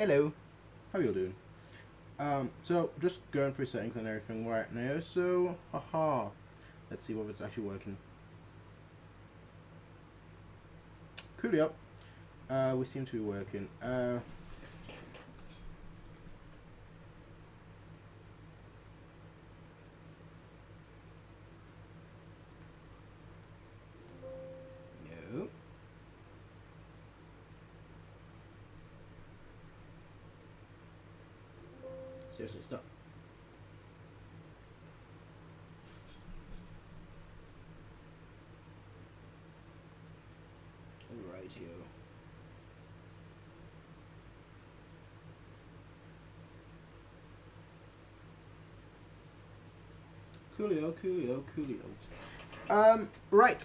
Hello. How you doing? So just going through settings and everything right now. So, haha. Let's see if it's actually working. Coolio. We seem to be working. No. Seriously, stop. Right here. Coolio. Right.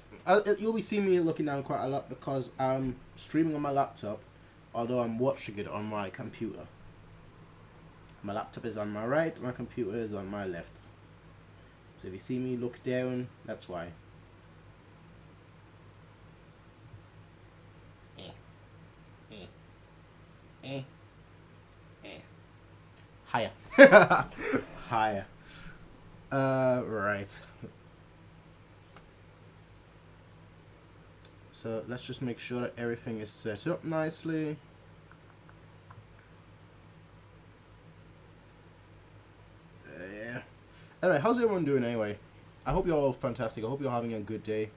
You'll be seeing me looking down quite a lot because I'm streaming on my laptop, although I'm watching it on my computer. My laptop is on my right, my computer is on my left. So if you see me look down, that's why. Higher. Higher. Right. So let's just make sure that everything is set up nicely. Yeah. Alright, how's everyone doing anyway? I hope you're all fantastic. I hope you're having a good day.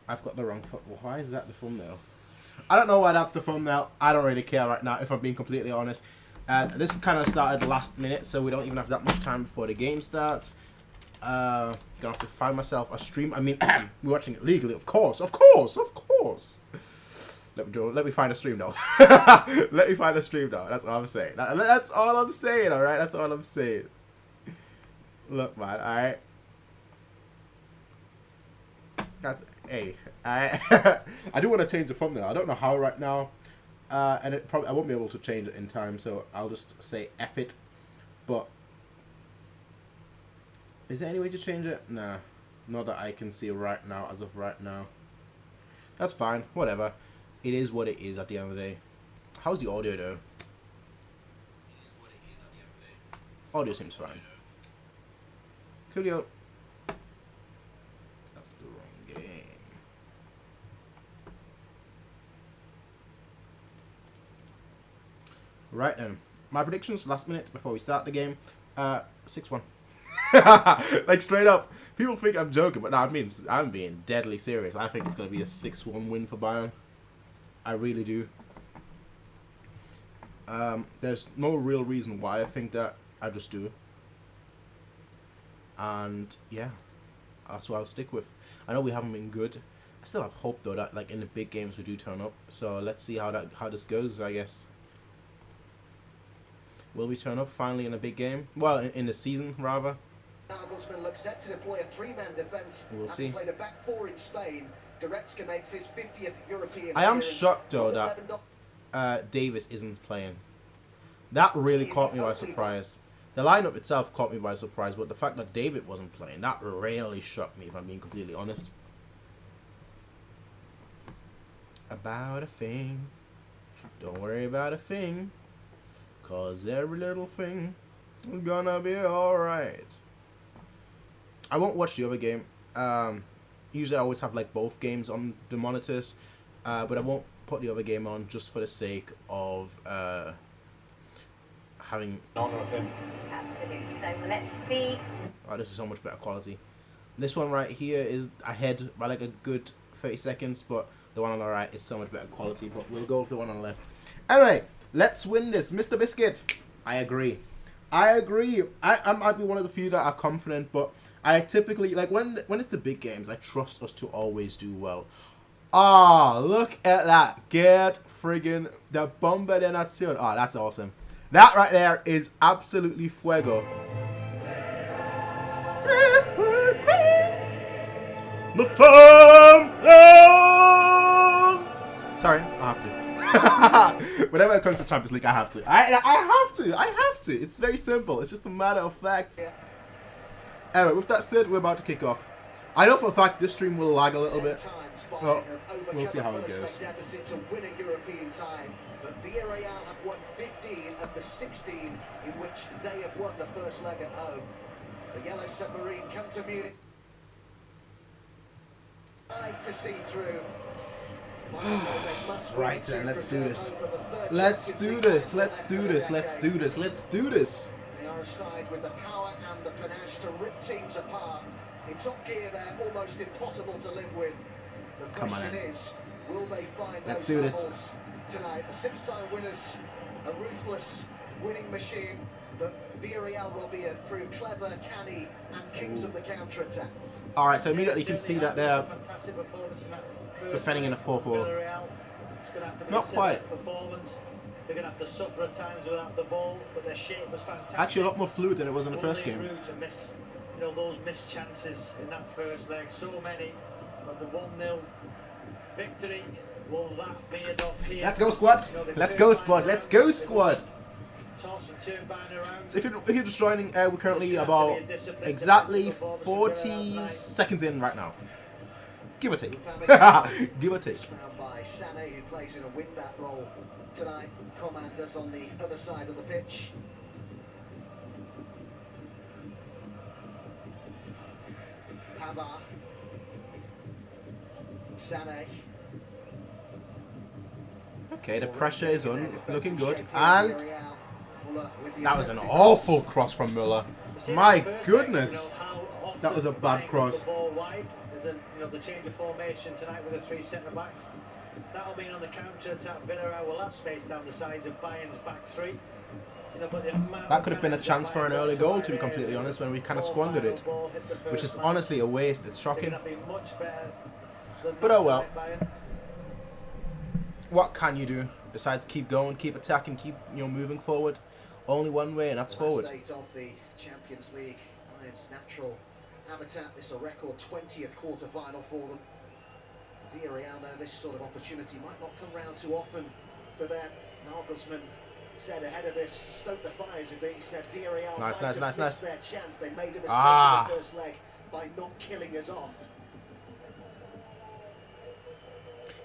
I've got the wrong why is that the thumbnail? I don't know why that's the thumbnail. I don't really care right now, if I'm being completely honest. This kind of started last minute, so we don't even have that much time before the game starts. Gonna have to find myself a stream. I mean, we're watching it legally, of course. Let me find a stream though. Let me find a stream though. That's all I'm saying. That's all I'm saying. All right. That's all I'm saying. Look, man. All right. That's hey. All right. I do want to change the thumbnail. I don't know how right now, and I won't be able to change it in time. So I'll just say F it. But is there any way to change it? Nah, not that I can see right now. As of right now, that's fine. Whatever. It is what it is at the end of the day. How's the audio though? Audio seems fine. Coolio. That's the wrong game. Right then. My predictions last minute before we start the game. 6-1. Like straight up. People think I'm joking, but no, I'm being deadly serious. I think it's gonna be a 6-1 win for Bayern. I really do. There's no real reason why I think that. I just do. And yeah, that's what I'll stick with. I know we haven't been good. I still have hope though that like in the big games we do turn up. So let's see how this goes. I guess. Will we turn up finally in a big game? Well, in the season rather. Nagelsmann looks set to deploy a three-man defense. We'll see. Played a back four in Spain. Goretzka makes his 50th European I am appearance. shocked though that Davis isn't playing. That really caught me by surprise. The lineup itself caught me by surprise, but the fact that David wasn't playing, that really shocked me if I'm being completely honest. About a thing. Don't worry about a thing. Cause every little thing is gonna be alright. I won't watch the other game. Usually I always have like both games on the monitors, but I won't put the other game on just for the sake of having honor of him. Absolutely. So let's see. Oh, this is so much better quality. This one right here is ahead by like a good 30 seconds, but the one on the right is so much better quality. But we'll go with the one on the left. Anyway, let's win this, Mr. Biscuit. I agree. I might be one of the few that are confident, but I typically, like, when it's the big games, I trust us to always do well. Ah, look at that. Get friggin' the bomba de nación. Oh, that's awesome. That right there is absolutely fuego. Sorry, I have to. Whenever it comes to Champions League, I have to. I have to. It's very simple. It's just a matter of fact. Yeah. Anyway, with that said, we're about to kick off. I know for a fact this stream will lag a little bit. Well, we'll see how it goes. Deficit to win a European tie, but Villareal have won 15 of the 16 in which they have won the first leg at home. The Yellow Submarine come to Munich to see through. Right then, let's do this. Let's do this. Let's do this. Let's do this. Let's do this. They are a side with the power and the panache to rip teams apart. In top gear, they're almost impossible to live with. The question is, will they find those levels tonight? The six-time winners, a ruthless winning machine, but Villareal, Robbie, have proved clever, canny, and kings of the counter-attack. All right, so immediately you can see that they're defending in a 4-4. Not quite. They're going to have to suffer at times without the ball, but their shape was fantastic. Actually, a lot more fluid than it was in the first game. To miss, those missed chances in that first leg, so many. But the 1-0 victory, will that be enough here? Let's go, squad. Let's go, squad. Let's go, squad. Toss and turn Bayern around. So if you're just joining, we're currently about exactly 40 seconds in right now. Give or take. Give or take. Found by Zidane, who plays in a wing-back role tonight. Commanders on the other side of the pitch. Pavard. Zidane. Okay, the pressure is on, looking good, and that was an awful cross from Müller. My goodness, that was a bad cross. The change of formation tonight with the three centre backs. That'll mean on the counter attack, Villareal will have space down the sides of Bayern's back three. That could have been a chance for an early goal, to be completely honest, when we kind of squandered it, which is honestly a waste. It's shocking. But oh well. What can you do besides keep going, keep attacking, keep moving forward? Only one way, and that's forward. State of the Champions League, Bayern's natural habitat. This is a record 20th quarter-final for them. Villareal know this sort of opportunity might not come round too often for them. Nagelsmann said ahead of this, stoke the fires a bit. He said Villareal nice. their chance. They made a mistake in the first leg by not killing us off.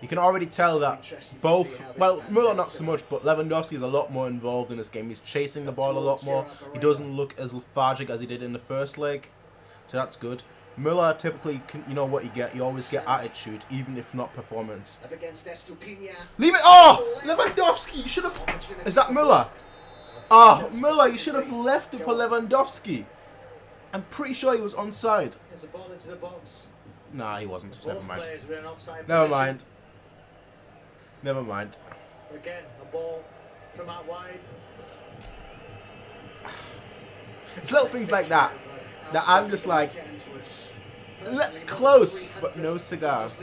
You can already tell that both, well, Müller not so much, but Lewandowski is a lot more involved in this game. He's chasing the ball a lot more. He doesn't look as lethargic as he did in the first leg, so that's good. Müller typically, you know what you get. You always get attitude, even if not performance. Leave it! Oh! Lewandowski, you should have... Is that Müller? Oh, Müller, you should have left it for Lewandowski. I'm pretty sure he was onside. There's a ball into the box. Nah, he wasn't. Never mind. Never mind. Never mind. Again, a ball from out wide. It's little things like that that I'm just like, close, but no cigar. He's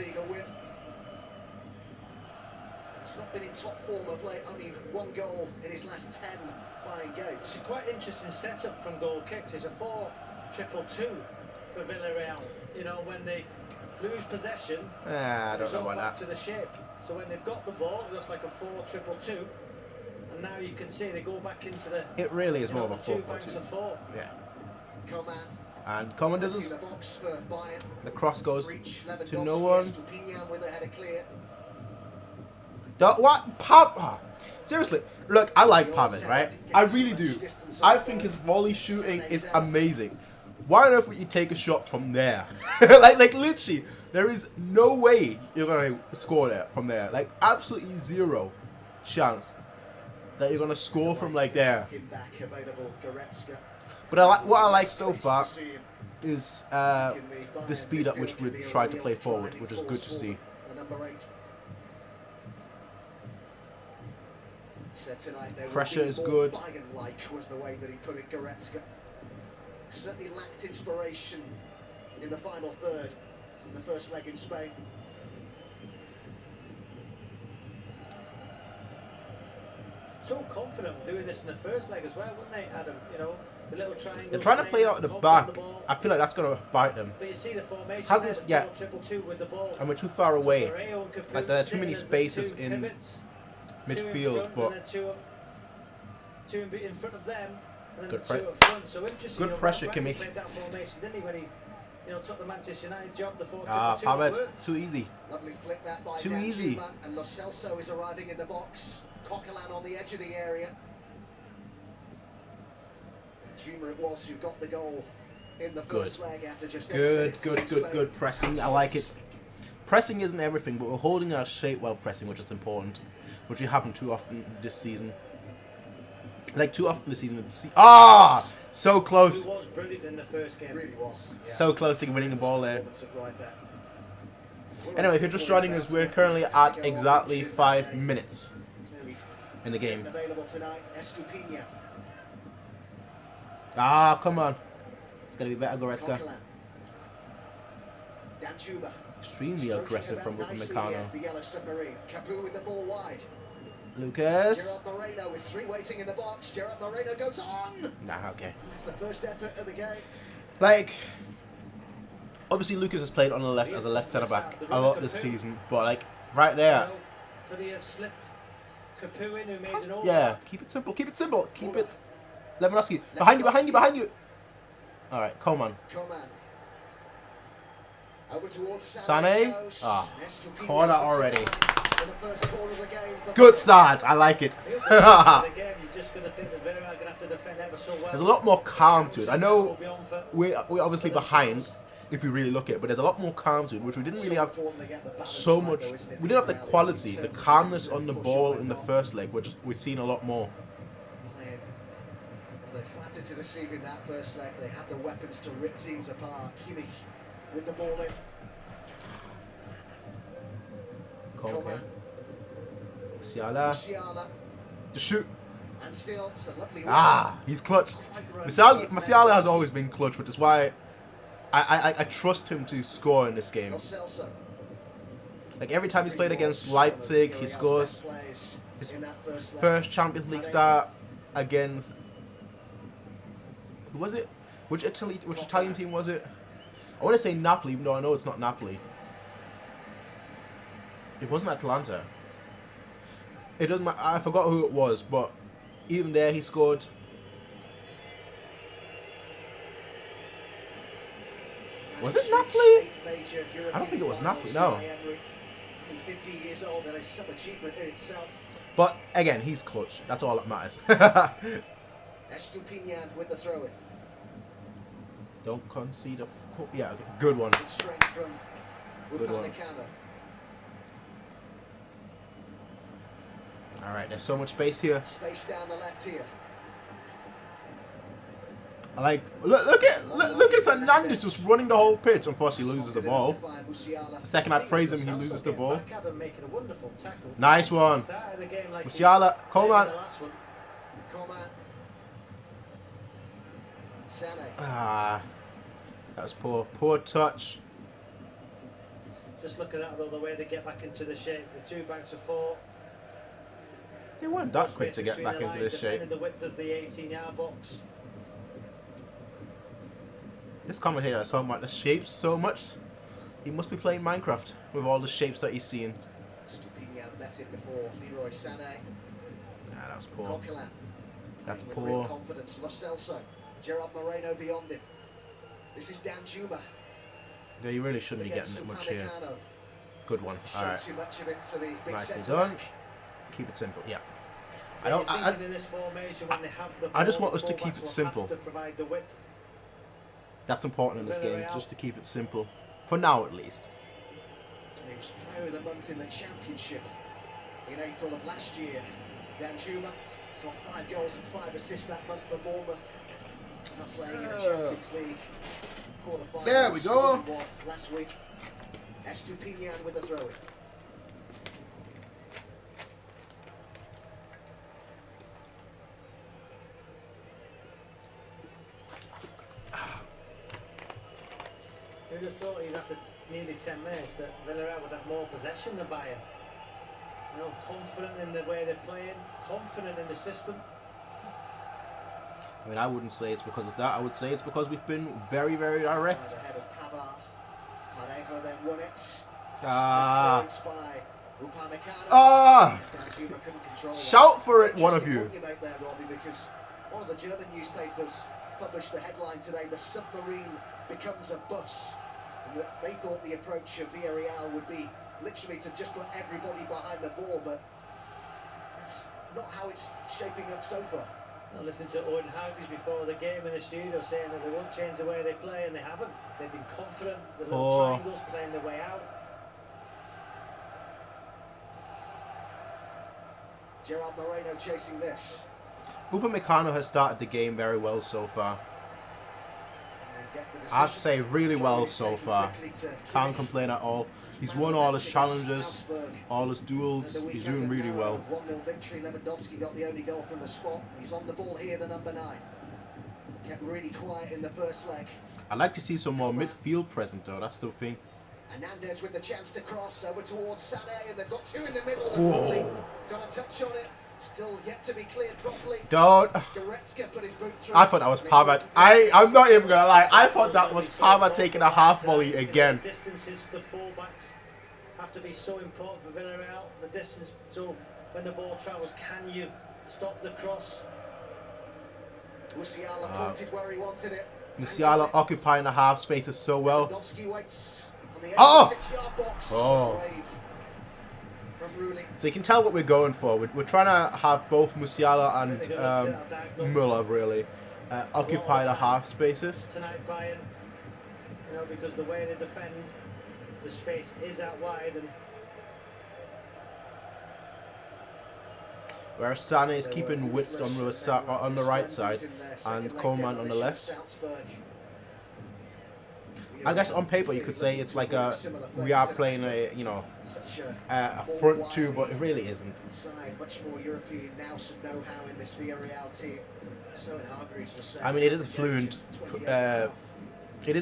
not been in top form of late, only one goal in his last 10 Bayern games. It's a quite interesting setup from goal kicks. It's a 4-2-2 for Villareal. When they lose possession, I don't know about that. To the shape. So when they've got the ball, it looks like a 4-2-2. And now you can see they go back into the... It really is more of a 4-4-2. Yeah. And Coman does this. The cross goes to no one. What? Seriously, look, I like Pavan, right? I really do. I think his volley shooting is amazing. Why on earth would you take a shot from there? like literally, there is no way you're gonna score there from there. Like absolutely zero chance that you're gonna score from like there. But what I like so far is the speed at which we try to play forward, which is good to see. Pressure is good. Was the way that he put it, Goretzka. Certainly lacked inspiration in the final third in the first leg in Spain. So confident doing this in the first leg as well, wouldn't they, Adam? The little triangle. They're trying to play out at the back. I feel like that's going to bite them. But you see the formation. Hasn't yet. 4-2-2 with the ball. And we're too far away. Like there are too many spaces in midfield, but two in front of them. Good, So good pressure, Kimmich. That formation, didn't he, when he took the Manchester United job. The 4-2 Pavard, too easy. Lovely flick that by Too Dan easy. Juma, and Lo Celso is arriving in the box. Coquelin on the edge of the area. Juma it was who got the goal in the first leg after just Good pressing. I like it. Pressing isn't everything, but we're holding our shape while pressing, which is important, which we haven't too often this season. Like too often this season. So close. He was brilliant in the first game. Really was. Yeah. So close to winning the ball there. Right there. Anyway, if you're just joining us, we're currently at exactly 5 minutes in the game. Available tonight, Estupinha. Come on. It's going to be better, Goretzka. Dan Juma. Extremely aggressive from Upamecano. The yellow submarine. Capu with the ball wide. Lucas. Gerard Moreno with 3 waiting in the box. Gerard Moreno goes on. Nah, okay. It's the first effort of the game. Like, obviously Lucas has played on the left as a left centre back a lot this season, but like right there. Could he have slipped Capu in, who made an all? Yeah, keep it simple. Keep it simple. Keep it. Lewandowski, behind you. All right, Coman. Over towards Sané. Corner already. In the first quarter of the game. Good start. I like it. There's a lot more calm to it. I know we're obviously behind if you really look at it, but there's a lot more calm to it, which we didn't really have so much. We didn't have the quality, the calmness on the ball in the first leg, which we've seen a lot more. They're flattered to deceive in that first leg. They have the weapons to rip teams apart. Kimmich with the ball in. Coleman. Musiala. The shoot. And still, it's a lovely he's clutch. Musiala has always been clutch, which is why I trust him to score in this game. Like every time he's played against Leipzig, he scores. His first Champions League start against, who was it? Which Italian team was it? I want to say Napoli, even though I know it's not Napoli. It wasn't Atlanta. It doesn't matter. I forgot who it was, but even there he scored. Was it Napoli? I don't think it was Napoli. No. 50 years old, and it's some achievement in itself. But again, he's clutch. That's all that matters. Estupinhan with the throw in. Don't concede a. Yeah, okay. Good one. Good one. All right, there's so much space here. Space down the left here. I like look at Hernandez just running the whole pitch. Unfortunately, he loses the ball. The second I praise him, he loses the ball. Nice one. Musiala, Coleman. That was poor. Poor touch. Just look at that though, the way they get back into the shape. The 2 backs of 4. They weren't that quick to get back into this shape. The width of the 18-yard box. This commentator has talking about the shapes so much. He must be playing Minecraft with all the shapes that he's seeing. Estupinhan met it before. Leroy Sané. Nah, that was poor. Coquelin. That's with poor. real confidence. Lo Celso. Gerard Moreno beyond him. This is Dan Juma. Yeah, you really shouldn't be getting it much here. Good one. All right. Too much of it to the big Nicely centre done. back. Keep it simple. Yeah. I just want us to keep it simple. That's important in this game, just to keep it simple. For now, at least. He was player of the month in the championship in April of last year. Dan Juma got 5 goals and 5 assists that month for Bournemouth. Not playing in the Champions League quarterfinals. There we go. Last week. Estupinhan with the throw in. Who'd have thought even after nearly 10 minutes that Villareal would have more possession than Bayern? You know, confident in the way they're playing, confident in the system. I mean, I wouldn't say it's because of that. I would say it's because we've been very, very direct. Ahead of Pavard. Parejo then won it. Shout for it, one of you. Because one of the German newspapers published the headline today: the submarine becomes a bus. And that they thought the approach of Villareal would be literally to just put everybody behind the ball, but that's not how it's shaping up so far. I listened to Owen Hughes before the game in the studio saying that they won't change the way they play, and they haven't. They've been confident. The little triangles playing their way out. Gerard Moreno chasing this. Upamecano has started the game very well so far. I have to say, really well so far. Can't complain at all. He's won all his challenges, all his duels. He's doing really well. 1-0 victory. Lewandowski got the only goal from the spot. He's on the ball here, the number 9. Kept really quiet in the first leg. I'd like to see some more midfield present though. That's the thing. Hernandez with the chance to cross over towards Sané, and they've got two in the middle. Probably got a touch on it. Still yet to be cleared properly. Don't. Goretzka put his boot through. I thought that was Parma. I'm not even gonna lie. I thought that was Parma taking a half volley again. Distances, the fullbacks have to be so important for Villareal. The distance, so when the ball travels, can you stop the cross? Musiala pointed where he wanted it. Musiala occupying the half spaces so well. Waits on the Oh! 6-yard box. Oh. From So you can tell what we're going for. We're trying to have both Musiala and Müller really occupy the half spaces. Tonight, Bayern, you know, because the way they defend, the space is out wide, and whereas Sané is keeping width on the right side and Coman on the left. I guess on paper you could say it's like we are playing a a front two, but it really isn't. Much more European now, some know-how in this Villareal team. I mean, it is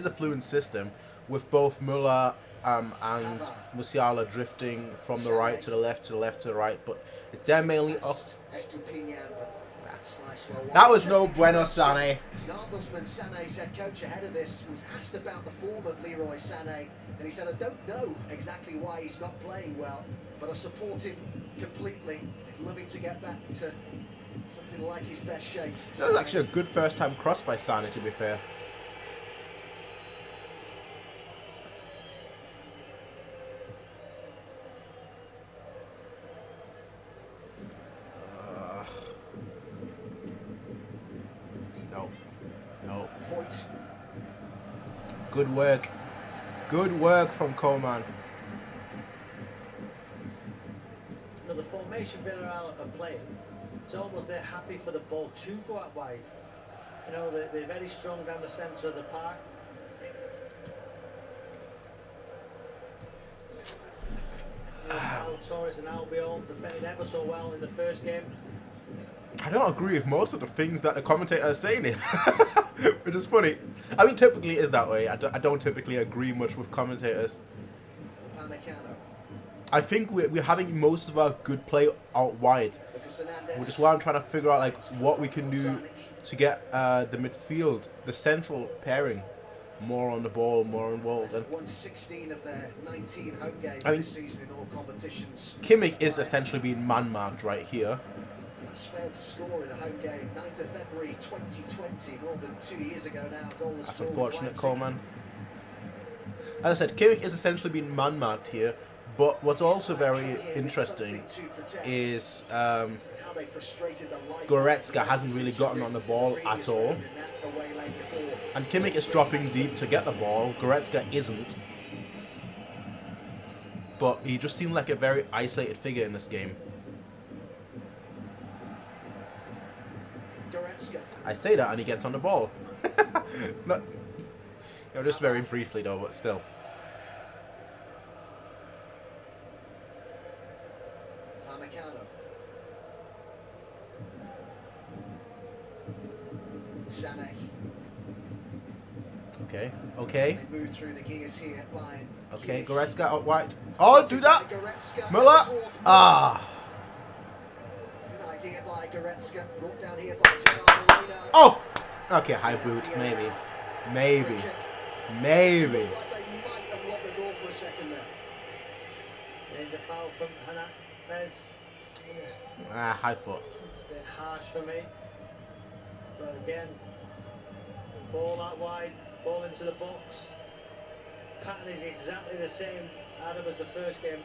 a fluent system with both Müller and Musiala drifting from the right to the left to the left to the right, but they're mainly up. That was no bueno, Sané. Nagelsmann, Sané's head coach, ahead of this, was asked about the form of Leroy Sané, and he said, I don't know exactly why he's not playing well, but I support him completely. He's loving to get back to something like his best shape. That was actually a good first-time cross by Sané, to be fair. Good work. Good work from Coman. You know, the formation Villareal are playing, it's almost they're happy for the ball to go out wide. You know, they're very strong down the centre of the park. You know, Torres and Albiol defended ever so well in the first game. I don't agree with most of the things that the commentator is saying here, which is funny. I mean, typically it is that way. I don't typically agree much with commentators. I think we're having most of our good play out wide, which is why I'm trying to figure out like what we can do to get the midfield, the central pairing, more on the ball, more involved. And 116 of their 19 home games this season in all competitions. Kimmich is essentially being man-marked right here. Failed to score in a home game, 9th of February 2020, more than 2 years ago now. That's unfortunate, Coleman. As I said, Kimmich is essentially being man-marked here, but what's also very interesting is Goretzka hasn't really gotten on the ball at all. And Kimmich is dropping deep to get the ball, Goretzka isn't. But he just seemed like a very isolated figure in this game. I say that and he gets on the ball. Not, just very briefly though, but still. Sané. Okay, okay. They move through the gears here, okay, Goretzka out wide. Oh, do that! Müller! Ah! Idea by Goretzka, brought down here by Gerard Moreno. Oh! Okay, high boot, maybe. Maybe. Maybe. Like they might unlock the door for a second there. There's a foul from Hernandez. Ah, high foot. A bit harsh for me. But again, ball out wide, Ball into the box. Pattern is exactly the same Adam as the first game.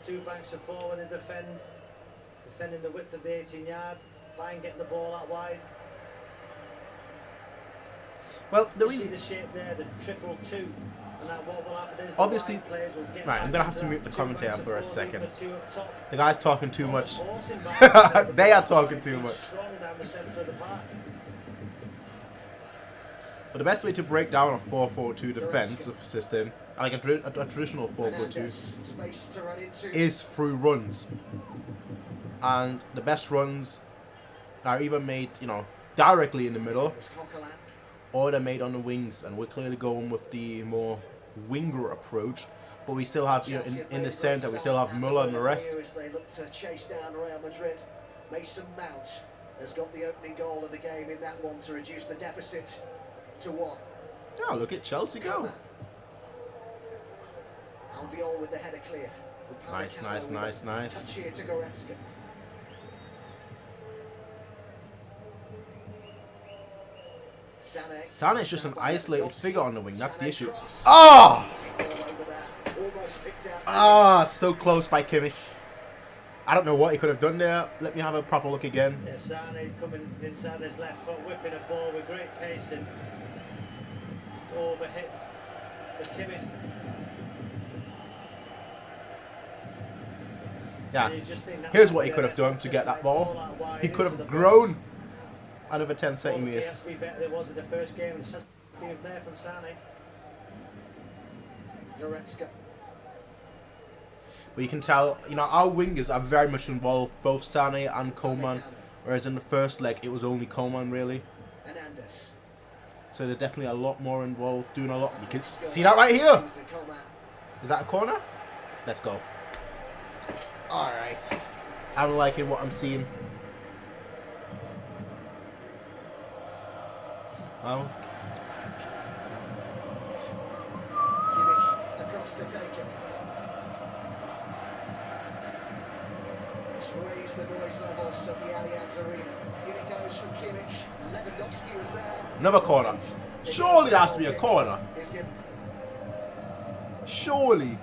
2 backs and forward and defending the width of the 18-yard. Bayern getting the ball out wide. Well, You see the shape there, the 2-2. And that what will happen is obviously, players will get right, I'm back gonna have to into mute the that commentator 2 backs for a and forward, second. the 2 up top. The guy's talking too much. Forcing Bayern They are talking too much. strong down the centre of the park. But the best way to break down a 4-4-2 defensive system, like a traditional 4-4-2, Space to run into. is through runs. And the best runs are either made, you know, directly in the middle, or they're made on the wings. And we're clearly going with the more winger approach. But we still have, you know, in the centre, we still have Müller and the rest. As they look to chase down Real Madrid, Mason Mount has got the opening goal of the game in that one to reduce the deficit to 1. Oh, look at Chelsea go. Albiol with the header clear. Nice, nice, nice, nice. Touch here to Goretzka. Zidane is just an isolated figure on the wing. That's the issue. Oh! Ah, so close by Kimmich. I don't know what he could have done there. Let me have a proper look again. Yeah, Zidane coming inside his left foot, whipping a ball with great pace and just overhit the Kimmich. Yeah. And you just think that Here's might what be he a could have done to reference get that ball. out wide He could into the have box. grown another 10 Quality centimetres. has to be better than it was in the first game. There's something there from Zidane. Goretzka. But you can tell, you know, our wingers are very much involved, both Sané and Coman. Whereas in the first leg, it was only Coman, really. Hernandez. So they're definitely a lot more involved, doing a lot. You can see that right here. Is that a corner? Let's go. Alright. I'm liking what I'm seeing. Oh. Kimmich across to take it. Let's raise the noise levels of the Allianz Arena. In it goes from Kimmich. Lewandowski was there. Another corner. Surely that has to be a corner. Surely.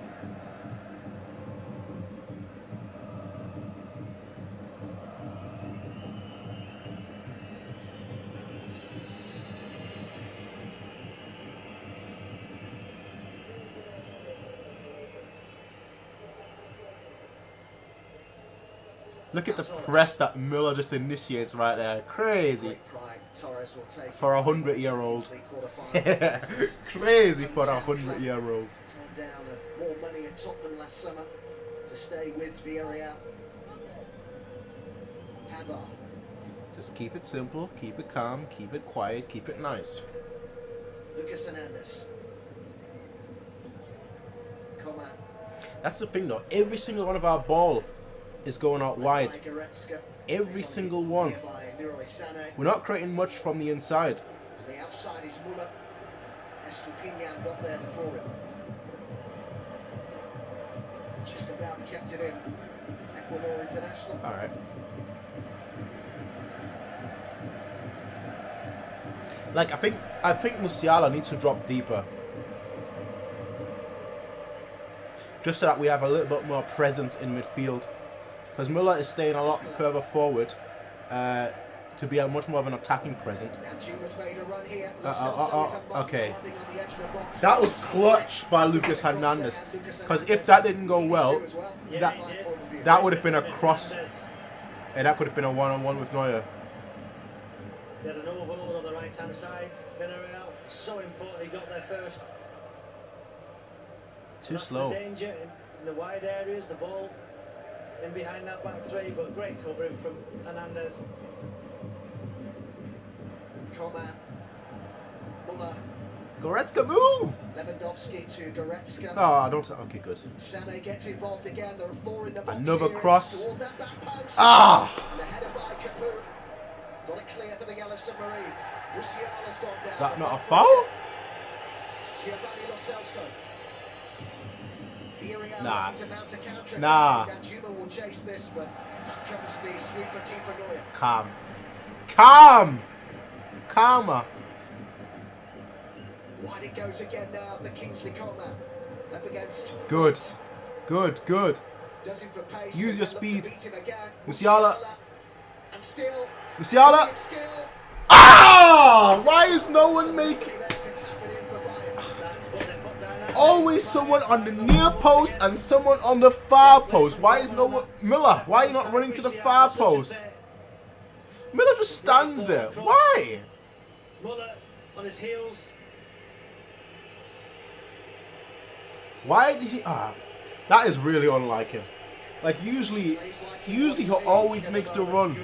Look at the press that Müller just initiates right there. Crazy. For a 100-year-old. Crazy for a 100-year-old. Down more money at Tottenham last summer to stay with Villareal. Pavard. Just keep it simple, keep it calm, keep it quiet, keep it nice. Lucas Hernandez. Coman. That's the thing though. Every single one of our ball is going out wide. Every single one. We're not creating much from the inside. The outside is Müller. Estupinian got there before him. Just about kept it in. Ecuador international. All right. Like I think Musiala needs to drop deeper. Just so that we have a little bit more presence in midfield. Because Müller is staying a lot further forward to be a much more of an attacking presence. Okay. That was clutch by Lucas Hernandez. Because if that didn't go well, that would have been a cross. And that could have been a one-on-one with Neuer. They had an overload on the right-hand side. Villareal, so important he got there first. Too slow. The danger in the wide areas, the ball in behind that back three, but great covering from Hernandez. Coman. Müller. Goretzka, move! Lewandowski to Goretzka. Oh, don't. Okay, good. Sané gets involved again. There are 4 in the box. Another here. cross. Toward that back post. Ah! And the header by Capoue. Got it clear for the Yellow Submarine. Musiala's gone down. Is that not a foul? Giovanni Lo Celso. Nah. Nah. Nah. Danjuma will chase this, but out comes the sweeper keeper Neuer. Calm. Calm! Calmer. Wide it goes again now, the Kingsley Coman. Up against... Good. Good, good. Does it for pace. Use your speed. Musiala. Musiala. And still... Musiala. Still... Ah! Why is no one making... Always someone on the near post and someone on the far post. Why is no one... Miller, why are you not running to the far post? Miller just stands there. Why? Muller on his heels. Why did he... Ah, that is really unlike him. Like, usually he always makes the run.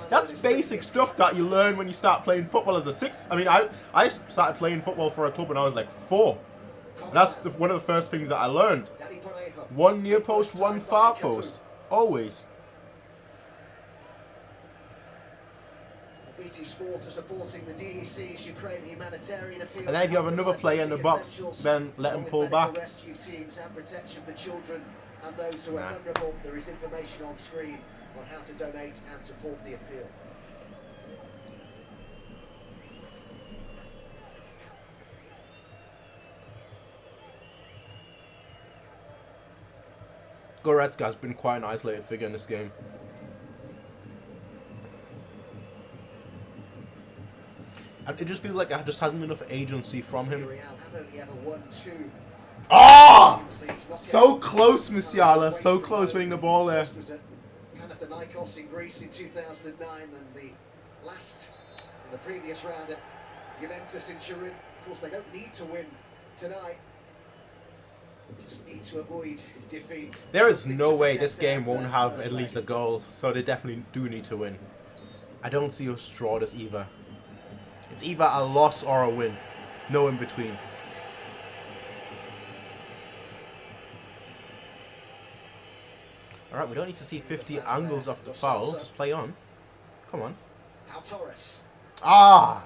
That's basic stuff that you learn when you start playing football as a six. I mean, I started playing football for a club when I was like 4. That's one of the first things that I learned. One near post, one far post. Always. BT Sport are supporting the DEC's Ukraine humanitarian appeal. And then if you have another player in the box, then let him pull back. Rescue teams and protection for children and those who are vulnerable. There is information on screen on how to donate and support the appeal. Goretzka's been quite an isolated figure in this game. And it just feels like I just hadn't enough agency from him. Ah! Oh! So close, Musiala. So close winning the ball there. Panathinaikos in Greece in 2009, and the last in the previous round at Juventus in Turin. Of course, they don't need to win tonight. Just need to avoid defeat. There is no way this game won't have at least a goal, so they definitely do need to win. I don't see us draw this either. It's either a loss or a win. No in between. Alright, we don't need to see 50 angles off the foul. Just play on. Come on. Ah!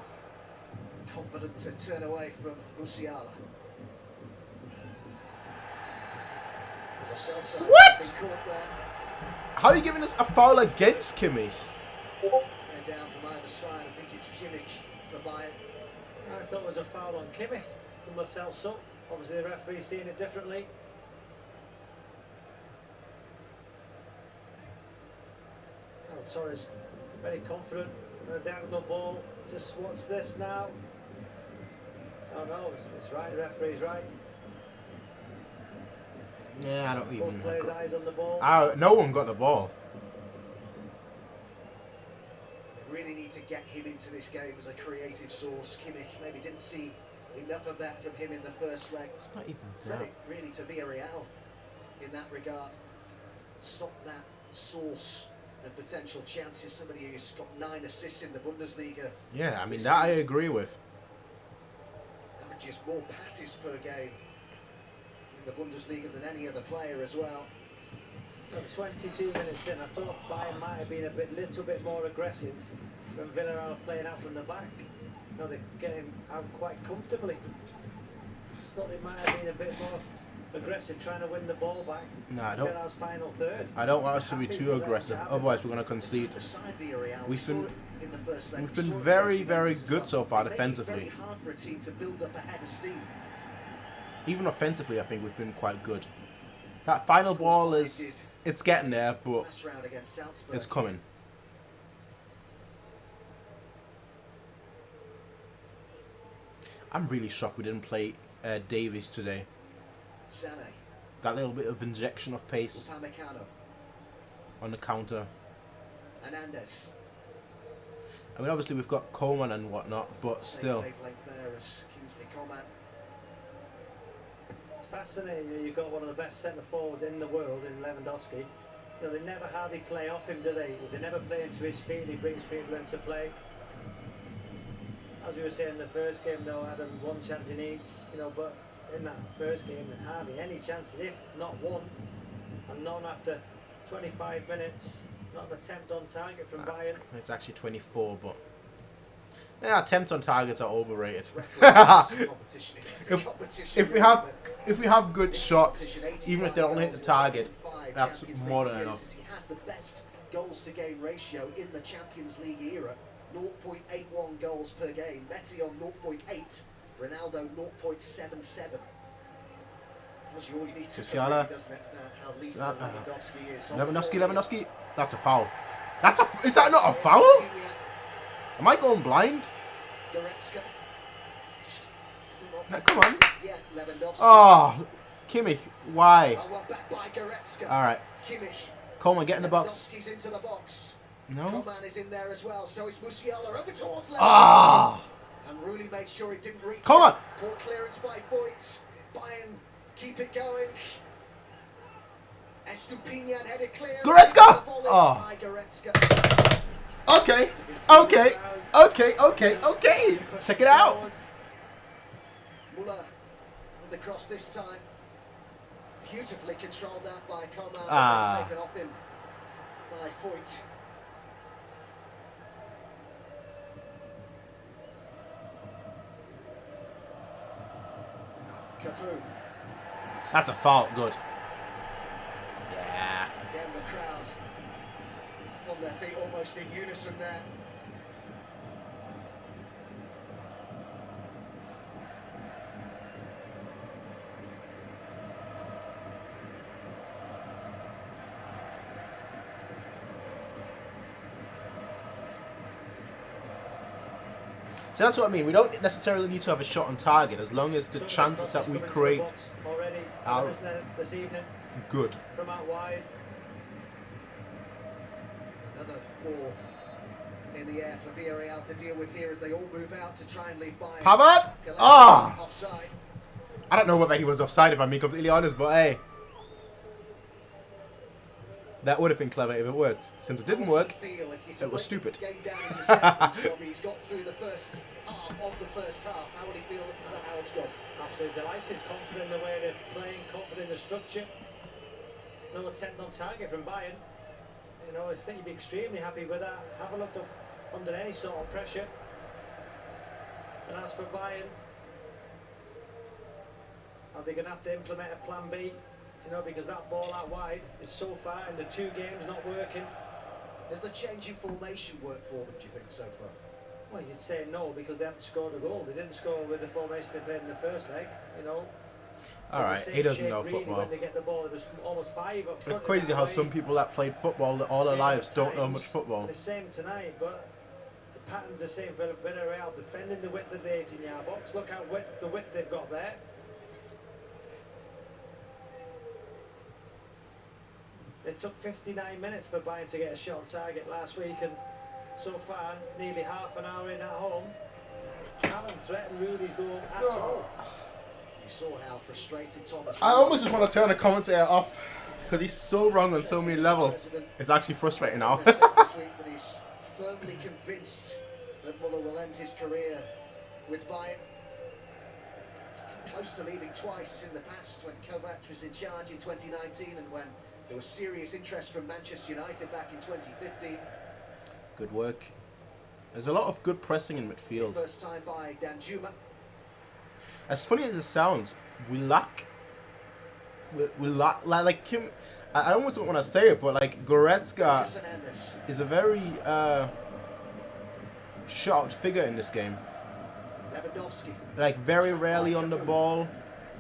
Confident to turn away from Musiala. What? How are you giving us a foul against Kimmich? They're down from either side. I think it's Kimmich for Bayern. I thought it was a foul on Kimmich from Marcel Supp. Obviously the referee's seeing it differently. Oh, Torres very confident. Down the ball. Just watch this now. Oh no, it's right. The referee's right. Yeah, I don't even know. Eyes on the ball. No one got the ball. Really need to get him into this game as a creative source. Kimmich maybe didn't see enough of that from him in the first leg. It's not even Credit really to Villareal in that regard. Stop that source of potential chances. Somebody who's got 9 assists in the Bundesliga. Yeah, I mean, that I agree with. Averages more passes per game in the Bundesliga than any other player as well. 22 minutes in, I thought Bayern might have been a little bit more aggressive when Villareal playing out from the back. Now they're getting out quite comfortably. Just thought they might have been a bit more aggressive, trying to win the ball back. No, Villarreal's final third. I don't want us to be too aggressive, otherwise we're going to concede. We've been very, very good so far defensively. Even offensively, I think we've been quite good. That final ball it's getting there, but it's coming. I'm really shocked we didn't play Davies today. That little bit of injection of pace on the counter. I mean, obviously we've got Coman and whatnot, but still. Fascinating. You've got one of the best centre forwards in the world in Lewandowski. You know, they never hardly play off him, do they? They never play into his feet. He brings people into play. As we were saying in the first game, though, Adam, one chance he needs, you know, but in that first game, hardly any chances, if not one, and none after 25 minutes. Not an attempt on target from Bayern. It's actually 24, but yeah, attempts on targets are overrated. if we have good shots, even if they don't hit the target, that's more than enough. He has the best goals to game ratio in the Champions League era. 0.81 goals per game. Messi on 0.8. Ronaldo 0.77. Tells you all you need to know, Musiala. doesn't it? How lethal Lewandowski is. Lewandowski. That's a foul. Is that not a foul? Am I going blind? Goretzka. No, come on. Yeah, Lewandowski. Oh, Kimmich. Why? Oh, well, back by Goretzka. All right. Kimmich. Coleman, get in the box. Lewandowski's into the box. No. Coleman is in there as well, so it's Musiala over towards Lewandowski. Ah. And really made sure it didn't reach. Come on. Poor clearance by Voigt. Bayern keep it going. Estupinian headed clear. Goretzka! Oh. By Goretzka. Okay. Check it out. Muller with the cross this time. Beautifully controlled that by Coman. Ah. Taken off him by Voigt. Capu. That's a foul. Good. Yeah. Again, the crowd on their feet almost in unison there. So that's what I mean. We don't necessarily need to have a shot on target as long as the chances that we create are this evening good. from out wide. Another ball in the air for Villareal to deal with here as they all move out to try and leave Bayern. Pavard? Ah! Offside. I don't know whether he was offside if I'm being completely honest, but hey. That would have been clever if it worked. Since it didn't work, it was stupid. He's got through the first half of the first half. How would he feel about how it's gone? Absolutely delighted, confident in the way they're playing, confident in the structure. No attempt on target from Bayern. You know, I think you'd be extremely happy with that. Haven't looked up under any sort of pressure. And as for Bayern, are they going to have to implement a plan B? You know, because that ball out wide is so far in the two games not working. Does the change in formation work for them, do you think, so far? Well, you'd say no, because they haven't scored a goal. They didn't score with the formation they played in the first leg, you know. All right, he doesn't know really football. When they get the ball, it was almost 5 up front. It's crazy how some people that played football all their lives don't know much football. The same tonight, but the pattern's the same for Villareal, defending the width of the 18-yard box. Look how the width they've got there. It took 59 minutes for Bayern to get a shot on target last week, and so far, nearly half an hour in at home, haven't threatened Rudy's goal at all. You saw how frustrated Thomas. I almost just want to turn the commentator off because he's so wrong on so many levels. It's actually frustrating now. This week that he's firmly convinced that Muller will end his career with Bayern. He's come close to leaving twice in the past, when Kovac was in charge in 2019 and when there was serious interest from Manchester United back in 2015. Good work. There's a lot of good pressing in midfield. First time by Danjuma. As funny as it sounds, we lack like Kim. I almost don't want to say it, but like Goretzka is a very short figure in this game. Lewandowski. Like very rarely on the ball,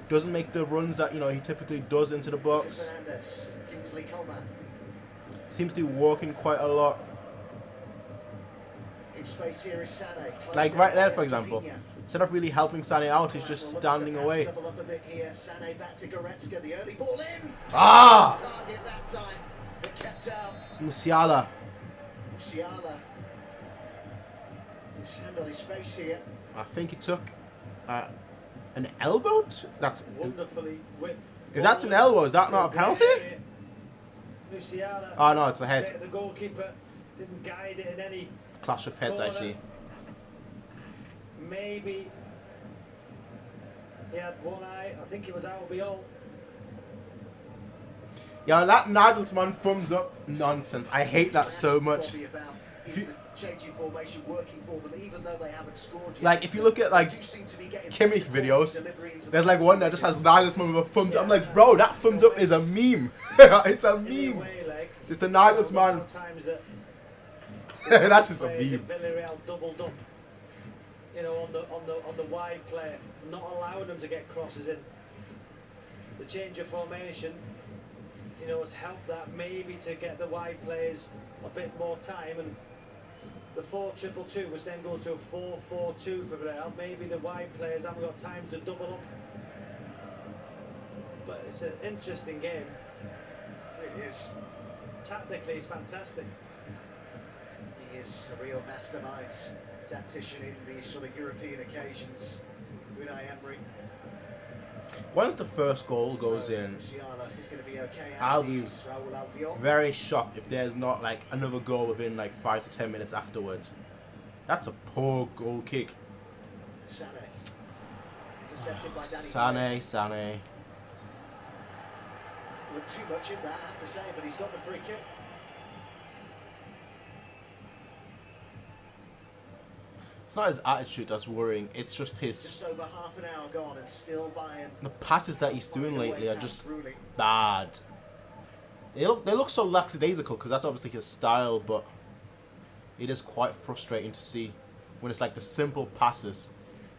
doesn't make the runs that he typically does into the box. Seems to be walking quite a lot. In space here is Sané. Like right there, for example. Instead of really helping Sané out, he's just standing away. Double up a bit here. Sané back to Goretzka. The early ball in. Ah! Target that time, but kept out. Musiala. Musiala. His hand on his face here. I think he took an elbow. That's Wonderfully whipped. if that's an elbow, is that not a penalty? Musiala. Oh no, it's the head. The goalkeeper didn't guide it in any. Clash of heads, I see. Maybe he had one eye. I think it was Albiol. Yeah, that Nagelsmann thumbs up nonsense. I hate that so much. Changing formation working for them, even though they haven't scored yet. Like if you look at like Kimmich videos, there's like one that just has Nagelsmann with a thumbs up. I'm like, bro, that thumbs up is a meme. It's a meme. It's the Nagelsmann. Times that That's just a meme. Villareal doubled up, you know, on the wide play, not allowing them to get crosses in. The change of formation, you know, has helped that maybe to get the wide players a bit more time, and the 4-2-2, which then goes to a 4-4-2 for Real. Maybe the wide players haven't got time to double up. But it's an interesting game. It is. Tactically, it's fantastic. He is a real mastermind, tactician in these sort of European occasions. Unai Emery. Once the first goal goes in, I'll be very shocked if there's not like another goal within like 5 to 10 minutes afterwards. That's a poor goal kick. Sané. Intercepted by Danny. Sané. Looked too much in that, I have to say, but he's got the free kick. It's not his attitude that's worrying, it's just his... Just over half an hour gone and still Bayern. The passes that he's doing lately are just bad. They look so lackadaisical because that's obviously his style, but it is quite frustrating to see when it's like the simple passes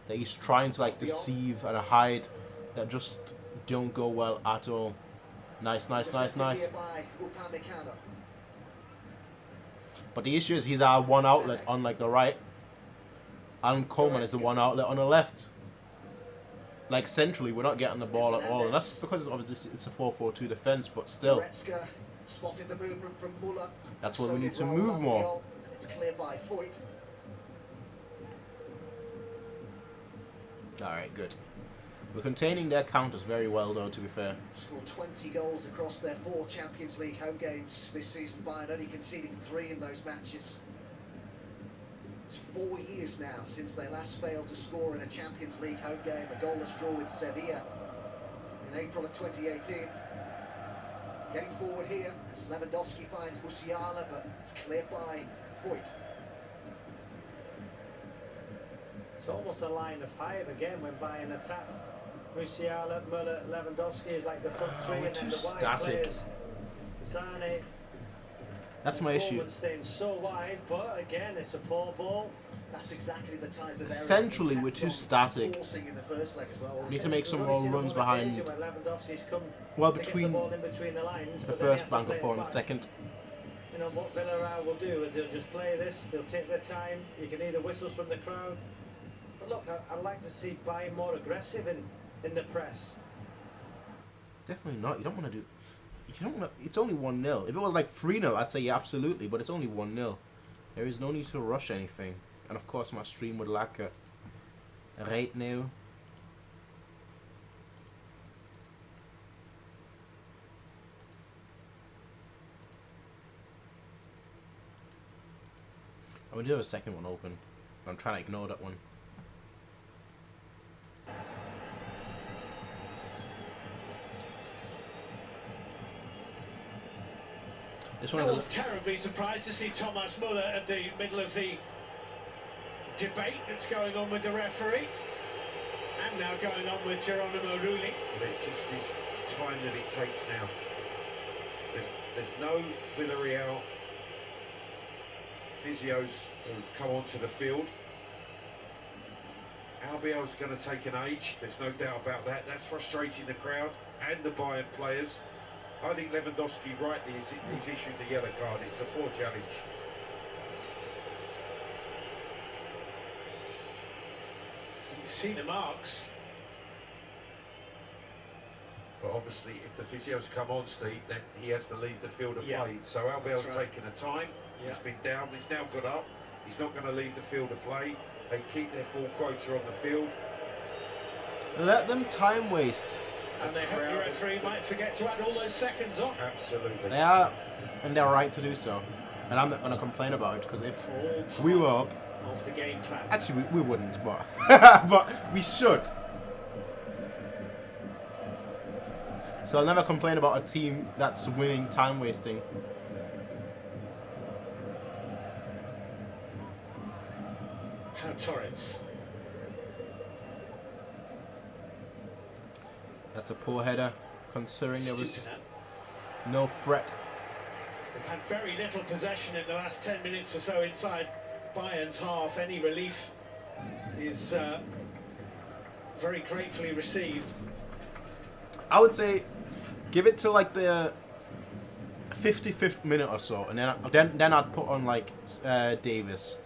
that he's trying to like deceive and hide that just don't go well at all. Nice. But the issue is he's our one outlet on like the right. And Coleman is the one outlet on the left. Like centrally, we're not getting the ball at all, and that's because it's obviously it's a 4-4-2 defense. But still, spotted the movement from Muller. That's where we need to move more. It's cleared by Foyt. All right, good. We're containing their counters very well, though. To be fair, Scored 20 goals across their 4 Champions League home games this season. Bayern only conceding 3 in those matches. It's 4 years now since they last failed to score in a Champions League home game, a goalless draw with Sevilla in April of 2018. Getting forward here as Lewandowski finds Musiala, but it's cleared by Foyt. It's almost a line of 5 again when Bayern attack. Musiala, Müller, Lewandowski is like the front 3, and then the wide players. Zidane. That's my issue. Staying so wide, but again, it's a poor ball. That's exactly the type of centrally, we're too static. We need to make some more runs behind. Well, between the lines, the first bank of 4 and the second. You know what Villareal will do is they'll just play this. They'll take their time. You can hear the whistles from the crowd. But look, I'd like to see Bayern more aggressive in the press. Definitely not. You don't want to do. You don't want to, it's only 1-0. If it was like 3-0, I'd say yeah, absolutely. But it's only 1-0. There is no need to rush anything. And of course, my stream would lack a right now. I'm gonna do a second one open. I'm trying to ignore that one. This one is I was terribly surprised to see Thomas Muller at the middle of the debate that's going on with the referee, and now going on with Geronimo Rulli. It just is time that it takes now. There's no Villareal physios who've come onto the field. Albiol's going to take an age, there's no doubt about that. That's frustrating the crowd and the Bayern players. I think Lewandowski rightly he's issued the yellow card. It's a poor challenge. You see the marks. But obviously, if the physios come on, Steve, then he has to leave the field of play. So Albiol's taken a time. He's been down. He's now got up. He's not going to leave the field of play. They keep their full quota on the field. Let them time waste. And they hope the referee might forget to add all those seconds on. Absolutely. They are, and they're right to do so. And I'm not going to complain about it, because if we were up, off the game plan. Actually, we wouldn't, but but we should. So I'll never complain about a team that's winning time wasting. Pau Torres. That's a poor header, considering there was no threat. They've had very little possession in the last 10 minutes or so inside Bayern's half. Any relief is very gratefully received. I would say give it to like the 55th minute or so, and then I'd put on like Davis.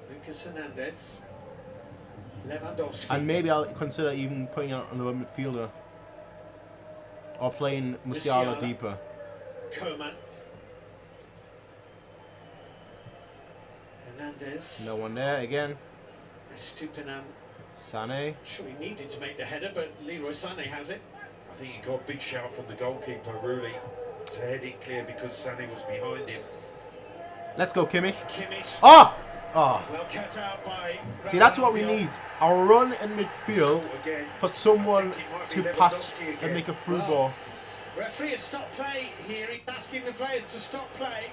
Lucas Hernandez, Lewandowski. And maybe I'll consider even putting on another midfielder. Or playing Musiala deeper. Coman. Hernandez. No one there again. Estupinan. Sané. Sure, he needed to make the header, but Leroy Sané has it. I think he got a big shout from the goalkeeper, Rulli, to head it clear because Sané was behind him. Let's go, Kimmich. Kimmich. Oh! Oh. Well cut out by... See, that's what we need. A run in midfield for someone to pass and make a through ball. Referee has stopped play here. He's asking the players to stop play.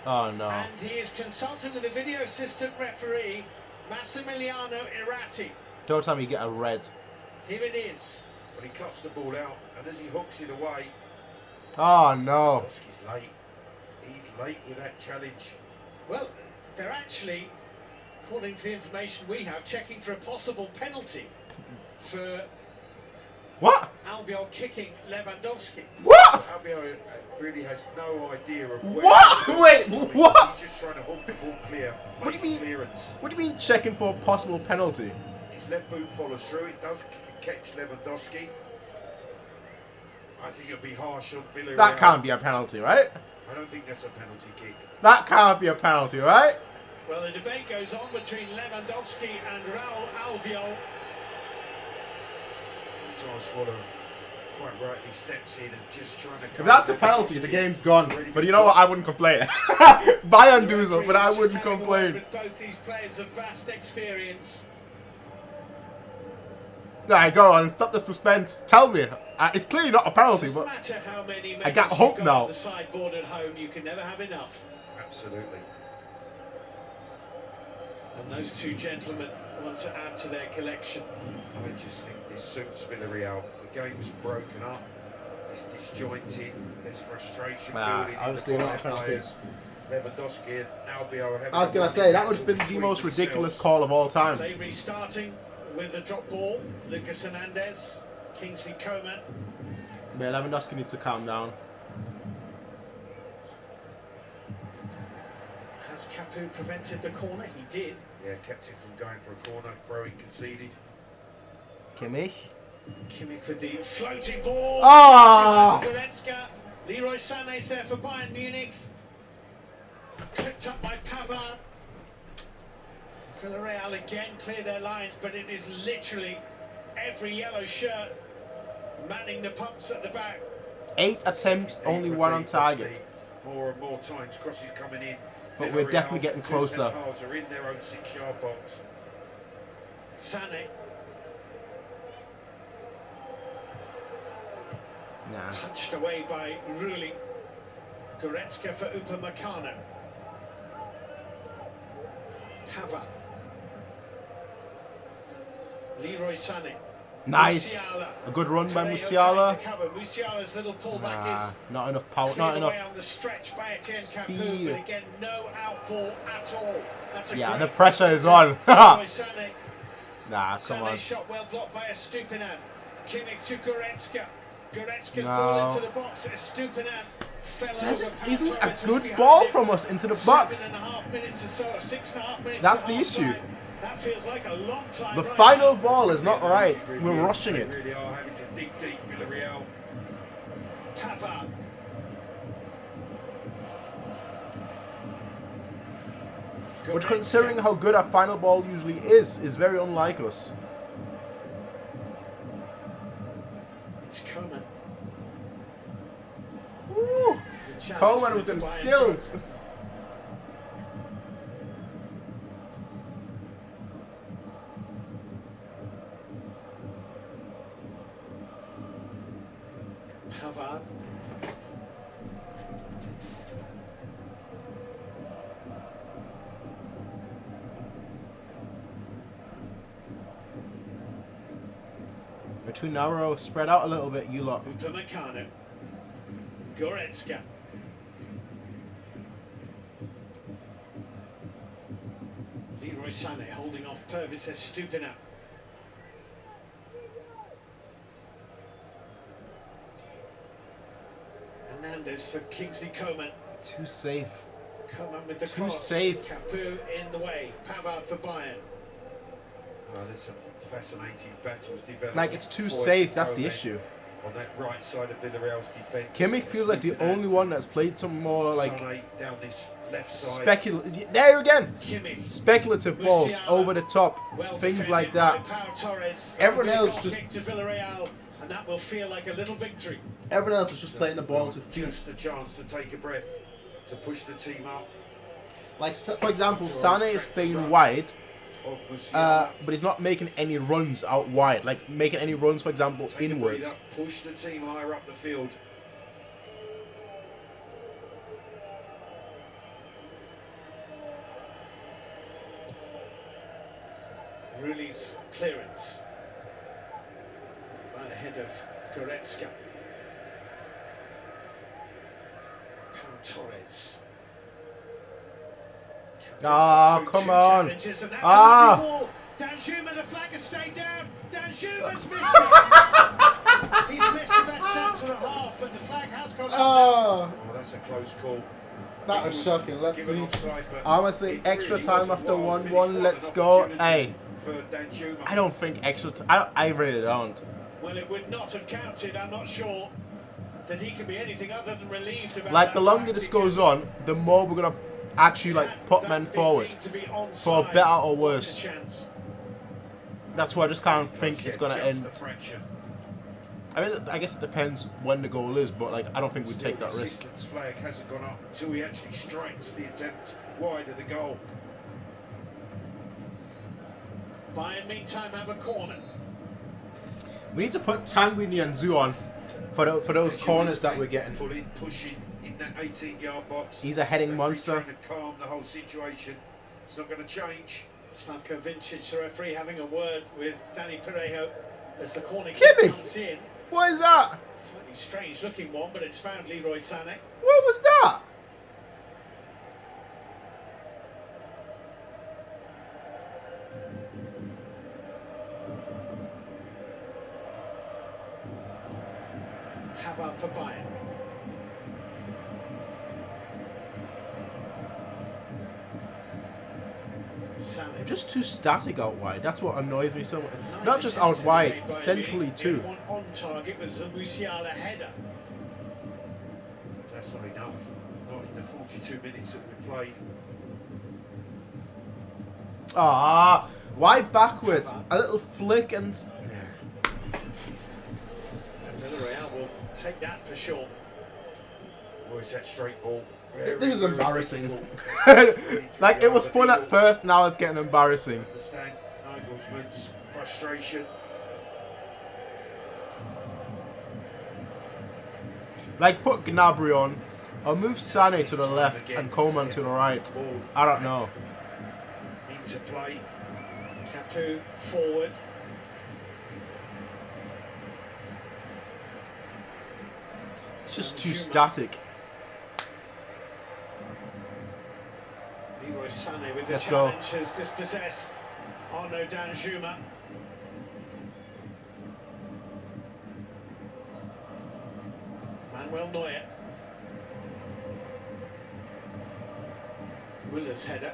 Oh, no. And he is consulting with the video assistant referee, Massimiliano Irati. Don't tell me you get a red. Here it is. But he cuts the ball out, and as he hooks it away... Oh, no. He's late. He's late with that challenge. Well, they're actually, according to the information we have, checking for a possible penalty for What? Albiol kicking Lewandowski. What? Albiol really has no idea of where... What? Wait, what? He's just trying to hook the ball clear. What do you mean? Clearance. What do you mean checking for a possible penalty? His left boot follows through. It does catch Lewandowski. I think it'll be harsh on Villareal. That can't be a penalty, right? I don't think that's a penalty kick. That can't be a penalty, right? Well, the debate goes on between Lewandowski and Raul Albiol. Thomas Muller quite rightly steps in and just trying to... If that's a penalty, the game's gone. But you know what? I wouldn't complain. Bayern do so, but I wouldn't complain. With both these players of vast experience. Alright, go on. Stop the suspense. Tell me. It's clearly not a penalty, Doesn't but matter how many I got medals hope you've now. on the sideboard at home, you can never have enough. Absolutely. And those two gentlemen want to add to their collection. I just think this suits Villareal. The game was broken up. It's disjointed. There's frustration. building in obviously the not a penalty. players. Lewandowski and Albiol have... I was going to say, that would have been the most ridiculous call of all time. They restarting with the drop ball. Lucas Hernandez, Kingsley Coman. Yeah, Lewandowski needs to calm down. Has Capu prevented the corner? He did. Yeah, kept him from going for a corner. Throw-in conceded. Kimmich. Kimmich with the floating ball. Ah! Goretzka. Leroy Sané's there for Bayern Munich. Clipped up by Pavard. Villareal again clear their lines, but it is literally every yellow shirt manning the pumps at the back. 8 attempts, only 1 on target. More and more times, crosses coming in. But we're definitely getting closer. Two centre-halves are in their own 6-yard box. Sané. Nah. Punched away by Rulli. Goretzka for Upamecano. Pavard. Leroy Sané. Nice. Musiala. A good run by Today Musiala. opening the cover. Musiala's little pullback Nah, is not enough power, cleared not enough. away on the stretch by Etienne Capu, speed. but again, no outball at all. That's a Yeah, great the pressure is on. Leroy Sané. Nah, come on. Sané's shot well blocked by Estupinan. Kimmich to Goretzka. Goretzka's No. ball into the box. Estupinan fell There over. just Pavard isn't a was good behind ball him. from us into the box. 7.5 minutes or so, 6.5 minutes. That's to the issue. half-time. That feels like a long time. The right final now. ball is not right. We're rushing They it. really are having to dig deep, Villareal. Pavard. Which, considering how good our final ball usually is very unlike us. It's Coman. Woo. Coman with them skills. Pavard. We're too narrow. Spread out a little bit, you lot. Upamecano. Goretzka. Purvis has Zidane. Hernandez for Kingsley Coman. Too safe. Coman with the Too cross. safe. Capu in the way. Pavard for Bayern. Oh, there's some fascinating battles developing. Like, it's too safe, that's the issue. On that right side of Villareal's defence. Kimi feels like the only one that's played some more, like, Sané down this left side. there again! Kimi. Speculative balls Musiala. over the top, Well things like defended that. by Pau Torres. Everyone else Goal just... kick to Villareal, and that will feel like a little victory. Everyone else is just playing the ball to feet. Just a chance to take a breath, to push the team up. Like, for example, Sané is staying wide, but he's not making any runs out wide. Like, making any runs, for example, Take inwards. a breather, push the team higher up the field. Ruli's clearance. Right ahead of Goretzka. Pau Torres. Ah, come on. Challenges, and that's Ah. a lovely ball. Dan Schumann, the flag has stayed down. Dan Schumann's missed it. He's missed the best chance of the half, but the flag has gone. Oh, Oh, that's a close call. that was shocking. Let's see. Given offside, but I'm gonna say it extra really time wasn't after wild. 1-1. Finished Let's an go. opportunity Hey, for Dan Schumann. I don't think extra time. I really don't. Well, it would not have counted. I'm not sure that he can be anything other than relieved about Like, that the longer fact, this because goes on, the more we're gonna actually, like, put men forward. For better or worse. That's why I just can't think it's gonna end. I mean, I guess it depends when the goal is, but, like, I don't think we'd take that risk. The flag hasn't gone up until he actually strikes the attempt wide of the goal. Bayern, meantime, have a corner. We need to put Tanguy Nianzou on for those corners that we're getting. Pulling, pushing in that 18-yard box. He's a heading Referee monster. trying to calm the whole situation. It's not going to change. Slavko Vincic, the referee, having a word with Danny Parejo as the corner Kimi! kick comes in. What is that? Slightly strange looking one, but it's found Leroy Sané. What was that? Pavard for Bayern. Sané. Just too static out wide. That's what annoys me so much. Not just out wide, centrally too. One on target was a Musiala header. That's not enough. Not in the 42 minutes that we played. Ah, why backwards? A little flick and... Villareal will take that for sure. Or is that straight ball? This is Very, embarrassing. difficult. Like, it was fun at first, now it's getting embarrassing. Understand Nagelsmann's frustration. Like, put Gnabry on, or move Sané to the left and Coman to the right. Ball I don't know. into play. Capu forward. It's just too static. Leroy Sané with the Let's go. challenge has dispossessed Arnaud Danjuma. Manuel Neuer. Muller's header.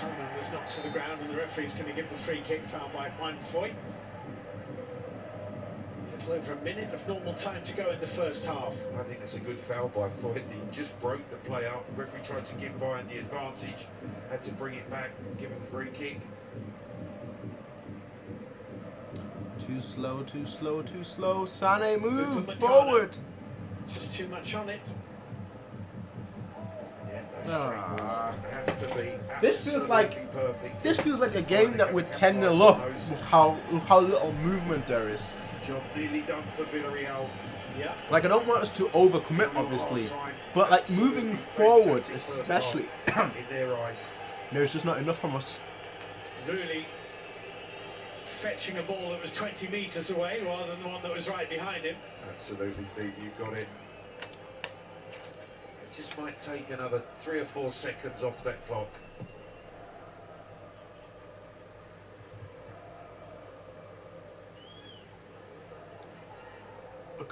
Coman was knocked to the ground, and the referee's going to give the free kick, foul by Juan Foyt. Little over a minute of normal time to go in the first half. I think that's a good foul by Foyt. He just broke the play up. The referee tried to give Bayern the advantage. Had to bring it back, give him the free kick. Too slow, too slow, too slow. Sané, move Good for forward. Just too much on it. Yeah, those straight balls have to be This feels like- absolutely perfect. This feels like a game that we're 10-0 up with how little movement there is. Job nearly done for Villareal. Yeah. Like, I don't want us to overcommit, obviously, but like moving forward, especially, In their eyes. there's just not enough from us. Really fetching a ball that was 20 metres away rather than the one that was right behind him. Absolutely, Steve, you've got it. It just might take another 3 or 4 seconds off that clock.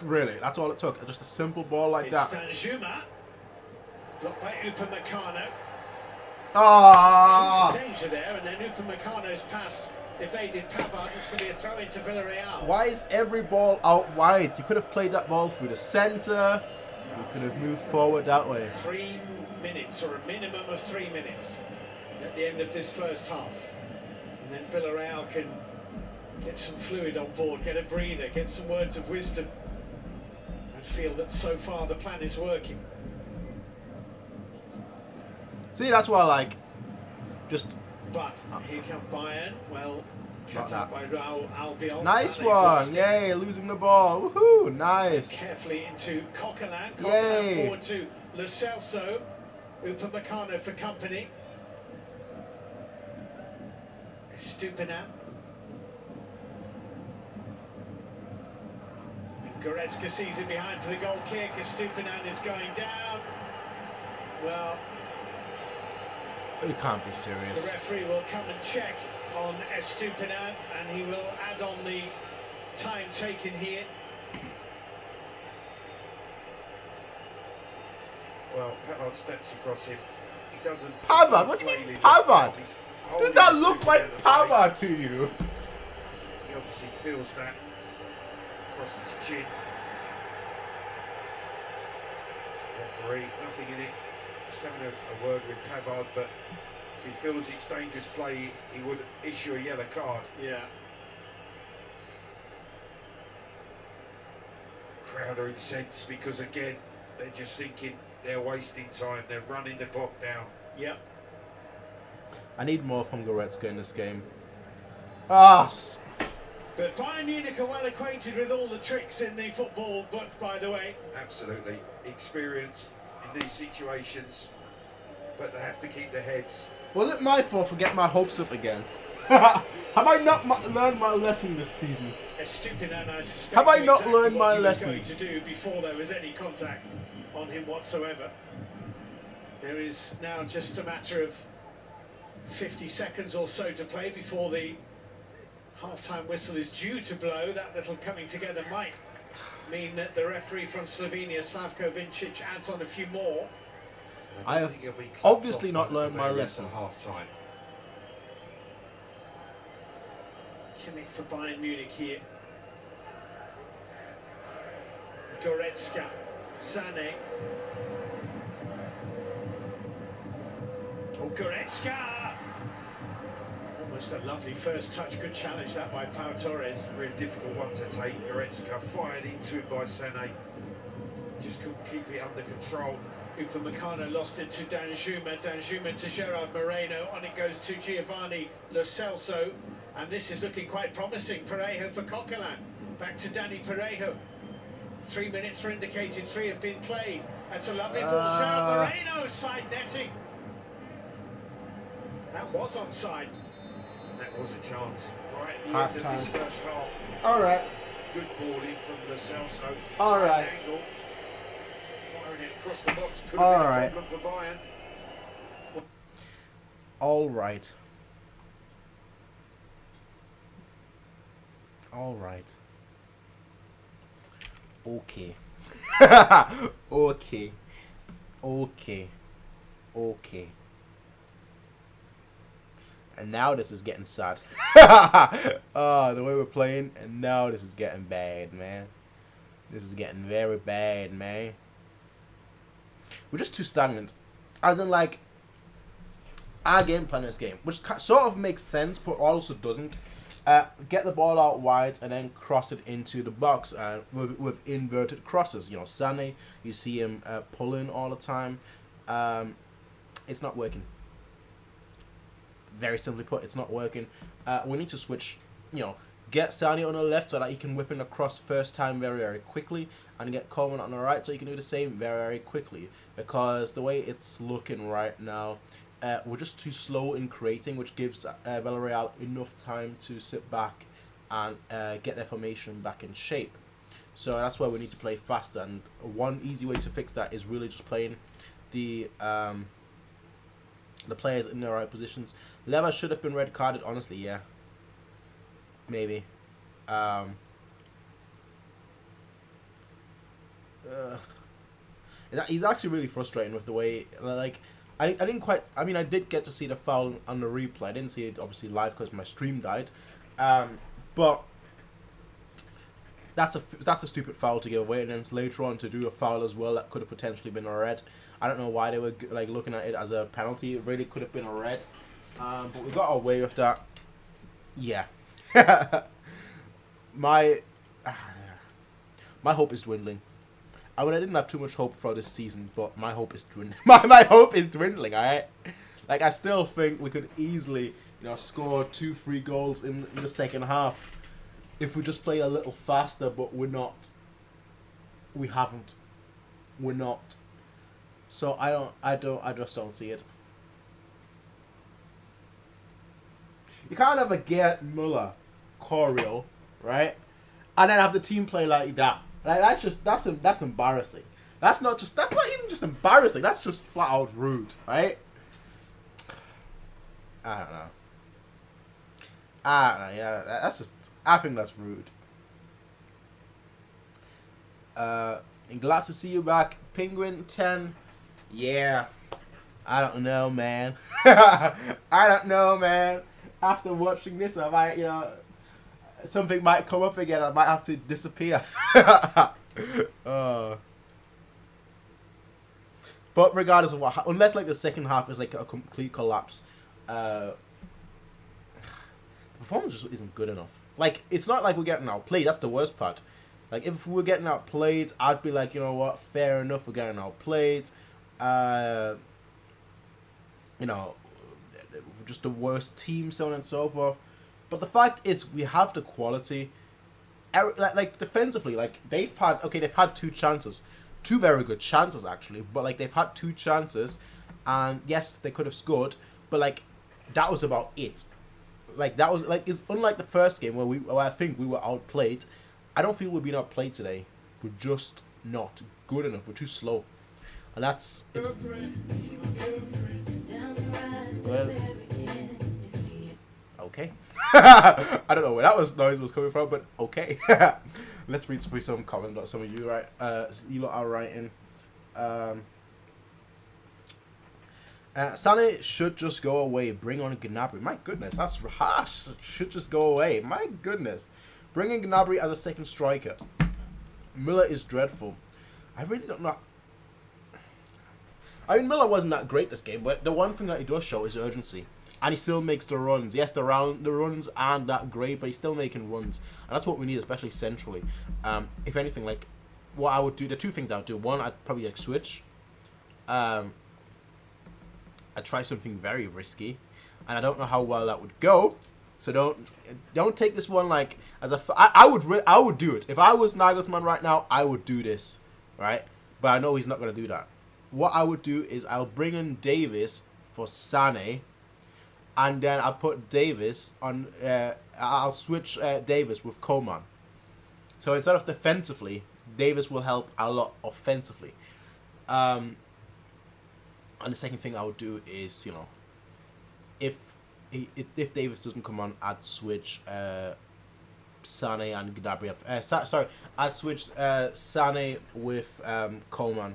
Really, that's all it took. Just a simple ball like that. Danjuma, blocked by Upamecano. Ah! Danger there, and then Upamecano's pass evaded Pavard. It's going to be a throw into Villareal. Why is every ball out wide? You could have played that ball through the centre. You could have moved forward that way. 3 minutes, or a minimum of 3 minutes, at the end of this first half. And then Villareal can get some fluid on board, get a breather, get some words of wisdom, and feel that so far the plan is working. See, that's why I like. Just. But here come Bayern. Well, cut out by Raul Albiol. Nice one! Yay, losing the ball. Woohoo! Nice. Carefully into Coquelin. Yay. Coquelin forward to Lo Celso. Upamecano for company. Estupiñán. Goretzka sees it behind for the goal kick. Estupiñán is going down. Well, You can't be the serious. referee will come and check on Estupiñán, and he will add on the time taken here. Well, Pavard steps across him. He doesn't. Pavard? What do you mean Pavard? Does that look like Pavard to you? He obviously feels that across his chin. Referee, nothing in it. Just having a word with Pavard, but if he feels it's dangerous play, he would issue a yellow card. Yeah. Crowd are incensed because again, they're just thinking they're wasting time. They're running the clock down. Yep. I need more from Goretzka in this game. Ah! But Bayern Munich are well acquainted with all the tricks in the football book, by the way. Absolutely experienced in these situations, but they have to keep their heads. Was it my fault for getting my hopes up again? Have I not learned my lesson this season? Estupiñán, I suspect, Have I knew not exactly learned what my he was lesson? going to do before there was any contact on him whatsoever. There is now just a matter of 50 seconds or so to play before the half-time whistle is due to blow. That little coming together might mean that the referee from Slovenia, Slavko Vincic, adds on a few more. I have obviously not learned my lesson. Half time. Kimmich for Bayern Munich here. Goretzka, Sané. Oh, Goretzka! Almost a lovely first touch, good challenge that by Pau Torres. Very difficult one to take. Goretzka fired into it by Sané. Just couldn't keep it under control. Upamecano lost it to Danjuma. Danjuma to Gerard Moreno. On it goes to Giovanni Lo Celso. And this is looking quite promising. Parejo for Coquelin. Back to Danny Parejo. 3 minutes for indicated. 3 have been played. That's a lovely ball. Gerard Moreno, side netting. That was onside. That was a chance. Right at the Half end time. of this first half. Alright. Good ball in from Lo Celso. Alright. Angle. Firing it across the box. Could have All been right. a problem for Bayern. Alright. Alright. Okay. Okay. Okay. Okay. And now this is getting sad. Oh, the way we're playing, and now this is getting bad, man. This is getting very bad, man. We're just too stagnant. As in, like, our game plan in this game, which sort of makes sense, but also doesn't. Get the ball out wide and then cross it into the box with inverted crosses. You know, Sané, you see him pulling all the time. It's not working. Very simply put, it's not working. We need to switch, you know, get Sané on the left so that he can whip in across first time very, very quickly, and get Coleman on the right so he can do the same very, very quickly. Because the way it's looking right now, we're just too slow in creating, which gives Villareal enough time to sit back and get their formation back in shape. So that's why we need to play faster, and one easy way to fix that is really just playing the players in the right positions. Lever should have been red carded, honestly, yeah. Maybe. he's actually really frustrating with the way, like, I didn't quite, I mean, I did get to see the foul on the replay. I didn't see it, obviously, live because my stream died. But that's a stupid foul to give away, and then later on to do a foul as well that could have potentially been a red. I don't know why they were, like, looking at it as a penalty. It really could have been a red. But we got away with that. Yeah. My hope is dwindling. I mean, I didn't have too much hope for this season, but my hope is dwindling. My hope is dwindling, alright? Like, I still think we could easily, you know, score 2-3 goals in the second half if we just play a little faster, but we're not. We haven't. We're not. So I just don't see it. You can't ever get Müller, Corio, right? And then have the team play like that. Like, that's embarrassing. That's not even just embarrassing. That's just flat out rude, right? I don't know. Yeah, I think that's rude. And glad to see you back, Penguin 10. Yeah, I don't know, man. I don't know, man. After watching this, I might, you know, something might come up again. I might have to disappear. But regardless of what, unless like the second half is like a complete collapse, the performance just isn't good enough. Like, it's not like we're getting outplayed. That's the worst part. Like, if we were getting outplayed, I'd be like, you know what, fair enough, we're getting outplayed. You know, just the worst team, so on and so forth. But the fact is, we have the quality. Like defensively, like they've had two chances, two very good chances actually. But like they've had two chances, and yes, they could have scored. But like that was about it. Like that was like, it's unlike the first game where I think we were outplayed. I don't feel we're being outplayed today. We're just not good enough. We're too slow, and it's. Well, okay. I don't know where that noise was coming from, but okay. Let's read through some comments about some of you, right? You lot are writing. Sané should just go away. Bring on Gnabry. My goodness, that's harsh. Should just go away. My goodness. Bring in Gnabry as a second striker. Müller is dreadful. I really don't know. I mean, Müller wasn't that great this game, but the one thing that he does show is urgency. And he still makes the runs. Yes, the runs aren't that great, but he's still making runs. And that's what we need, especially centrally. If anything, like, what I would do, the two things I would do. One, I'd probably, like, switch. I'd try something very risky. And I don't know how well that would go. So don't take this one, like, as a... I would do it. If I was Nagelsmann right now, I would do this, right? But I know he's not going to do that. What I would do is I'll bring in Davis for Sané. And then I'll put Davis on... I'll switch Davis with Coman. So instead of defensively, Davis will help a lot offensively. And the second thing I would do is, you know, if Davis doesn't come on, I'd switch Sané and Gnabry. I'd switch Sané with Coman.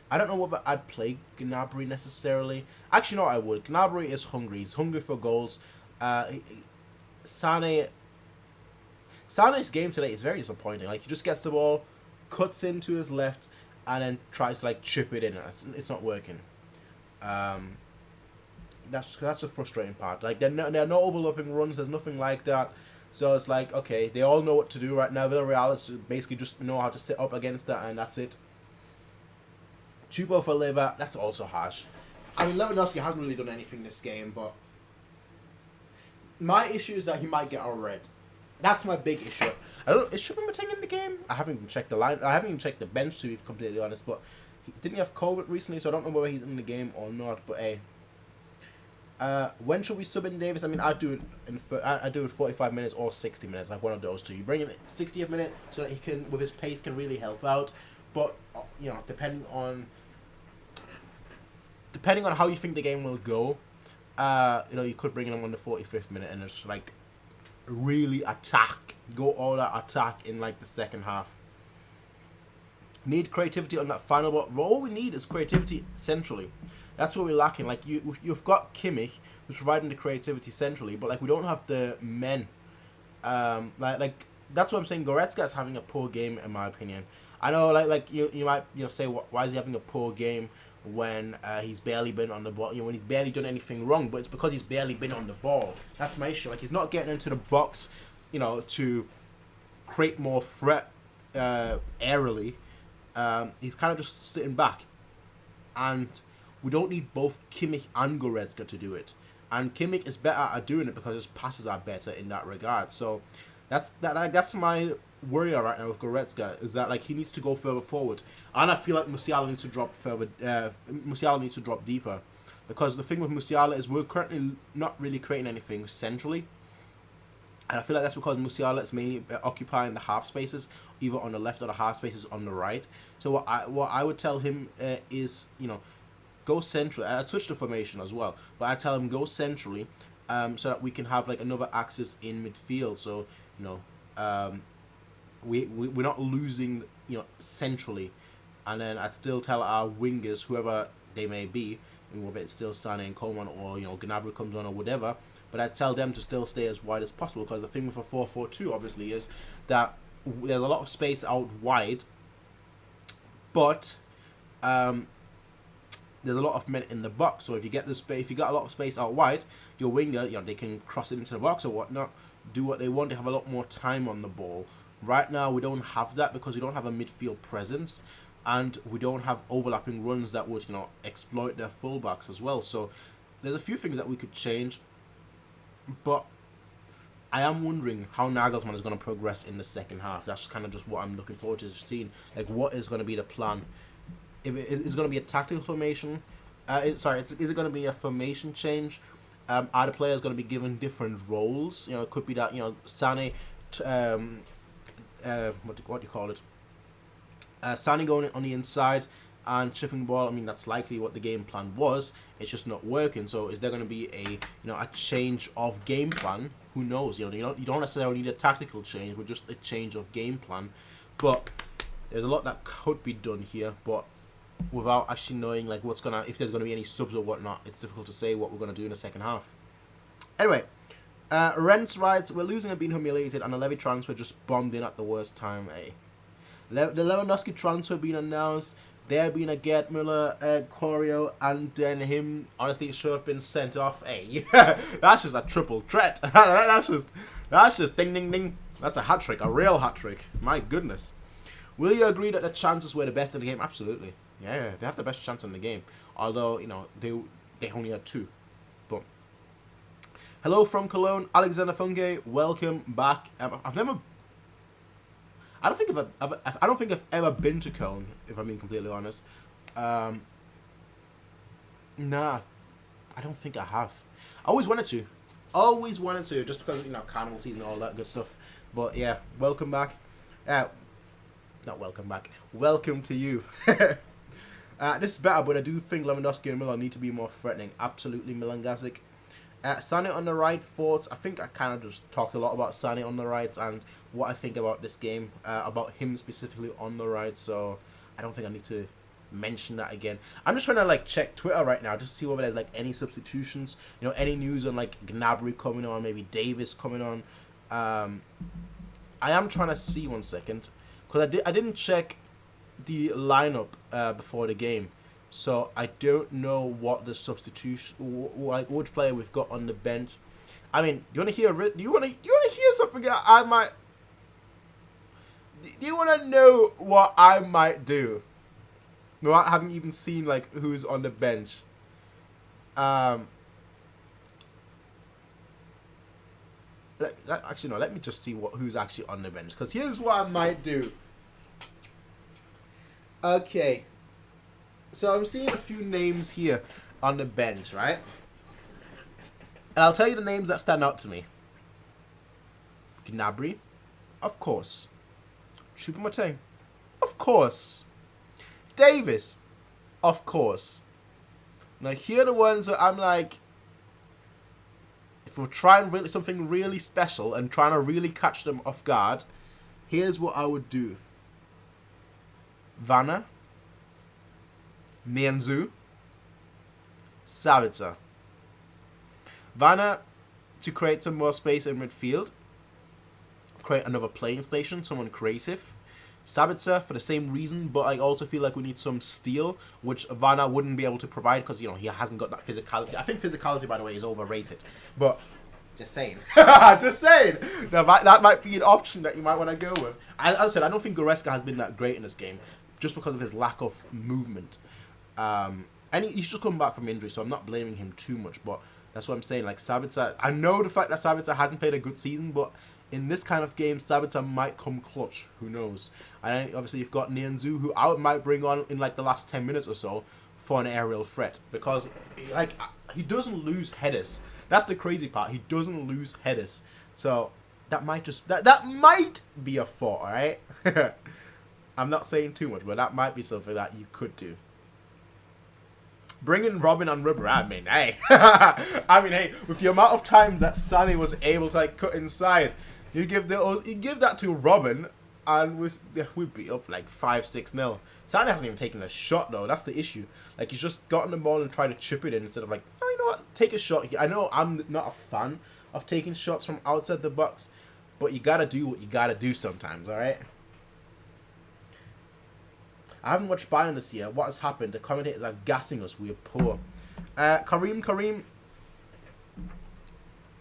I don't know whether I'd play Gnabry necessarily. Actually, no, I would. Gnabry is hungry. He's hungry for goals. Sané's game today is very disappointing. Like, he just gets the ball, cuts into his left, and then tries to, like, chip it in. It's not working. That's the frustrating part. Like, there are no overlapping runs. There's nothing like that. So it's like, okay, they all know what to do right now. Villareal is basically just know how to sit up against that, and that's it. Chupo for Lever, that's also harsh. I mean, Lewandowski hasn't really done anything this game, but my issue is that he might get a red. That's my big issue. I don't. Is Choupo-Moting in the game? I haven't even checked the line. I haven't even checked the bench, to be completely honest. But didn't he have COVID recently? So I don't know whether he's in the game or not. But hey, when should we sub in Davis? I mean, I do it 45 minutes or 60 minutes, like one of those two. You bring in 60th minute so that he can, with his pace, can really help out. But you know, depending on how you think the game will go, you know, you could bring him on the 45th minute and just like really go all out attack in like the second half. Need creativity on that final ball. All we need is creativity centrally. That's what we're lacking. Like you've got Kimmich, who's providing the creativity centrally, but like we don't have the men. Like that's what I'm saying. Goretzka is having a poor game in my opinion. I know, like you might say, why is he having a poor game when he's barely been on the ball? When he's barely done anything wrong, but it's because he's barely been on the ball. That's my issue. Like he's not getting into the box, to create more threat aerially. He's kind of just sitting back, and we don't need both Kimmich and Goretzka to do it. And Kimmich is better at doing it because his passes are better in that regard. So that's my worry right now with Goretzka, is that like he needs to go further forward, and I feel like Musiala needs to drop further. Musiala needs to drop deeper, because the thing with Musiala is we're currently not really creating anything centrally, and I feel like that's because Musiala is mainly occupying the half spaces, either on the left or the half spaces on the right. So what I would tell him is go centrally. I'd switch the formation as well, but I tell him go centrally, so that we can have like another axis in midfield. So we're not losing centrally, and then I'd still tell our wingers, whoever they may be, whether it's still Sané and Coleman or Gnabry comes on or whatever, but I'd tell them to still stay as wide as possible, because the thing with a 4-4-2 obviously is that there's a lot of space out wide, but there's a lot of men in the box. So if you get if you got a lot of space out wide, your winger, they can cross it into the box or whatnot, do what they want. They have a lot more time on the ball. Right now, we don't have that because we don't have a midfield presence, and we don't have overlapping runs that would, exploit their fullbacks as well. So there's a few things that we could change, but I am wondering how Nagelsmann is going to progress in the second half. That's kind of just what I'm looking forward to seeing. Like, what is going to be the plan? If it's going to be a tactical formation, is it going to be a formation change? Are the players going to be given different roles? It could be that Sané, what do you call it? Sané going on the inside and chipping the ball. I mean, that's likely what the game plan was. It's just not working. So is there going to be a change of game plan? Who knows? You don't necessarily need a tactical change, but just a change of game plan. But there's a lot that could be done here, but without actually knowing like if there's gonna be any subs or whatnot, it's difficult to say what we're gonna do in the second half. Anyway, Rents writes, we're losing and being humiliated, and the Levy transfer just bombed in at the worst time. The Lewandowski transfer being announced, there being a Gerd Müller, Corio, and then him. Honestly, it should have been sent off. That's just a triple threat. that's just ding ding ding. That's a hat trick, a real hat trick. My goodness. Will you agree that the chances were the best in the game? Absolutely. Yeah, they have the best chance in the game. Although, they only had 2. But hello from Cologne, Alexander Funke. Welcome back. I don't think I've ever been to Cologne, if I'm being completely honest. Nah, I don't think I have. I always wanted to, just because carnival season and all that good stuff. But yeah, welcome back. Not welcome back. Welcome to you. This is better, but I do think Lewandowski and Müller need to be more threatening. Absolutely, Milan Gazic. Sané on the right, thoughts. I think I kind of just talked a lot about Sané on the right and what I think about this game, about him specifically on the right. So I don't think I need to mention that again. I'm just trying to check Twitter right now just to see whether there's any substitutions. Any news on Gnabry coming on, maybe Davis coming on. I am trying to see 1 second. Because I didn't check the lineup before the game, so I don't know what the substitution, which player we've got on the bench. I mean, do you want to hear something that I might? Do you want to know what I might do without having even seen who's on the bench? Actually, no. Let me just see who's actually on the bench. Because here's what I might do. Okay. So I'm seeing a few names here on the bench, right? And I'll tell you the names that stand out to me. Gnabry, of course. Choupo-Moting, of course. Davis, of course. Now here are the ones where I'm like, if we're trying really something really special and trying to really catch them off guard, here's what I would do. Vanna, Nianzou, Sabitzer. Vanna to create some more space in midfield. Create another playing station, someone creative. Sabitzer for the same reason, but I also feel like we need some steel, which Vanna wouldn't be able to provide because, you know, he hasn't got that physicality. I think physicality, by the way, is overrated. But just saying. Just saying. That might be an option that you might want to go with. As I said, I don't think Goretzka has been that great in this game just because of his lack of movement. And he's just come back from injury, so I'm not blaming him too much. But that's what I'm saying. Like, Sabitzer, I know the fact that Sabitzer hasn't played a good season, but in this kind of game, Sabitzer might come clutch. Who knows? And obviously, you've got Nianzou, who I might bring on in like the last 10 minutes or so for an aerial threat. Because, like, he doesn't lose headers. That's the crazy part. He doesn't lose headers. So, that might just... That might be a thought, alright? I'm not saying too much, but that might be something that you could do. Bringing Robin and Ribery, I mean, hey. Hey, with the amount of times that Sané was able to, like, cut inside... You give that to Robin, and we'd be up like 5-6-0. Zidane hasn't even taken a shot though. That's the issue. Like, he's just gotten the ball and tried to chip it in instead of like, oh, you know what, take a shot here. I know I'm not a fan of taking shots from outside the box, but you gotta do what you gotta do sometimes. All right. I haven't watched Bayern this year. What has happened? The commentators are gassing us. We are poor. Karim.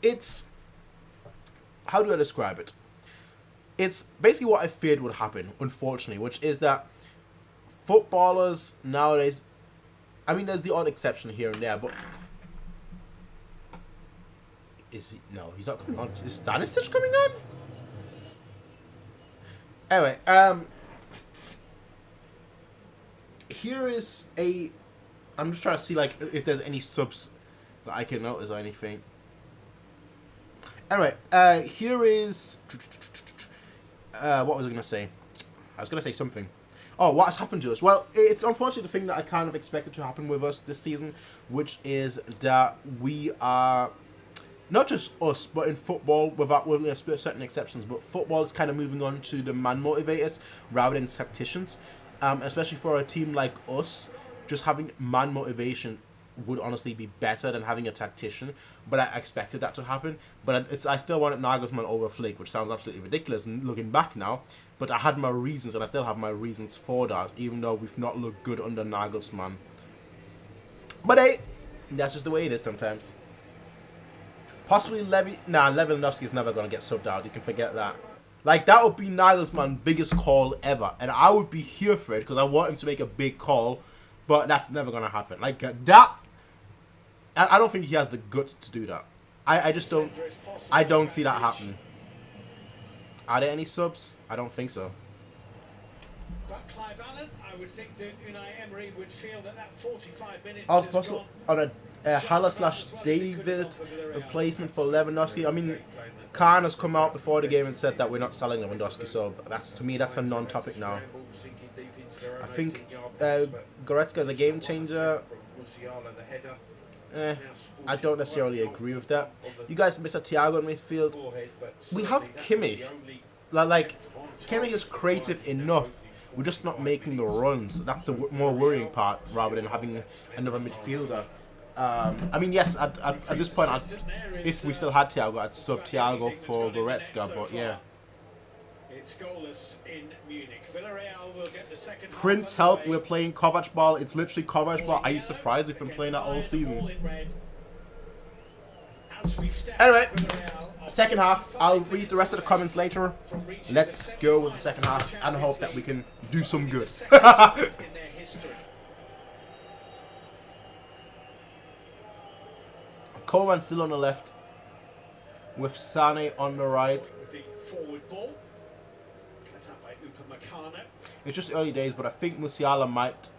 It's... How do I describe it? It's basically what I feared would happen, unfortunately, which is that footballers nowadays... I mean, there's the odd exception here and there, but... Is he... No, he's not coming on. Is Stanisic coming on? Anyway, here is a... I'm just trying to see, like, if there's any subs that I can notice or anything. Anyway, here is... what was I going to say? I was going to say something. Oh, what has happened to us? Well, it's unfortunately the thing that I kind of expected to happen with us this season, which is that we are... Not just us, but in football, with certain exceptions, but football is kind of moving on to the man motivators rather than tacticians. Especially for a team like us, just having man motivation would honestly be better than having a tactician, but I expected that to happen. But I still wanted Nagelsmann over Flick, which sounds absolutely ridiculous looking back now. But I had my reasons, and I still have my reasons for that, even though we've not looked good under Nagelsmann. But hey, that's just the way it is sometimes. Possibly Lewandowski is never going to get subbed out. You can forget that. Like, that would be Nagelsmann's biggest call ever, and I would be here for it because I want him to make a big call. But that's never going to happen. Like, that... I don't think he has the guts to do that. I just don't... I don't see that happening. Are there any subs? I don't think so. But Clive Allen, I would think that Unai Emery would feel that 45 minutes Also possible on a Haller/David replacement for Lewandowski. I mean, Khan has come out before the game and said that we're not selling Lewandowski, so that's, to me, that's a non-topic now. I think Goretzka is a game changer. I don't necessarily agree with that. You guys miss a Thiago in midfield. We have Kimmich. Like, Kimmich is creative enough. We're just not making the runs. That's the more worrying part, rather than having another midfielder. I mean, yes, at this point, if we still had Thiago, I'd sub Thiago for Goretzka, but yeah. It's goalless in Munich. Villareal will get the second. Prince help, we're playing Kovac ball. It's literally Kovac ball. Are you surprised we've been playing that all season? Anyway, second half. I'll read the rest of the comments later. Let's go with the second half and hope that we can do some good. Koeman still on the left with Sané on the right. Forward ball. It's just early days, but I think Musiala might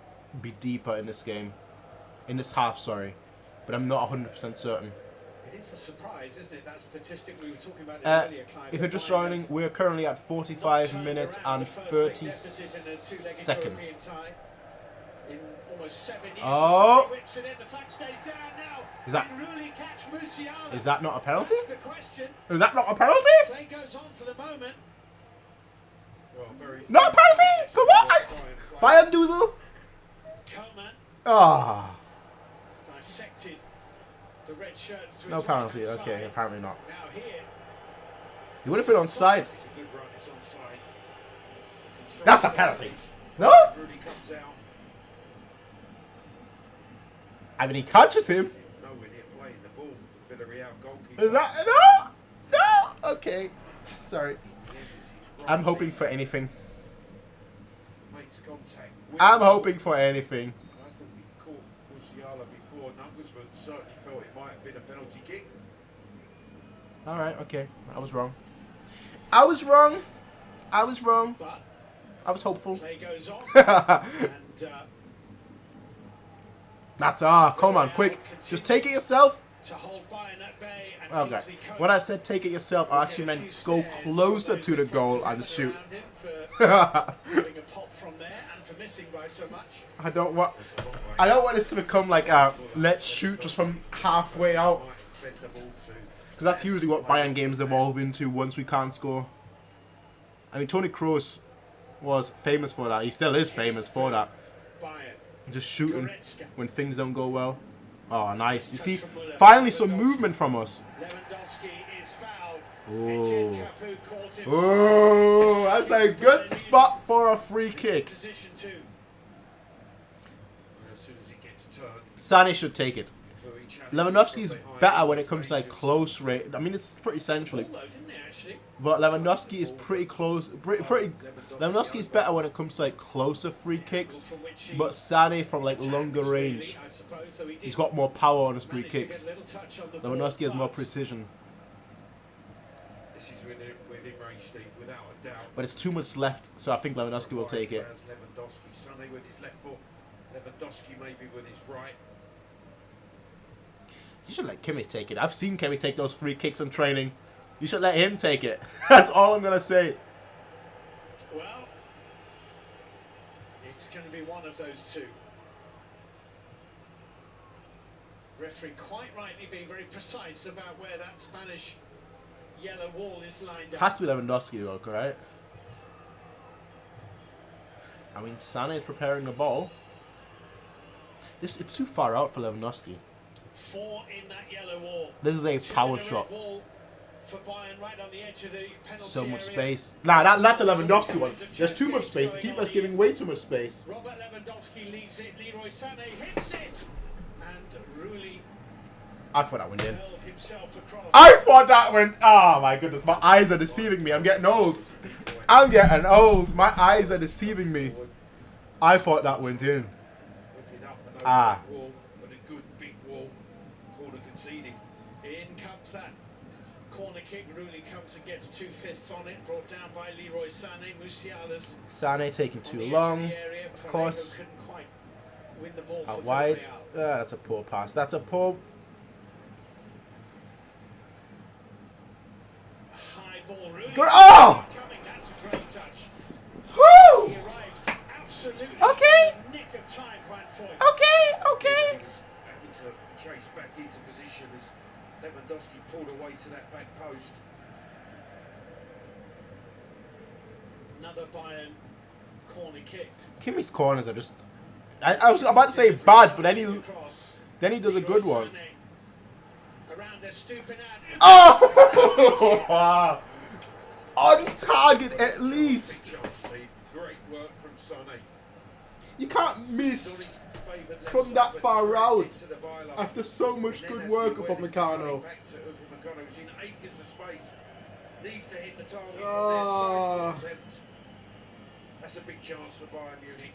be deeper in this game. In this half, sorry. But I'm not 100% certain. It is a surprise, isn't it? That statistic we were talking about earlier, Clive. If you're just joining, we're currently at 45 minutes and 30 seconds. Oh! Is that not a penalty? Is that not a penalty? Play goes on for the moment. Well, very Not a penalty! Come on! Bayern Doozle! Coleman Ah. dissected the red shirts to No his penalty. right-hand Okay, side. apparently not. Now here, He would have been onside. It's a good run, it's onside. That's a penalty. No? Rudy comes out. I mean, he catches him. Nowhere near playing the ball. Villareal goalkeeper. Is that... No! No! Okay. Sorry. I'm hoping for anything. Makes contact. I'm hoping for anything. I thought we caught Musiala before. Nuggesman certainly felt it might have been a penalty kick. Alright, okay. I was wrong. I was wrong. I was wrong. but I was hopeful. play goes on. And That's come on, quick. Just take it yourself. to hold Bayern at bay. And Okay. Kingsley Coman When I said take it yourself, I actually meant go closer to the goal and shoot. around him for having a pop from there and for missing by so much. I don't want this to become like a let's shoot just from halfway out. Might send the ball to. Because that's usually what Bayern games evolve into once we can't score. I mean, Toni Kroos was famous for that. He still is famous for that. Bayern. Just shooting Goretzka. when things don't go well. Oh, nice. You see, finally some movement from us. Lewandowski is fouled. Oh. Etienne Capoue caught him. Oh, that's a good spot for a free kick. Position 2. As soon as he gets turned. Sané should take it. for each other. Lewandowski's better when it comes to like close range. I mean, it's pretty centrally. Although, didn't they actually? But Lewandowski is pretty close. Lewandowski is better when it comes to like closer free kicks. From which he But Sané from like longer range, I suppose, though he did he's got more power on his free manage to get kicks. a little touch on the ball, Lewandowski has more but precision. This is within range, Steve, without a doubt. But it's 2 minutes left, so I think Lewandowski will take it. Lewandowski, Sané with his left foot. Lewandowski maybe with his right. You should let Kimmich take it. I've seen Kimmich take those free kicks in training. You should let him take it. That's all I'm going to say. well, it's going to be one of those two. Referee quite rightly being very precise about where that Spanish yellow wall is lined up. Has to be Lewandowski though, right? I mean, Sané is preparing the ball. It's too far out for Lewandowski. 4 in that yellow wall. This is a 2 power in the red shot. wall for Bayern right on the edge of the penalty So much area. space. Nah, that's a Lewandowski one. There's too much space. The keeper's giving way too much space. Robert Lewandowski leaves it. Leroy Sané hits it, and Rulli I thought that went in. hurled himself across. I thought that went. Oh my goodness, my eyes are deceiving me. I'm getting old. I'm getting old. My eyes are deceiving me. I thought that went in. Whipping up an Ah. open wall, but a good big wall. Corner conceding. In comes that corner kick. Rulli comes and gets 2 fists on it. Brought down by Leroy Sané. Musiala's Sané taking on too the edge long. of the area. Of course. Couldn't quite win the ball Out for wide. Villareal. That's a poor pass. That's a poor. High ball. Rulli Good. Oh! coming. That's a great touch. Woo! He arrived absolutely Okay. in the nick of time, Brad Foyt. Okay. He was having to trace back into position as Lewandowski pulled away to that back post. Another Bayern corner kick. Kimmich's corners are just. I was about to say bad, but then he does a good one. Around their stooping ad. Oh! On target at least. Big chance, Steve. Great work from Sané. You can't miss Favoured left from side, that but far straight out into the byline. after so much And good then work as he upon went Meccano. back to Upamecano, who's in acres of space. Needs to hit the target from Ah. their side attempt. That's a big chance for Bayern Munich.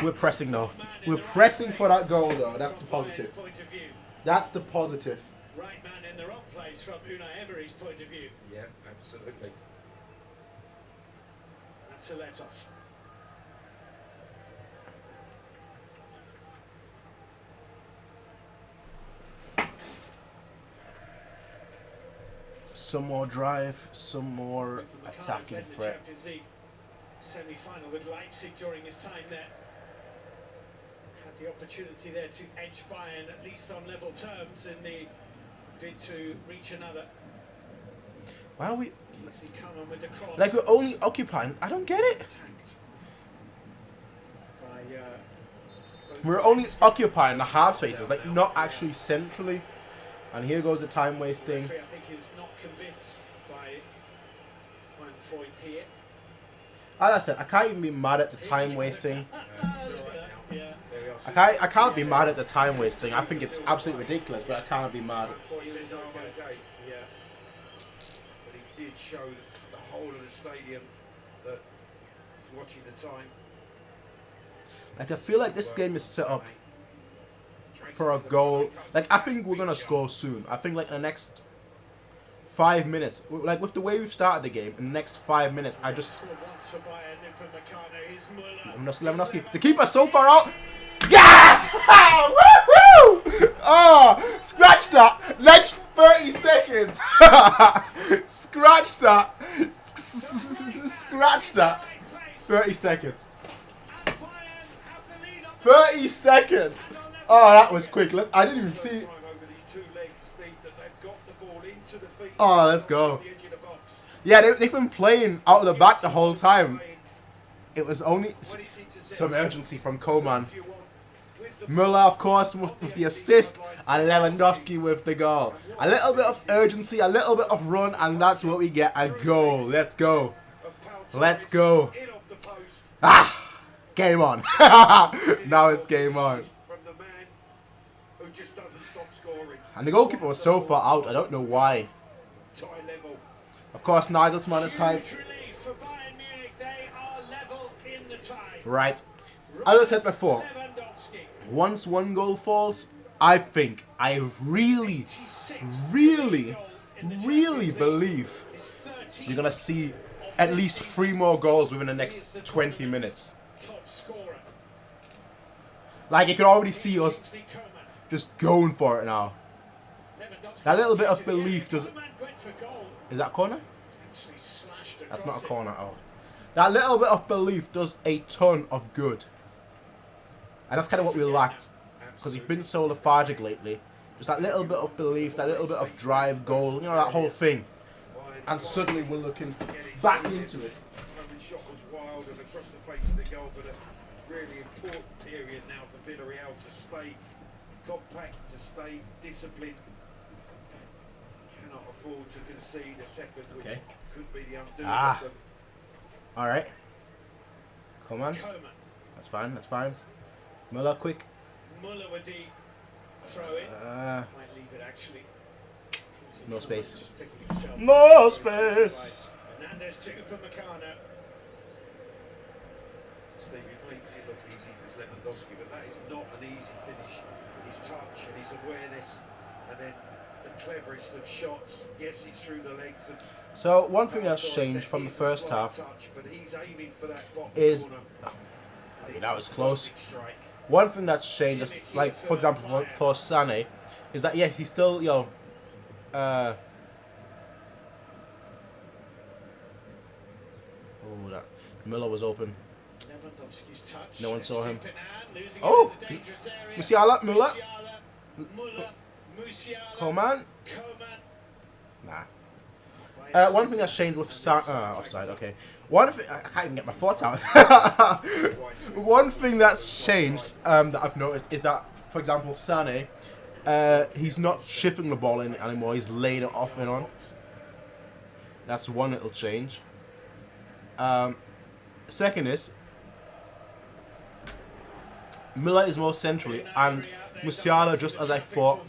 We're pressing though. We're pressing for that goal though. That's the positive. Point of view. That's the positive. Right man in the wrong place from Unai Emery's point of view. Yeah, absolutely. That's a let off. Some more drive, some more attacking led the threat. Champions League semi-final with Leipzig during his time there. Had the opportunity there to edge Bayern at least on level terms in the bid to reach another. Why are we... Kingsley Coman with the cross. Like, we're only occupying... I don't get it. Attacked by, We're only occupying the half spaces, like, not actually centrally. And here goes the time wasting. I think is not convinced by Bayern here. As I said, I can't even be mad at the time wasting. Yeah. I can't be mad at the time wasting. I think it's absolutely ridiculous, but I can't be mad. Yeah. But he did show the whole of the stadium that he's watching the time. Like, I feel like this game is set up for a goal. Like, I think we're gonna score soon. I think, like, in the next 5 minutes, like, with the way we've started the game, in the next 5 minutes, I just... Lewandowski. The keeper's so far out. Yeah! Woohoo! Oh, scratch that. Next 30 seconds. Scratch that. Scratch that. 30 seconds. 30 seconds. Oh, that was quick. I didn't even see. Oh, let's go. Yeah, they've been playing out of the back the whole time. It was only some urgency from Coman. Müller, of course, with the assist, and Lewandowski with the goal. A little bit of urgency, a little bit of run, and that's what we get. A goal. Let's go. Let's go. Ah! Game on. Now it's game on. And the goalkeeper was so far out, I don't know why. Of course, Nagelsmann is hyped. Right. As I said before, once one goal falls, I think, I really believe you're going to see at least 3 more goals within the next 20 minutes. Like, you can already see us just going for it now. That little bit of belief does... Is that a corner? That's not a corner. Oh. That little bit of belief does a ton of good. And that's kind of what we lacked. Because we've been so lethargic lately. Just that little bit of belief, that little bit of drive, goal, you know, that whole thing. And suddenly we're looking back into it. Shot was wild and across the face of the goal, but a really important period now for Villareal to stay compact, to stay disciplined. Cannot afford to concede a second, which could be the undoing of them. Alright. Come on. That's fine, that's fine. Müller, quick. Müller with the throw in. Might leave it actually. No space. No space. Hernandez to Upamecano. Stevie makes it look easy to Lewandowski, but that is not an easy finish. His touch and his awareness, and then the cleverest of shots. Yes, it's through the legs. So one thing that's changed from the first half is, I mean, that was close. One thing that's changed, is, like for example for Sané, is that yes, he's still that Müller was open. No one saw him. Oh, Musiala, Müller. Coman. Nah. One thing that's changed with offside. Okay. One thing I can't even get my thoughts out. One thing that's changed that I've noticed is that, for example, Sané, he's not chipping the ball in anymore. He's laying it off and on. That's one little change. Second is Müller is more centrally, and Musiala, just as I thought,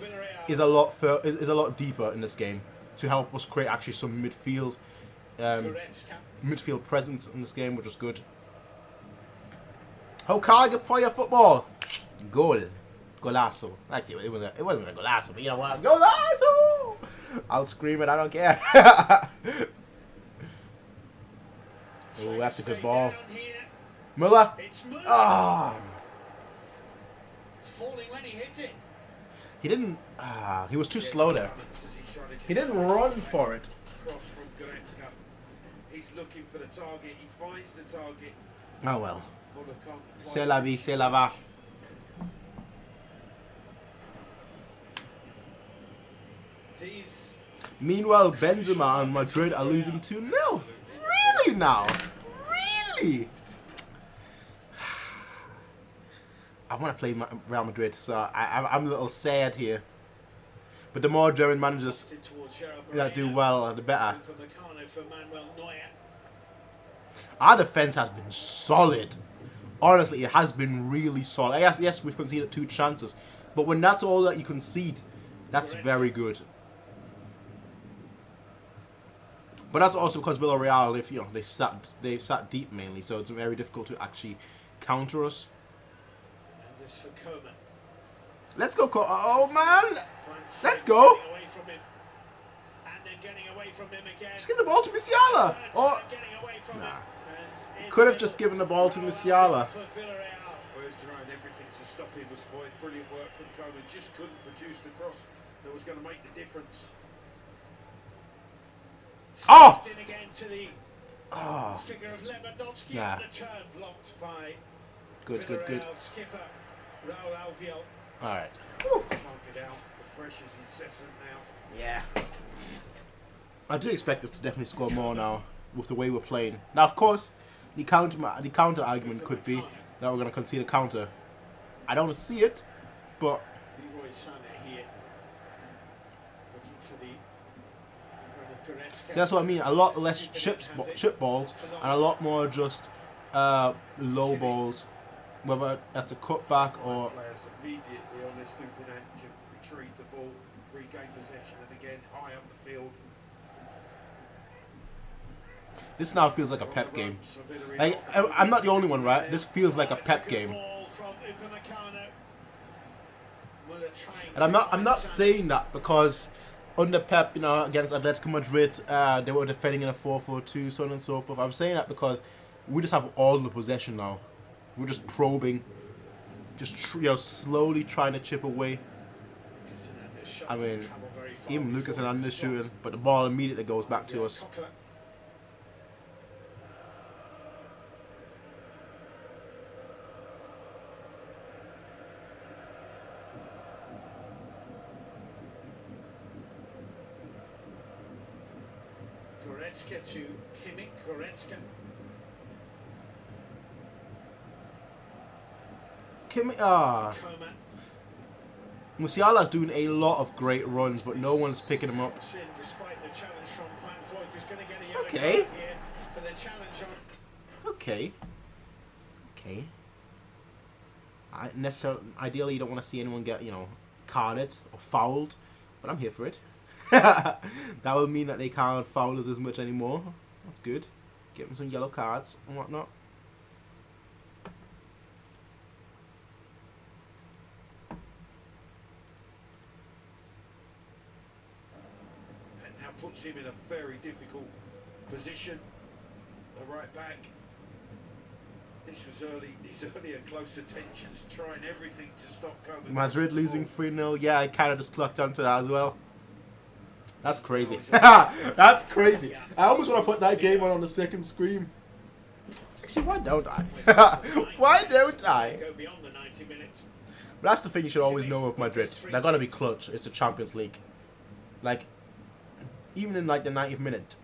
is a lot deeper in this game to help us create actually some midfield presence in this game, which is good. How can I get fire football? Goal. Golazo. Actually, it wasn't a golazo, but you know what? Golazo! I'll scream it, I don't care. Oh, that's a good ball. Müller. Ah. He didn't. He was too slow there. He didn't run for it. He's looking for the target. He finds the target. Oh well. C'est la vie, c'est la va. Meanwhile, Benzema and Madrid are losing 2-0. Really now? Really? I want to play Real Madrid, so I'm a little sad here. But the more German managers that do well, the better. Our defense has been solid. Honestly, it has been really solid. Yes, we've conceded 2 chances, but when that's all that you concede, that's very good. But that's also because Villareal, if you know, they've sat deep mainly, so it's very difficult to actually counter us. Let's go, oh man! Let's go! Just give the ball to Musiala! Or, nah. Could have just given the ball to Musiala. Whereas trying everything to stop him was fine. Brilliant work from Coman. Just couldn't produce the cross that was going to make the difference. Oh! Oh. Figure of Nah. blocked by Good. skipper Raul Albiol. Alright. Can't get out. The pressure's incessant now. Yeah. I do expect us to definitely score more now with the way we're playing. Now, of course, the counter argument could be that we're going to concede a counter. I don't see it, but so that's what I mean. A lot less chip balls and a lot more just low balls, whether that's a cutback or. Players immediately on their stooping end to retrieve the ball, regain possession, and again high up the field. This now feels like a Pep game. Like, I'm not the only one, right? This feels like a Pep game. And I'm not saying that because under Pep, you know, against Atletico Madrid, they were defending in a 4-4-2, so on and so forth. I'm saying that because we just have all the possession now. We're just probing, just slowly trying to chip away. I mean, even Lucas Hernandez shooting, but the ball immediately goes back to us. To Kimmich, Goretzka. Musiala's doing a lot of great runs, but no one's picking him up. Okay. Okay. Ideally, you don't want to see anyone get, carded or fouled, but I'm here for it. That will mean that they can't foul us as much anymore. That's good. Give them some yellow cards and whatnot. And now puts him in a very difficult position. The right back. This was these early and close attentions, trying everything to stop Coman. Madrid losing 3-0. Yeah, I kind of just clocked onto that as well. That's crazy. That's crazy. I almost want to put that game on the second screen. Actually, why don't I? Why don't I? But that's the thing you should always know of Madrid. They're going to be clutch. It's a Champions League. Like, even in like the 90th minute,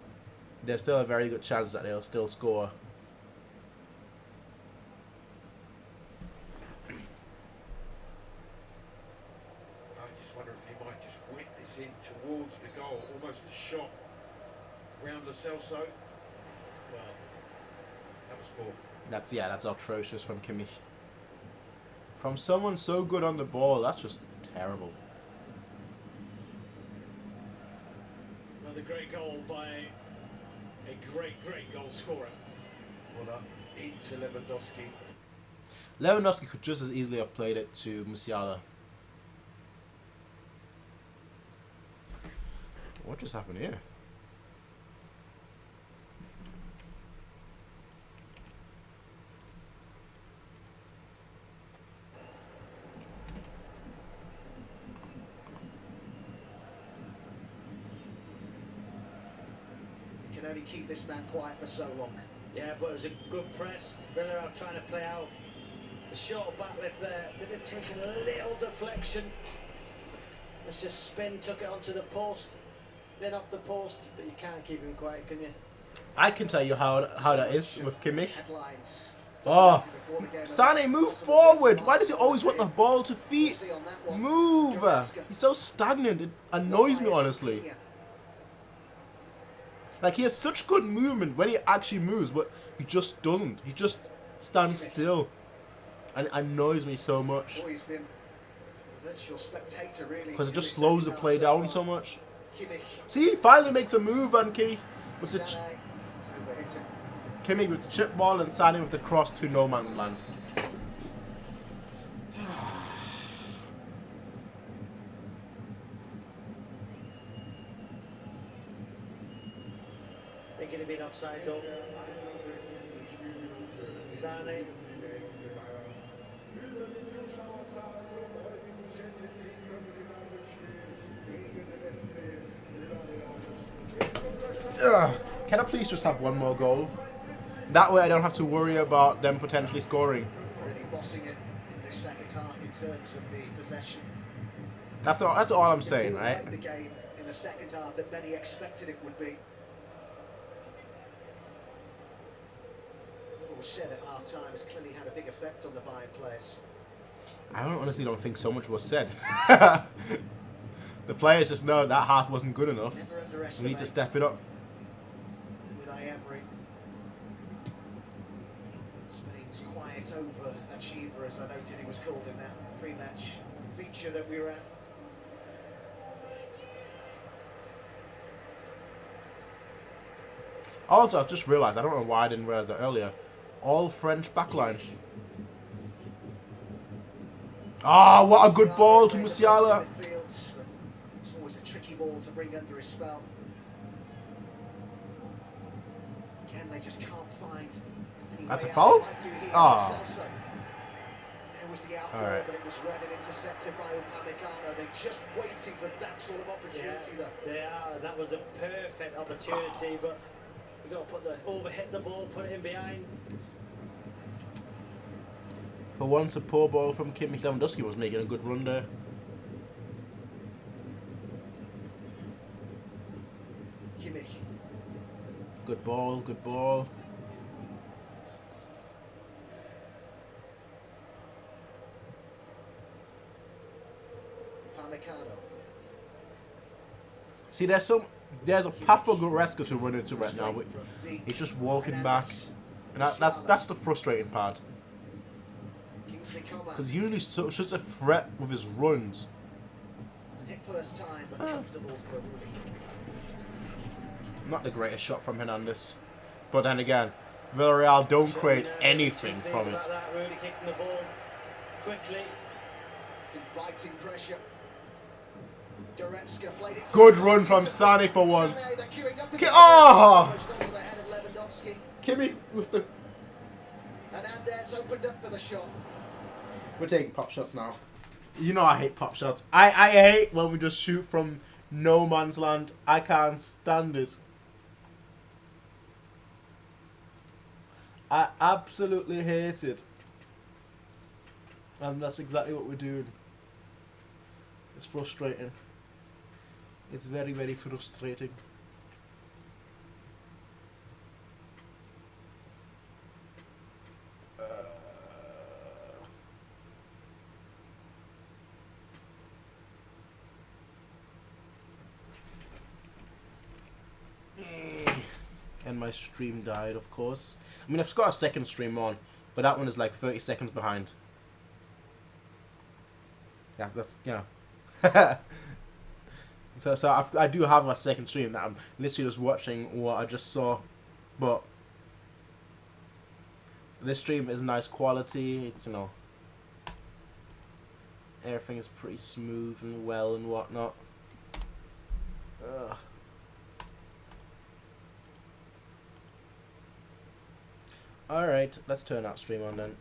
there's still a very good chance that they'll still score. In towards the goal, almost a shot round Lo Celso. Well, that was poor. That's atrocious from Kimmich. From someone so good on the ball, that's just terrible. Another great goal by a great goal scorer. Well done into Lewandowski. Lewandowski could just as easily have played it to Musiala. What just happened here? You can only keep this man quiet for so long. Yeah, but it was a good press. Villareal trying to play out the short back lift there. Did it take a little deflection? It's just spin, took it onto the post. then off the post, but you can't keep him quiet, can you? I can tell you how that is with Kimmich. Headlines. Oh, Sané, move forward. Why does he always want the ball to feet? Move. He's so stagnant. It annoys me, honestly. Like, he has such good movement when he actually moves, but he just doesn't. He just stands still. And it annoys me so much. Because it just slows the play down so much. See, he finally makes a move on Kimmich with the chip ball and Sané with the cross to no man's land. Thinking of being offside though. Sané. Can I please just have one more goal? That way I don't have to worry about them potentially scoring. Really bossing it in this second half in terms of the possession. That's all I'm saying, right? Like the game in the second half that many expected it would be. What was said at half time has clearly had a big effect on the Bayern players. I honestly don't think so much was said. The players just know that half wasn't good enough. We need to step it up. Spain's quiet overachiever, as I noted he was called in that pre-match feature that we were at. Also, I've just realised, I don't know why I didn't realise that earlier, all French backline. Ah, what a good ball to Musiala. It's always a tricky ball to bring under his spell. Again, they just can't find any That's a way foul? out. Ah. There was the outlaw, Alright. but it was read and intercepted by Upamecano. They're just waiting for that sort of opportunity, though. They are. That was the perfect opportunity, but we've got to overhit the ball, put it in behind. For once, a poor ball from Kimmich. Lewandowski was making a good run there. Kimmich. Good ball, good ball. Upamecano. See, there's a path for Goretzka to run into right now. But he's just walking back, and that's the frustrating part. Because usually such a threat with his runs. Hit first time, but comfortable for Not the greatest shot from Hernandez. But then again, Villareal don't create anything from it. Like that, really kicking the ball quickly. It's inviting pressure. Goretzka played it. Good run from Sané for once. Sané, they're queuing up Okay, again. oh! Almost onto the head of Lewandowski. Kimmich with the... Hernandez opened up for the shot. We're taking pop shots now. You know I hate pop shots. I hate when we just shoot from no man's land. I can't stand it. I absolutely hate it. And that's exactly what we're doing. It's frustrating. It's very, very frustrating. And my stream died, of course. I mean, I've got a second stream on, but that one is like 30 seconds behind. Yeah, that's, you know. so I do have a second stream that I'm literally just watching what I just saw. But this stream is nice quality. It's, you know, everything is pretty smooth and well and whatnot. Ugh. Alright, let's turn that stream on then.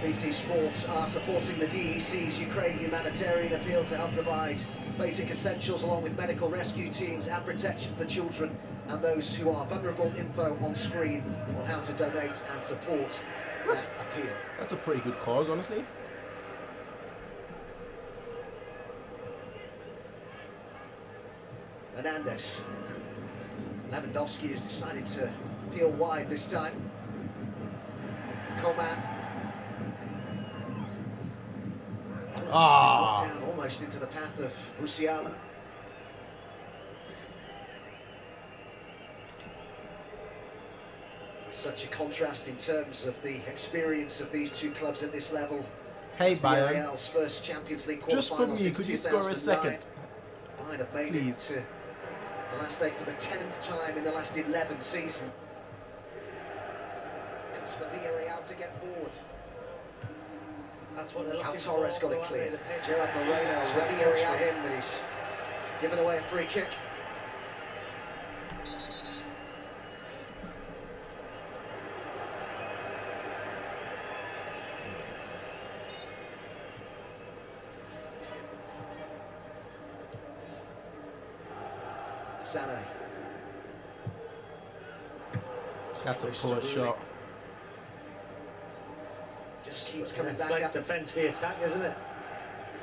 BT Sports are supporting the DEC's Ukraine humanitarian appeal to help provide basic essentials along with medical rescue teams and protection for children and those who are vulnerable. Info on screen on how to donate and support that appeal. That's a pretty good cause, honestly. Hernandez. Lewandowski has decided to peel wide this time. Coman. Down almost into the path of UCL. Such a contrast in terms of the experience of these two clubs at this level. Hey, Bayern. Villareal's first Champions League quarter Just for final me, since could you score a 2009. second? Bayern have made Please. it to the last eight for the 10th time in the last 11 seasons. It's for Villareal to get forward. That's what they're looking for. Torres got it clear. Gerard Moreno for Villareal in, but he's given away a free kick. Zidane. That's a poor shot. Just keeps coming It's back like up. defence v attack, isn't it?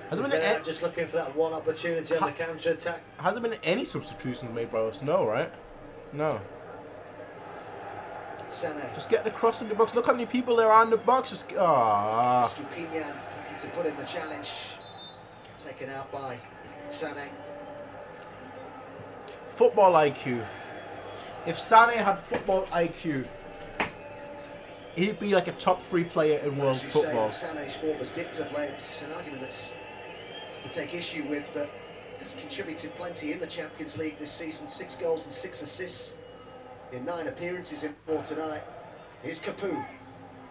Has there They're been just looking for that one opportunity on the counter attack. has there been any substitutions made by us? No, right? No. Zidane. Just get the cross in the box. Look how many people there are in the box. Just Stupinian looking to put in the challenge. Taken out by Zidane. Football IQ. If Sané had football IQ, he'd be like a top 3 player in world football. Sané's form was dipped of late. It's an argument that's to take issue with, but has contributed plenty in the Champions League this season. 6 goals and 6 assists in 9 appearances in 4 tonight. Here's Capoue.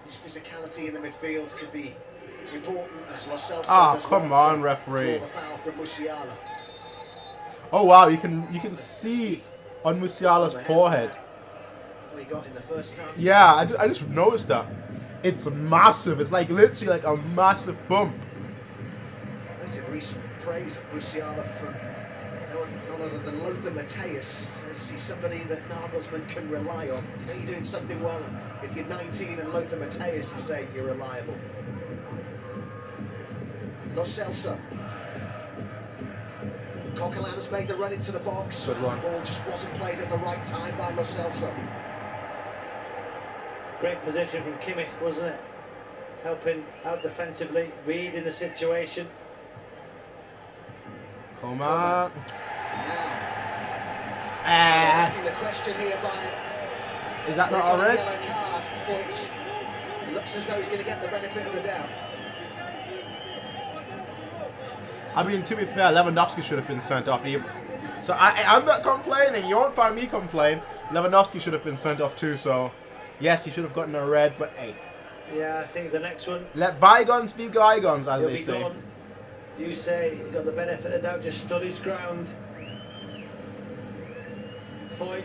His physicality in the midfield could be important as Lo Celso come on, referee. Draw the foul from Musiala. Oh wow, you can see on Musiala's forehead. We got in the first time. Yeah, I just noticed that. It's massive. It's like literally like a massive bump. Loads of recent praise of Musiala from none other than Lothar Matthäus. Says he's somebody that Nagelsmann can rely on. Are you doing something well? If you're 19 and Lothar Matthäus is saying you're reliable. Lo Celso. Coquelin has made the run into the box. Good one. The ball just wasn't played at the right time by Lo Celso. Great position from Kimmich, wasn't it? Helping out defensively, reading the situation. Come on. Asking the question here by. Is that not a red? Yellow card for it. Looks as though he's going to get the benefit of the doubt. I mean, to be fair, Lewandowski should have been sent off either. So I'm not complaining. You won't find me complain. Lewandowski should have been sent off too. So yes, he should have gotten a red. But hey, Yeah, I think the next one. let bygones be bygones, as He'll they be say. gone. You say he got the benefit of the doubt, just stood his ground. Foyt.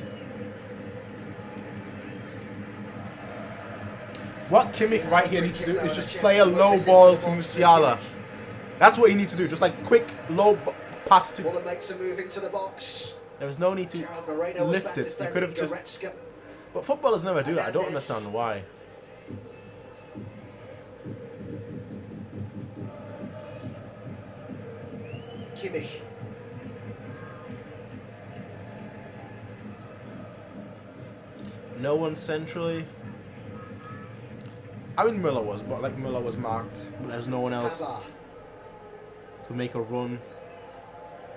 What Kimmich right here needs to do is just play a low ball to Musiala. That's what he needs to do. Just like quick low pass to. Muller makes a move into the box. There was no need to Gerard Moreno was lift back it. You defending could have just. Goretzka. But footballers never do that. I don't understand why. Kimmich. No one centrally. I mean, Müller was, but like Müller was marked. But there's no one else Hazard. to make a run,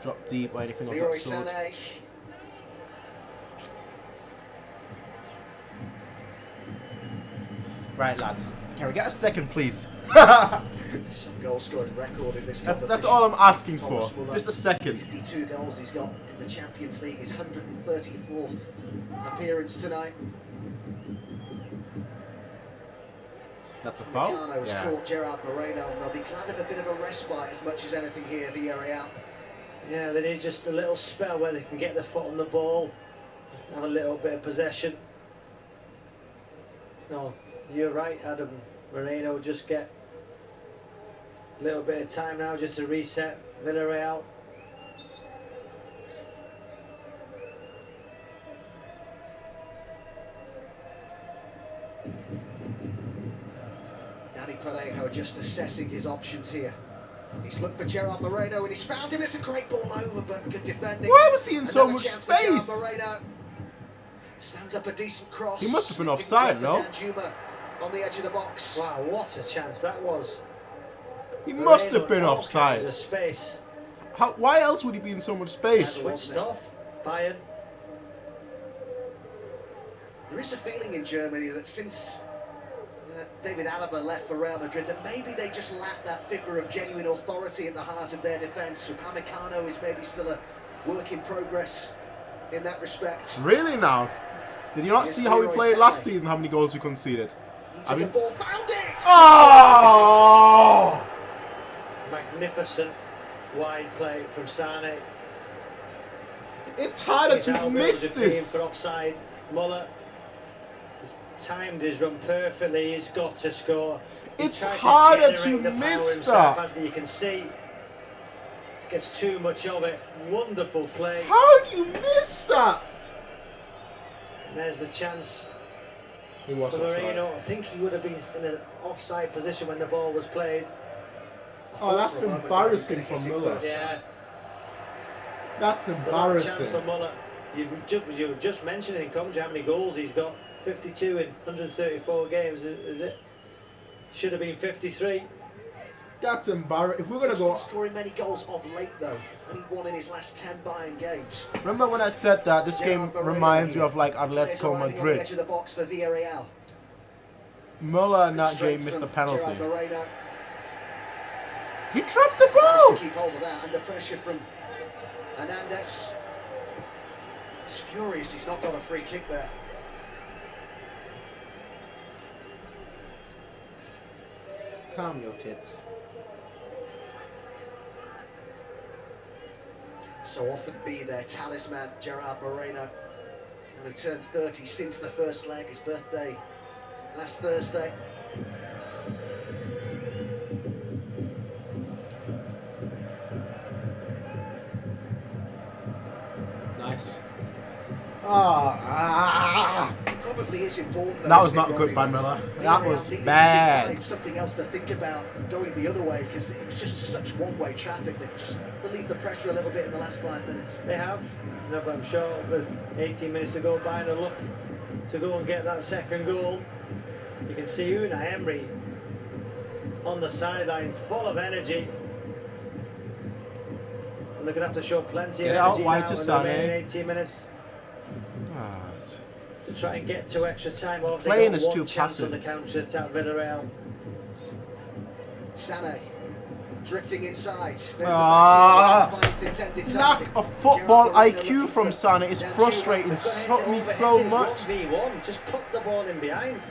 drop deep, or anything of that Leroy sort. Sané. Right, lads. Can we get a second, please? Some goal scoring record in this That's all I'm asking for. Thomas Muller, Just a second. 52 goals he's got in the Champions League. His 134th appearance tonight. That's a foul? Gargano has caught Gerard Moreno, and they'll be glad of a bit of a respite as much as anything here, Villareal. Yeah, they need just a little spell where they can get their foot on the ball, have a little bit of possession. No, you're right, Adam. Moreno just get a little bit of time now just to reset Villareal. Danny Parejo just assessing his options here. He's looked for Gerard Moreno and he's found him. It's a great ball over, but good defending. Why was he in so Another much chance for Gerard space? Moreno. Stands up a decent cross. He must have been offside, no? Danjuma on the edge of the box. Wow, what a chance that was. He must have been Moreno, offside. there's a space. Why else would he be in so much space? Switched off. Bayern. There is a feeling in Germany that since David Alaba left for Real Madrid, that maybe they just lack that figure of genuine authority at the heart of their defence. Upamecano is maybe still a work in progress in that respect. Really now? Did you not see how we played last season, how many goals we conceded? He took the ball, found it! Oh! Magnificent wide play from Sane. It's harder to miss this. For offside. Muller has timed his run perfectly. He's got to score. It's harder to miss that. As you can see, he gets too much of it. Wonderful play. How do you miss that? And there's the chance. He was for offside. Moreno. I think he would have been in an offside position when the ball was played. Oh, that's embarrassing for Muller. Yeah. That's Chance embarrassing. for Muller. You were just mentioning in commentary how many goals he's got. 52 in 134 games, is it? Should have been 53. That's embarrassing. If we're going to go... Scoring many goals of late, though. Only one in his last 10 Bayern games. Remember when I said that this game reminds me of like Atletico On the Madrid? edge of the box for Villareal. Muller in that Straight game missed a from penalty. Gerard Moreno. He dropped the Managed ball! to keep hold of that under pressure from Hernandez. He's furious he's not got a free kick there. Calm your tits. So often be their talisman, Gerard Moreno. And he turned 30 since the first leg, his birthday last Thursday. Nice. Probably is important. That was not good by Miller. That was bad. Something else to think about going the other way, because it was just such one-way traffic that just relieved the pressure a little bit in the last 5 minutes. They have, no, but I'm sure with 18 minutes to go, Bayern are looking to go and get that second goal. You can see Unai Emery on the sidelines, full of energy. And they're going to have to show plenty of energy now in the remaining 18 minutes. To try and get to extra time. Or Playing is one too chance passive. on the counter attack, Villareal. Sane drifting inside. Lack of football IQ from Sane is frustrating me so much. 1v1, just put the ball in behind.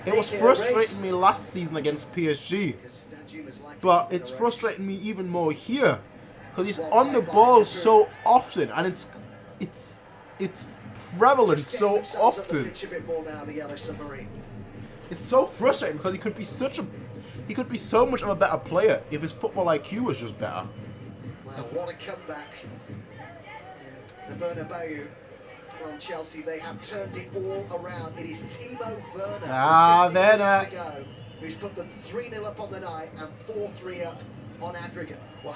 It was frustrating me last season against PSG, but it's frustrating me even more here because he's on the ball so often, and it's prevalent so often. It's so frustrating because he could be so much of a better player if his football IQ was just better. Well, what a comeback in the Bernabeu from Chelsea. They have turned it all around. It is Timo Werner, Werner, who's put them 3-0 up on the night and 4-3 up on aggregate. Wow,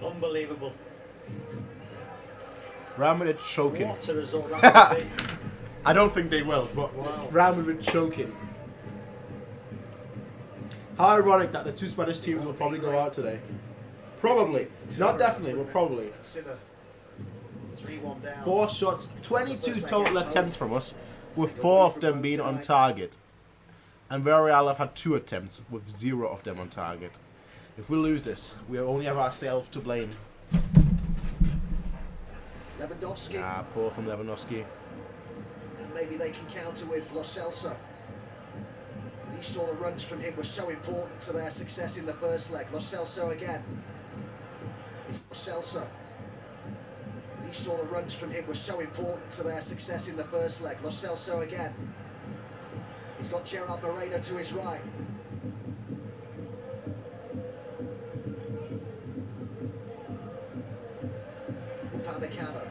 unbelievable. Real Madrid choking. What a result that would be. I don't think they will, but Wow. Real Madrid choking. How ironic that the two Spanish teams will probably go out today. Probably. Not definitely, but probably. Consider 3-1 down. 4 shots, 22 total attempts from us, with 4 of them being on target. And Villareal have had 2 attempts, with 0 of them on target. If we lose this, we only have ourselves to blame. Lewandowski. Poor from Lewandowski. And maybe they can counter with Lo Celso. These sort of runs from him were so important to their success in the first leg. Lo Celso again. It's Lo Celso. These sort of runs from him were so important to their success in the first leg. Lo Celso again. He's got Gerard Moreno to his right. Upamecano.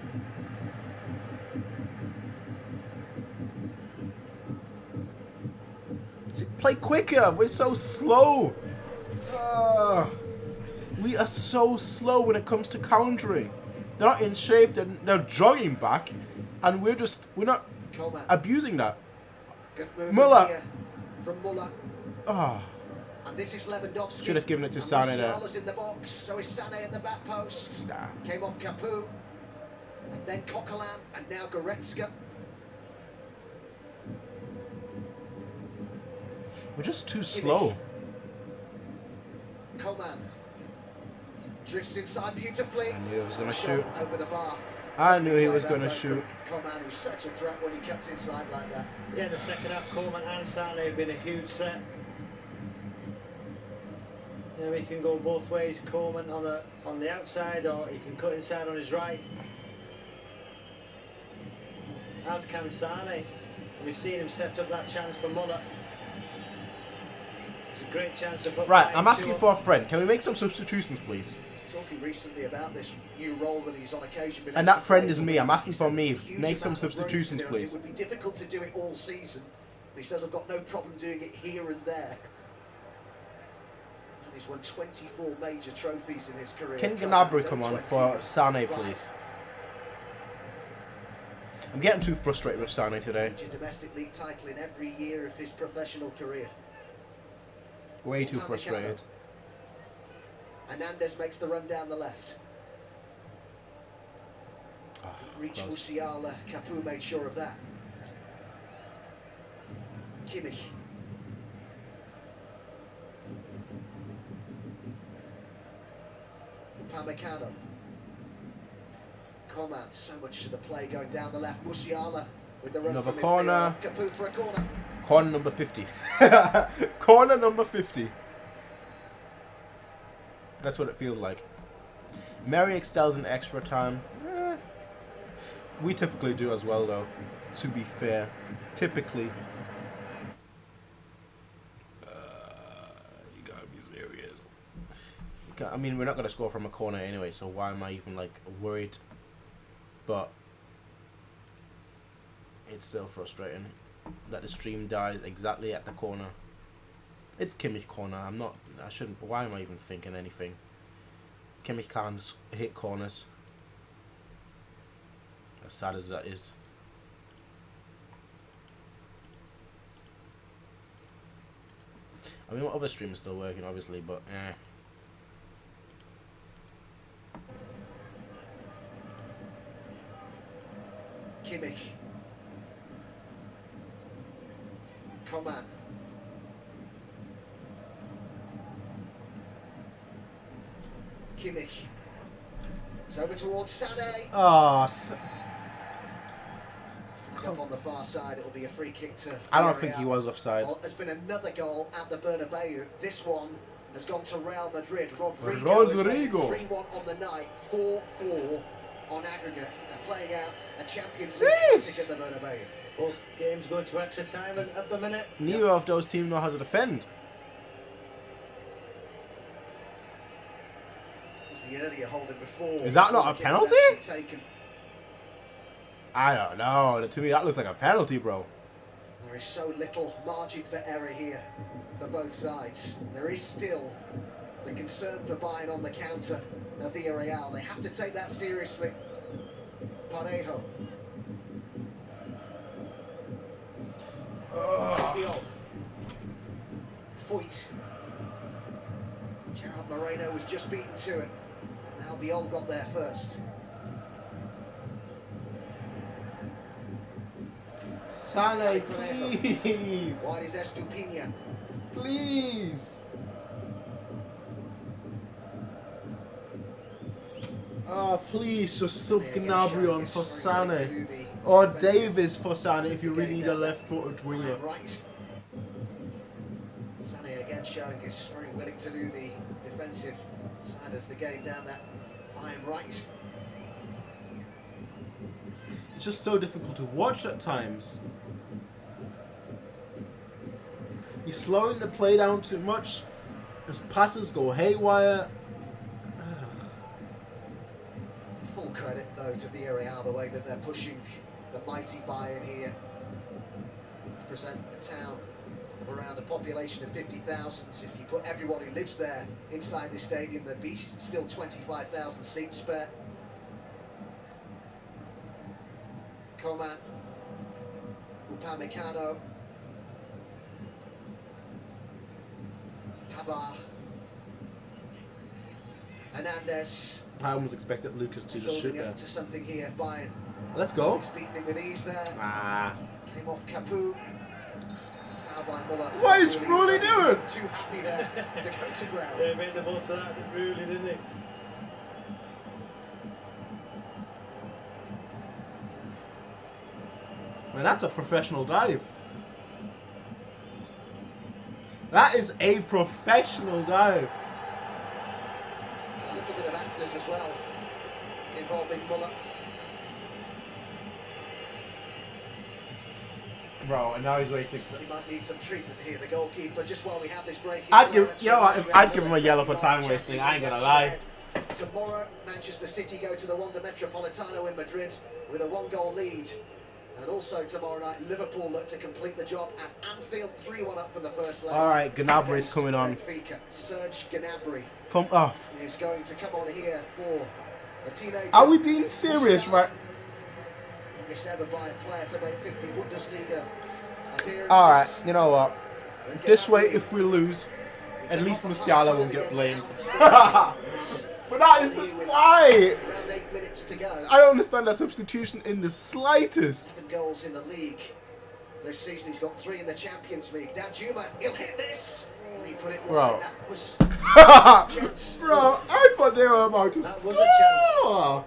Play quicker, we're so slow. We are so slow when it comes to countering. They're not in shape. They're jogging back, and we're not Coleman. abusing that. Good move Muller. here from Muller. Ah, And this is Lewandowski. should have given it to And Sané there. Musiala's in the box, so is Sané at the back post. Nah. Came off Capoue. And then Coquelin, and now Goretzka. We're just too slow. Coleman. Drifts inside beautifully. I knew he was going to Shot shoot. over the bar. I knew he was going to shoot. Coleman, who's such a threat when he cuts inside like that. Yeah, in the second half, Coleman and Sané have been a huge threat. You know, he can go both ways. Coleman on the outside, or he can cut inside on his right. As can Sané. And we've seen him set up that chance for Muller. It's a great chance to put. Right, I'm asking for a friend. Can we make some substitutions, please? He's talking recently about this new role that he's on occasion been And asked that to friend play. is me. I'm asking He for said me. there's a huge Make some amount of room to substitutions, do, and please. It would be difficult to do it all season. He says, I've got no problem doing it here and there. And he's won 24 major trophies in his career. Can Gnabry come on for Sané, please? I'm getting too frustrated with Sané today. Domestic league title in every year of his professional career. Way too frustrated. Hernandez makes the run down the left. Oh, Reach close. Musiala. Capoue made sure of that. Kimmich. Upamecano. Coman, so much to the play going down the left. Musiala with the run Another from corner. midfield. Capoue for a corner. Corner number 50. Corner number 50. That's what it feels like. Mary excels in extra time. We typically do as well, though, to be fair. Typically. You gotta be serious. I mean, we're not gonna score from a corner anyway, so why am I even, like, worried? But it's still frustrating that the stream dies exactly at the corner. It's Kimmich corner. I shouldn't. Why am I even thinking anything? Kimmich can't hit corners. As sad as that is. I mean, my other stream is still working, obviously, but Kimmich. Coman. Kimmich. It's over towards Sané. oh, Up on the far side, it'll be a free kick to I don't think Villareal. he was offside. Well, there's been another goal at the Bernabeu. This one has gone to Real Madrid. Rodrigo. Rodrigo. 3-1 on the night, 4-4 on aggregate. They're playing out a Champions League Jeez. classic at the Bernabeu. Both games going to extra time at the minute. Neither of those teams know how to defend. It was the earlier holding before. Is that not a Kick penalty? actually taken. I don't know. To me, that looks like a penalty, bro. There is so little margin for error here for both sides. There is still the concern for Bayern on the counter of Villareal. They have to take that seriously. Parejo. Albiol. Foyt. Gerard Moreno was just beaten to it. And Albiol got there first. Sané, please. Wide is Estupinha. Please. Oh, please, just sub Gnabry on for Sané. Or Davis for Sané if you really need a left-footed winger. Right. Sané again showing he's very willing to do the defensive side of the game down that line right. It's just so difficult to watch at times. He's slowing the play down too much. His passes go haywire. Full credit though to Villareal, the way that they're pushing the mighty Bayern here to present a town of of around a population of 50,000. If you put everyone who lives there inside the stadium, there'd be still 25,000 seats spare. Coman, Upamecano, Pavard, Hernandez. I almost expected Lucas to just shoot Building there. up to something here, Bayern. Let's go. He's beaten him with ease there. Ah. Came off Capu. Foul by Muller. What is Rulli doing? Too happy there to go to ground. Yeah, he made the most of that, really, didn't he? Man, that's a professional dive. That is a professional dive. There's a little bit of afters as well, involving Muller. Bro, and now he's wasting. He might need some treatment here, the goalkeeper, just while we have this break. I'd give, you know what, I'd give him a yellow for time wasting, I ain't gonna lie. Tomorrow, Manchester City go to the Wanda Metropolitano in Madrid with a 1-goal lead. And also tomorrow night, Liverpool look to complete the job at Anfield, 3-1 up from the first leg. Alright, Gnabry is coming on. Benfica. Serge Gnabry From off. is going to come on here for a teenager. Are we being serious, right? Youngest ever by a player to make 50 Bundesliga appearances. Alright, you know what? This way, if we lose, at least Musiala won't get blamed. But that is the why. Around 8 minutes to go. I don't understand that substitution in the slightest. 7 goals in the league this season. He's got 3 in the Champions League. Danjuma, he'll hit this. He put it Bro. wide. That was Bro, I thought they were about to That score. was a chance.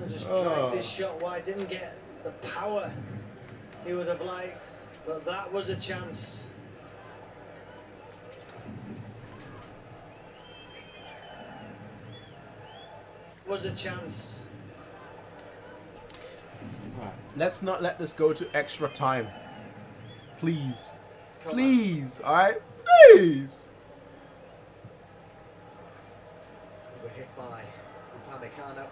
I just dragged this shot wide, didn't get the power he would have liked, but that was a chance. Was a chance. Alright, let's not let this go to extra time. Please. Come on. Please, alright? Please. We're hit by Upamecano.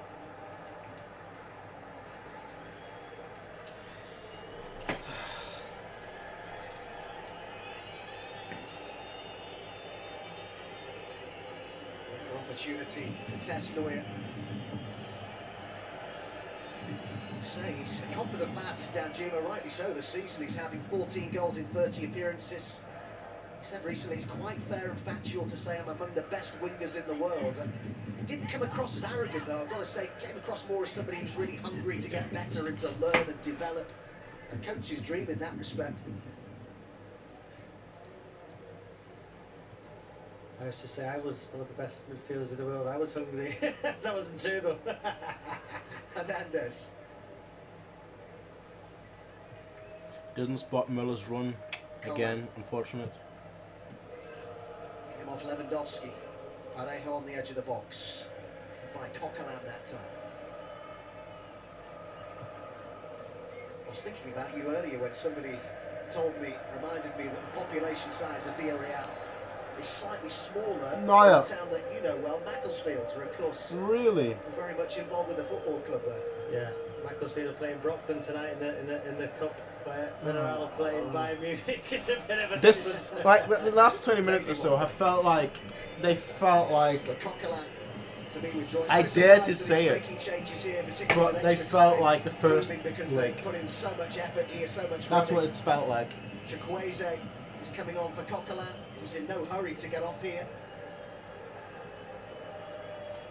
Opportunity to test Neuer. Say he's a confident lad, Danjuma, rightly so this season. He's having 14 goals in 30 appearances. He said recently he's quite fair and factual to say I'm among the best wingers in the world. And it didn't come across as arrogant though, I've got to say, it came across more as somebody who's really hungry to get better and to learn and develop. A coach's dream in that respect. I was to say I was one of the best midfielders in the world. I was hungry. That wasn't true though. Hernandez. Doesn't spot Muller's run again, unfortunate. Came off Lewandowski. Parejo on the edge of the box. By Coquelin that time. I was thinking about you earlier when somebody reminded me that the population size of Villareal is slightly smaller than Maya. the town that you know well, Macclesfield, who of course Really? are very much involved with the football club there. Yeah, Macclesfield are playing Brockton tonight in the cup. Villareal are playing Bayern Munich. It's a bit of a This, like, the last 20 minutes or so have felt like, they felt like, So Coquelin to me with Joyce. I It's dare nice to that he's say it, making changes here, particularly but with they extra felt time like the first moving because leg. they put in so much effort here, so much That's what running. it's felt like. Chukwueze is coming on for Coquelin, who's in no hurry to get off here.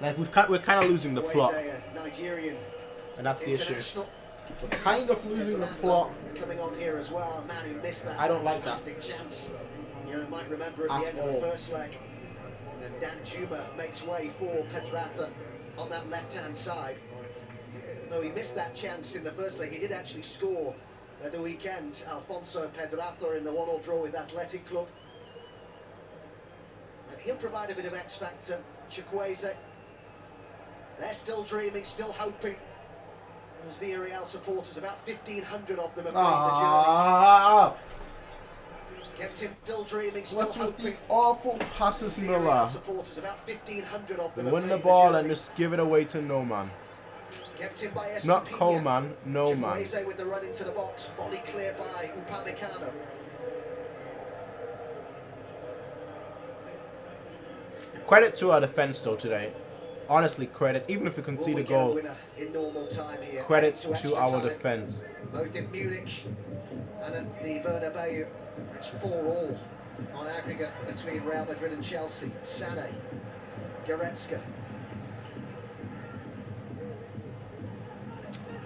Like, we're kind of losing the plot, Chukwueze, a Nigerian and that's the issue. international. We're kind of losing the plot. Coming on here as well, a man who missed that I don't like that. fantastic chance. You might remember at the At end of all. the first leg. And then Danjuma makes way for Pedraza on that left-hand side. Though he missed that chance in the first leg, he did actually score at the weekend. Alfonso Pedraza in the 1-1 draw with Athletic Club. He'll provide a bit of X factor. Chukwueze. They're still dreaming, still hoping. There's Villareal supporters, about 1,500 of them have made Ah, the journey. Kept him still dreaming, still what's with hoping. these awful passes, Villareal Miller? supporters, about 1,500 of them have Win the made ball journey. and just give it away to no man. Kept him by Not Estepinha. Coleman, no man. Chukwueze with the run into the box, volley clear by Upamecano. Credit to our defence though today. Honestly, credit. Even if we concede a goal, in normal time here, credit to our defence. Both in Munich and at the Bernabeu, it's 4-all on aggregate between Real Madrid and Chelsea. Sané, Goretzka.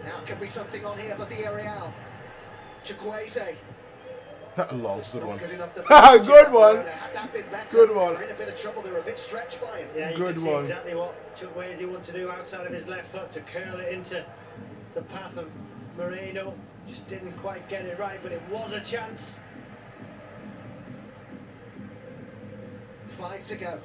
Now could be something on here for Villareal. Chukwueze. Lol, good one. Good one. Good one. They're in a bit of trouble. They're a bit stretched by him. Yeah, you good can one. see exactly what Chukwueze wants to do outside of his left foot to curl it into the path of Moreno. Just didn't quite get it right, but it was a chance. 5 to go.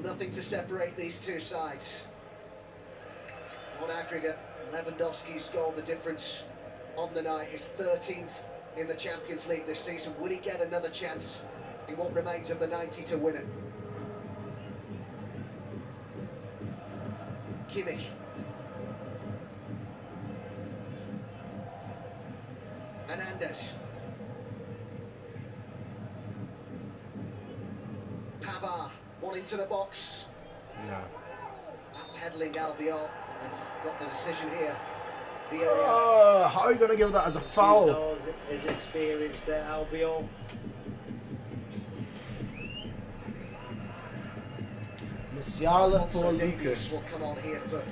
Nothing to separate these two sides. On aggregate, Lewandowski's goal, the difference on the night, is 13th in the Champions League this season. Will he get another chance in what remains of the 90 to win it? Kimmich. Hernandez. Pavard, one into the box. No. Backpedaling Albiol. Got the decision here. How are you going to give that as a foul? He knows his experience there, Albiol. Musiala for Davies Lucas. will come on here for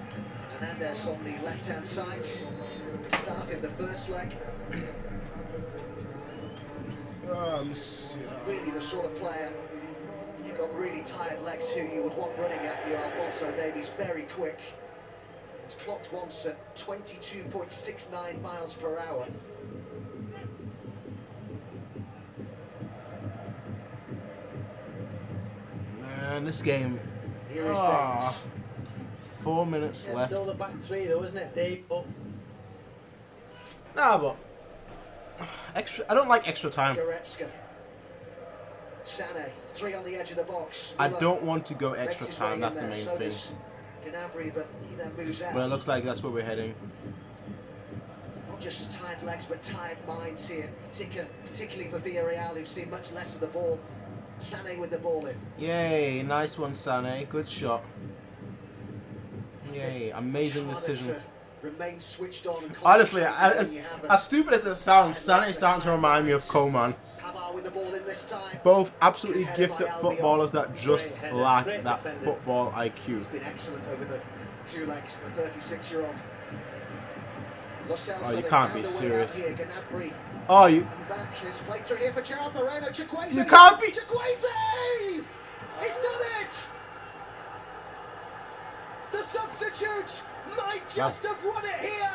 Hernandez on the left-hand side. Started the first leg. Really the sort of player, you've got really tired legs who you would want running at you. Alphonso Davies, very quick. It's clocked once at 22.69 miles per hour. Man, this game. Here is Davies. 4 minutes left. Still the back three though, isn't it? Dave, Nah, but extra. I don't like extra time. Goretzka. Sané, 3 on the edge of the box. I don't want to go extra time. That's the main thing. Gnabry, but he then moves out. Well, it looks like that's where we're heading. Not just tired legs, but tired minds here, particularly for Villareal, who've seen much less of the ball. Sané with the ball in. Yay, nice one, Sané. Good shot. Yay, amazing decision. Remain switched on and Honestly, as stupid as it sounds, Sané's starting to remind me of Coman. Pavard with the ball in this time. Both absolutely gifted footballers that just lack that football IQ. He's been excellent over the 2 legs, the 36-year-old. Oh, you can't be serious. Here, Gnabry. Oh, you. Back, it's played through here for Gerard Moreno. Chukwueze. You can't be. Chukwueze! He's done it! The substitute might just have won it here.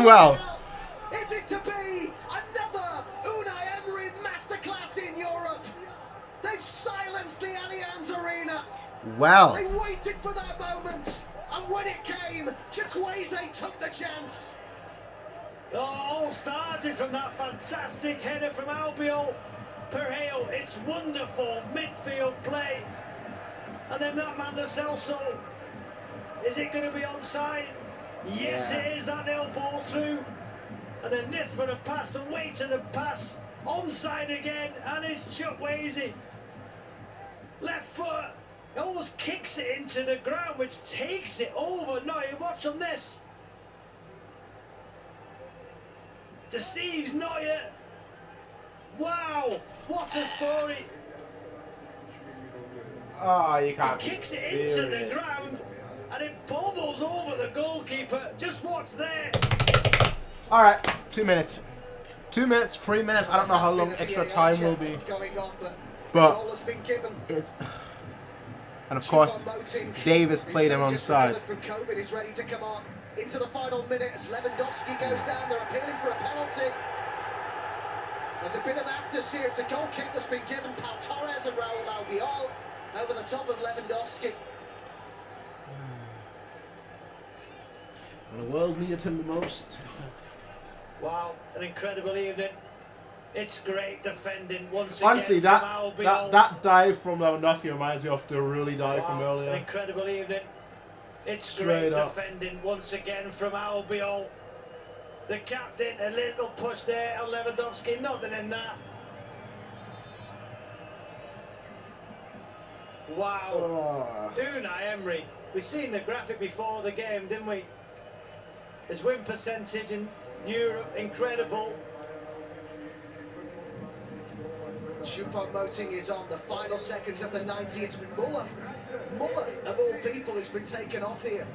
Well. Is it to be another Unai Emery masterclass in Europe? They've silenced the Allianz Arena. Well. They waited for that moment, and when it came, Chukwueze took the chance. it all started from that fantastic header from Albiol. Perheo, it's wonderful midfield play. And then that man, Lo Celso, is it going to be onside? Yes, Yeah. it is. That little ball through. And then Nithman have passed the way to the pass. Onside again, and it's Chukwueze. Left foot, almost kicks it into the ground, which takes it over. No, you watch on this. Deceives Neuer. Wow, what a story. Oh, you can't be Kicks it into the serious. ground, and it bobbles over the goalkeeper. Just watch there. All right, 2 minutes. 2 minutes, 3 minutes. I don't know how long extra time will be. But it's. And of course, Davis played him on side. From COVID is ready to come on into the final minute as Lewandowski goes down. They're appealing for a penalty. There's a bit of afters here. It's a goal kick that's been given. Pau Torres and Raul Albiol over the top of Lewandowski. The world needed him the most. Wow, an incredible evening. It's great defending once again. Honestly, from that Albiol. dive from Lewandowski reminds me of the really dive from An earlier. incredible evening. It's Straight great up. defending once again from Albiol. The captain, a little push there on Lewandowski, nothing in that. Wow. Unai Emery. We've seen the graphic before the game, didn't we? His win percentage in Europe, incredible. Choupo-Moting is on the final seconds of the 90th. Muller, of all people, who's been taken off here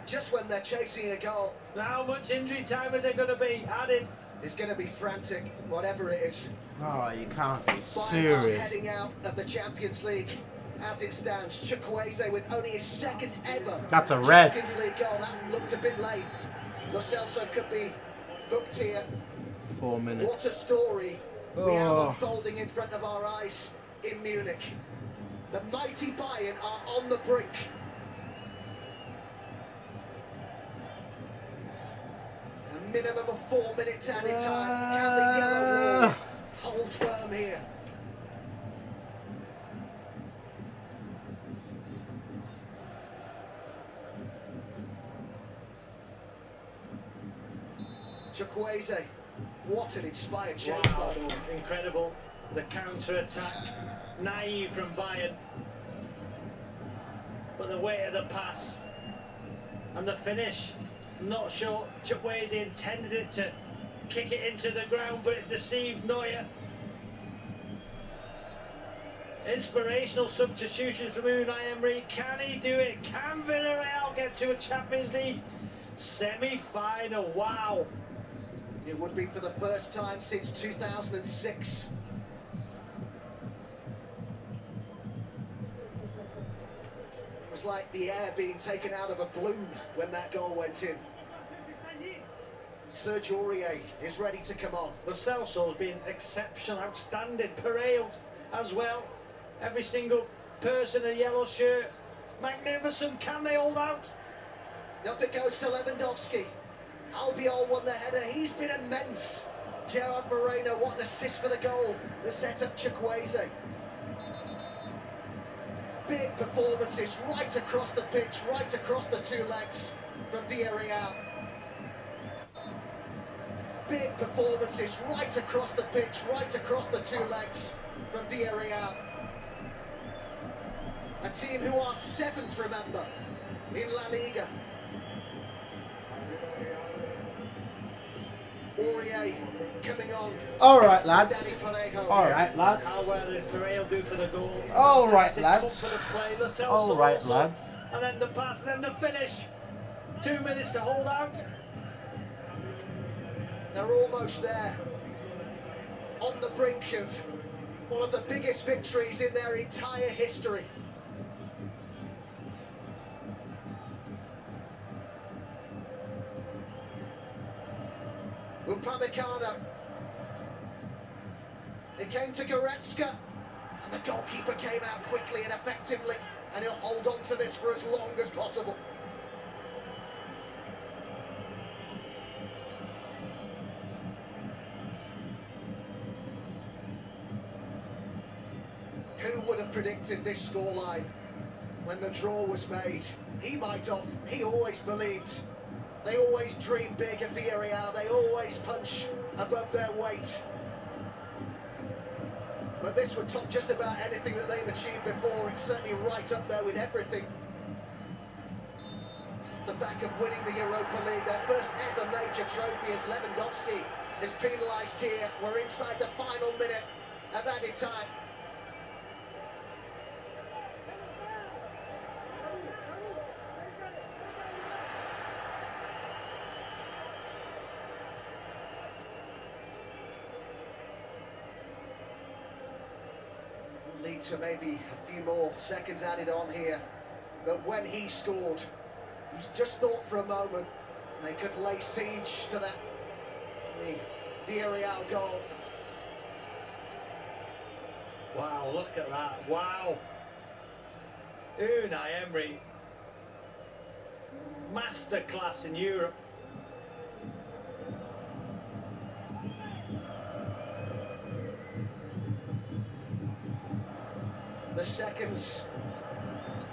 just when they're chasing a goal. Now, how much injury time is there going to be added? It's going to be frantic, whatever it is. Oh, you can't be Bayern are serious. heading out of the Champions League as it stands. Chukwueze with only his second ever That's a red. Champions League goal. That looked a bit late. Lo Celso could be booked here. 4 What a minutes. story we have Oh. unfolding in front of our eyes in Munich. The mighty Bayern are on the brink. A minimum of 4 minutes added time. Can the yellow wall hold firm here? Chukwueze, what an inspired change, by the way. Incredible. The counter-attack, naive from Bayern. But the weight of the pass and the finish, I'm not sure Chukwueze intended it to kick it into the ground, but it deceived Neuer. Inspirational substitutions from Unai Emery. Can he do it? Can Villareal get to a Champions League semi-final? Wow. It would be for the first time since 2006. It was like the air being taken out of a balloon when that goal went in. Serge Aurier is ready to come on. Lo Celso's been exceptional, outstanding. Pereira as well. Every single person in a yellow shirt. Magnificent. Can they hold out? Up it goes to Lewandowski. Albiol won the header. He's been immense. Gerard Moreno, what an assist for the goal. The set up Chukwueze. Big performances right across the pitch, right across the two legs from Villareal. Big performances right across the pitch, right across the two legs from Villareal. A team who are 7th, remember, in La Liga. Aurier coming on. All right, lads. Danny Parejo. All right, How lads. well did Pereira do for the goal? All right, Fantastic lads. confident play. Lo Celso All right, also. lads. And then the pass, then the finish. 2 minutes to hold out. They're almost there. On the brink of one of the biggest victories in their entire history. Upamecano. It came to Goretzka, and the goalkeeper came out quickly and effectively, and he'll hold on to this for as long as possible. Who would have predicted this scoreline when the draw was made? He might have. He always believed. They always dream big at Villareal. They always punch above their weight. But this would top just about anything that they've achieved before. It's certainly right up there with everything. The back of winning the Europa League, their first ever major trophy, as Lewandowski is penalised here. We're inside the final minute of added time. Lead to maybe a few more seconds added on here, but when he scored, you just thought for a moment they could lay siege to that Villareal goal. Wow, look at that. Wow. Unai Emery. Masterclass in Europe. The seconds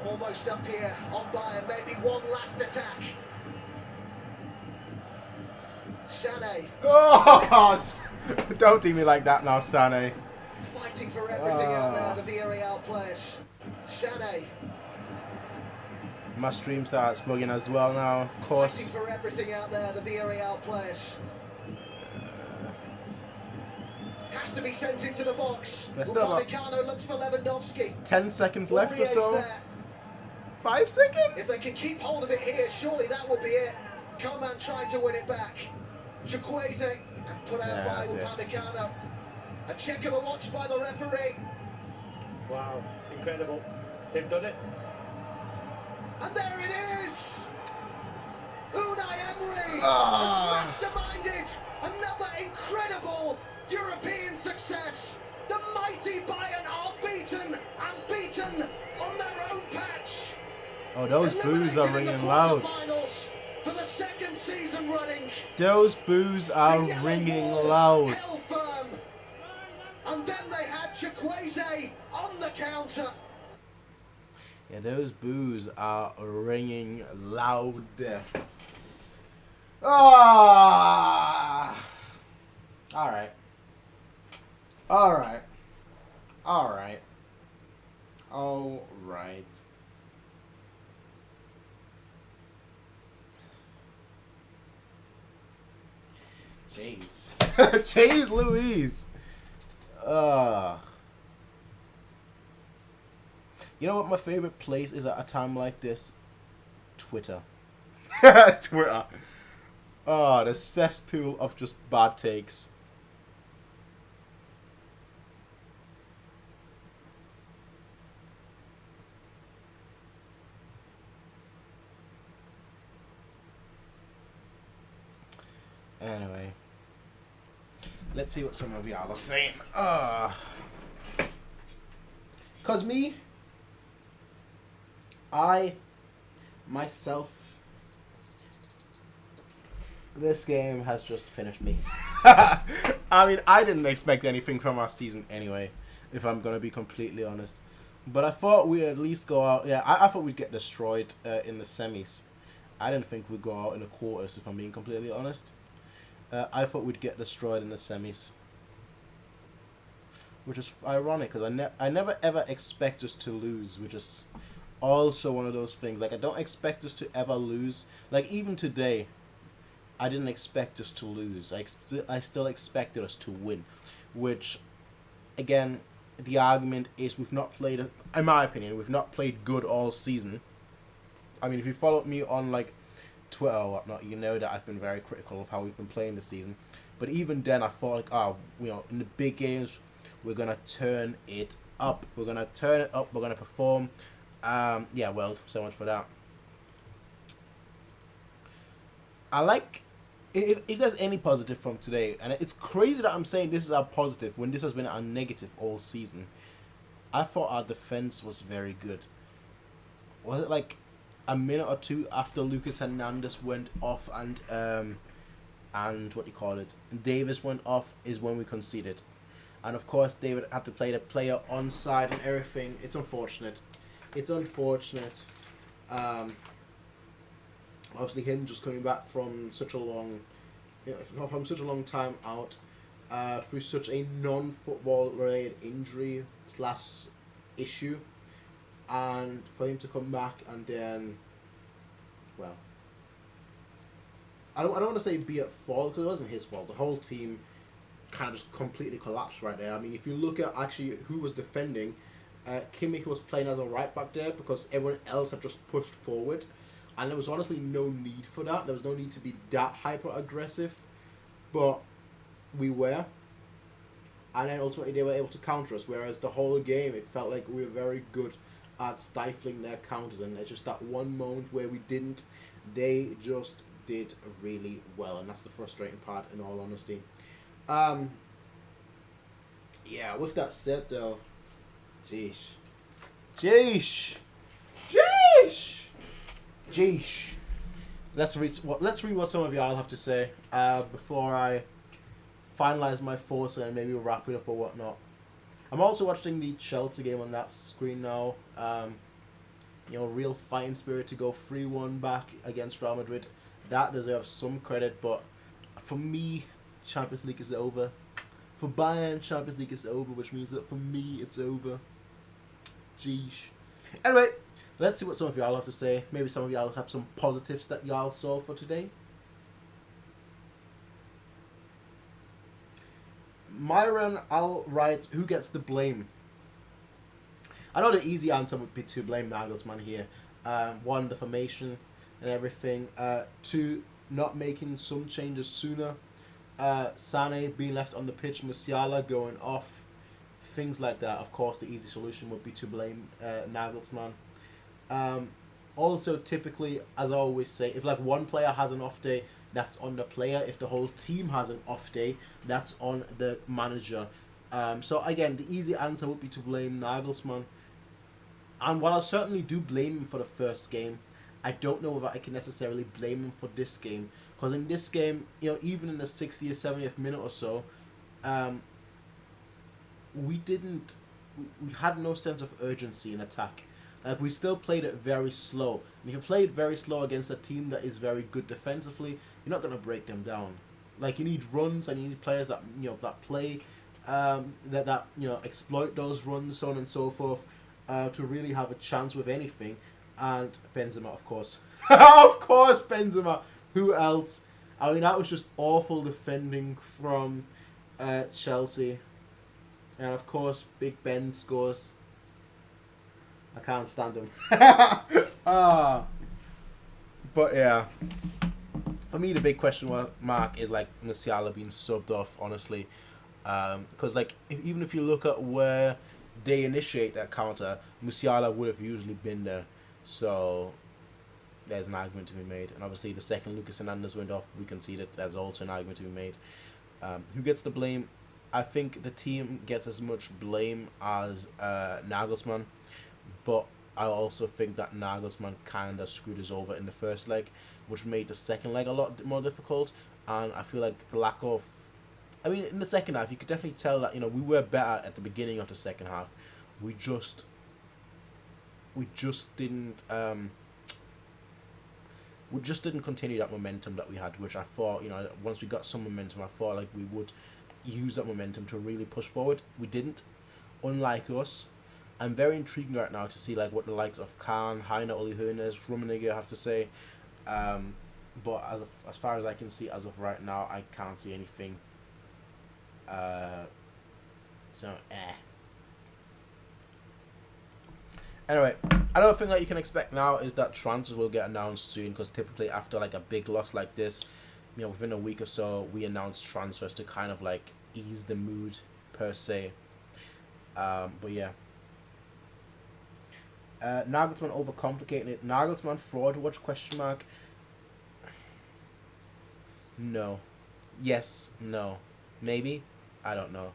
almost up here on Bayern. Maybe one last attack. Sané Oh, don't do me like that now, Sané. fighting for everything out there. The Villareal players. Sané. My stream starts bugging as well now, of course. Fighting for everything out there, the Villareal players. Has to be sent into the box. Upamecano looks for Lewandowski. 10 seconds left or so. There. 5 seconds? If they can keep hold of it here, surely that will be it. Coman trying to win it back. Chukwueze and put out by Upamecano. A check of the watch by the referee. Wow, incredible. They've done it. And there it is! Unai Emery has masterminded another incredible European success. The mighty Bayern are beaten and beaten on their own patch. Oh, those boos are ringing loud. For the second season running. Those boos are ringing loud. Held firm. And then they had Chukwueze on the counter. Yeah, those boos are ringing loud. Ah! Alright. Alright. Alright. Alright. Jeez. Jeez Louise. You know what my favorite place is at a time like this? Twitter. Twitter. Oh, the cesspool of just bad takes. Anyway. Let's see what some of y'all are saying. Cause me, myself, this game has just finished me. I mean, I didn't expect anything from our season anyway, if I'm gonna be completely honest. But I thought we'd at least go out. Yeah, I thought we'd get destroyed in the semis. I didn't think we'd go out in the quarters, if I'm being completely honest. I thought we'd get destroyed in the semis, which is ironic because I never ever expect us to lose, which is also one of those things. Like, I don't expect us to ever lose. Like, even today, I didn't expect us to lose. I still expected us to win, which, again, the argument is we've not played, in my opinion, we've not played good all season. I mean, if you followed me on, like, Twitter or whatnot, you know that I've been very critical of how we've been playing this season. But even then, I thought, like, oh, you know, in the big games, we're going to turn it up. We're going to turn it up. We're going to perform. Yeah, well, so much for that. I like, if there's any positive from today, and it's crazy that I'm saying this is our positive when this has been our negative all season. I thought our defense was very good. Was it like a minute or two after Lucas Hernandez went off and what do you call it, Davis went off is when we conceded. And of course David had to play the player onside and everything. It's unfortunate. It's unfortunate. Obviously him just coming back from such a long, from such a long time out, through such a non-football related injury / issue, and for him to come back and then, well, I don't want to say be at fault, because it wasn't his fault. The whole team kind of just completely collapsed right there. I mean, if you look at actually who was defending, Kimmich was playing as a right back there because everyone else had just pushed forward, and there was honestly no need for that. There was no need to be that hyper aggressive, but we were, and then ultimately they were able to counter us. Whereas the whole game, it felt like we were very good at stifling their counters, and it's just that one moment where we didn't. They just did really well, and that's the frustrating part, in all honesty. Yeah, with that said though, jeez. Let's read what some of y'all have to say before I finalize my thoughts and maybe wrap it up or whatnot. I'm also watching the Chelsea game on that screen now. You know, real fighting spirit to go 3-1 back against Real Madrid. That deserves some credit, but for me, Champions League is over. For Bayern, Champions League is over, which means that for me, it's over. Jeez. Anyway, let's see what some of y'all have to say. Maybe some of y'all have some positives that y'all saw for today. Myron Al writes, who gets the blame? I know the easy answer would be to blame Nagelsmann here. 1, the formation and everything. 2, not making some changes sooner. Sané being left on the pitch, Musiala going off. Things like that. Of course, the easy solution would be to blame Nagelsmann. Also, typically, as I always say, if like one player has an off day, that's on the player. If the whole team has an off day, that's on the manager. So again, the easy answer would be to blame Nagelsmann. And while I certainly do blame him for the first game, I don't know if I can necessarily blame him for this game. Because in this game, you know, even in the 60th, 70th minute or so, we had no sense of urgency in attack. Like, we still played it very slow. And if you play it very slow against a team that is very good defensively, you're not going to break them down. Like, you need runs and you need players that, you know, that play, that you know, exploit those runs, so on and so forth, to really have a chance with anything. And Benzema, of course. Of course, Benzema. Who else? I mean, that was just awful defending from Chelsea. And of course, Big Ben scores. I can't stand him. But yeah. For me, the big question mark is like Musiala being subbed off, honestly. Because like, even if you look at where they initiate that counter, Musiala would have usually been there. So there's an argument to be made. And obviously, the second Lucas Hernandez went off, we can see that there's also an argument to be made. Who gets the blame? I think the team gets as much blame as Nagelsmann. But I also think that Nagelsmann kind of screwed us over in the first leg, which made the second leg a lot more difficult. And I feel like the lack of... I mean, in the second half, you could definitely tell that, you know, we were better at the beginning of the second half. We just didn't... we just didn't continue that momentum that we had, which I thought, you know, once we got some momentum, I thought like we would use that momentum to really push forward. We didn't. Unlike us, I'm very intrigued right now to see like what the likes of Kahn, Heiner, Uli Hoeneß, Rummenigge have to say. But as far as I can see as of right now, I can't see anything. Anyway, another thing that you can expect now is that transfers will get announced soon, because typically after like a big loss like this, you know, within a week or so, we announce transfers to kind of like ease the mood per se. But yeah. Nagelsmann overcomplicating it. Nagelsmann fraud watch ? No. Yes. No. Maybe. I don't know.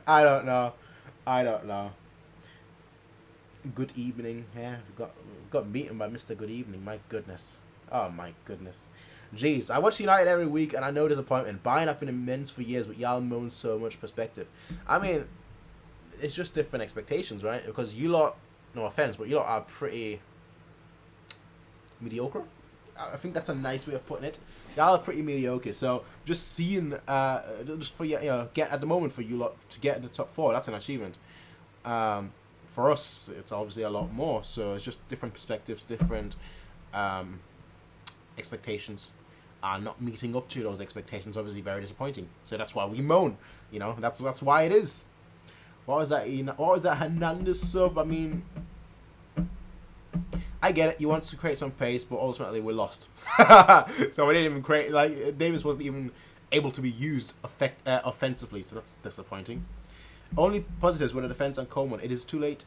I don't know. Good evening. Yeah, we've got beaten by Mr. Good Evening. My goodness. Oh my goodness. Jeez, I watch United every week and I know disappointment. Bayern have been immense for years, but y'all moan so much perspective. I mean, it's just different expectations, right? Because you lot, no offense, but you lot are pretty mediocre. I think that's a nice way of putting it. Y'all are pretty mediocre. So just seeing, just for you know, get at the moment for you lot to get in the top 4, that's an achievement. For us, it's obviously a lot more. So it's just different perspectives, different expectations. Not meeting up to those expectations, obviously very disappointing. So that's why we moan. You know, that's why it is. What was that? What was that Hernandez sub? I mean, I get it. You want to create some pace, but ultimately we're lost. So we didn't even create. Like, Davis wasn't even able to be used offensively. So that's disappointing. Only positives were the defense and Coleman. It is too late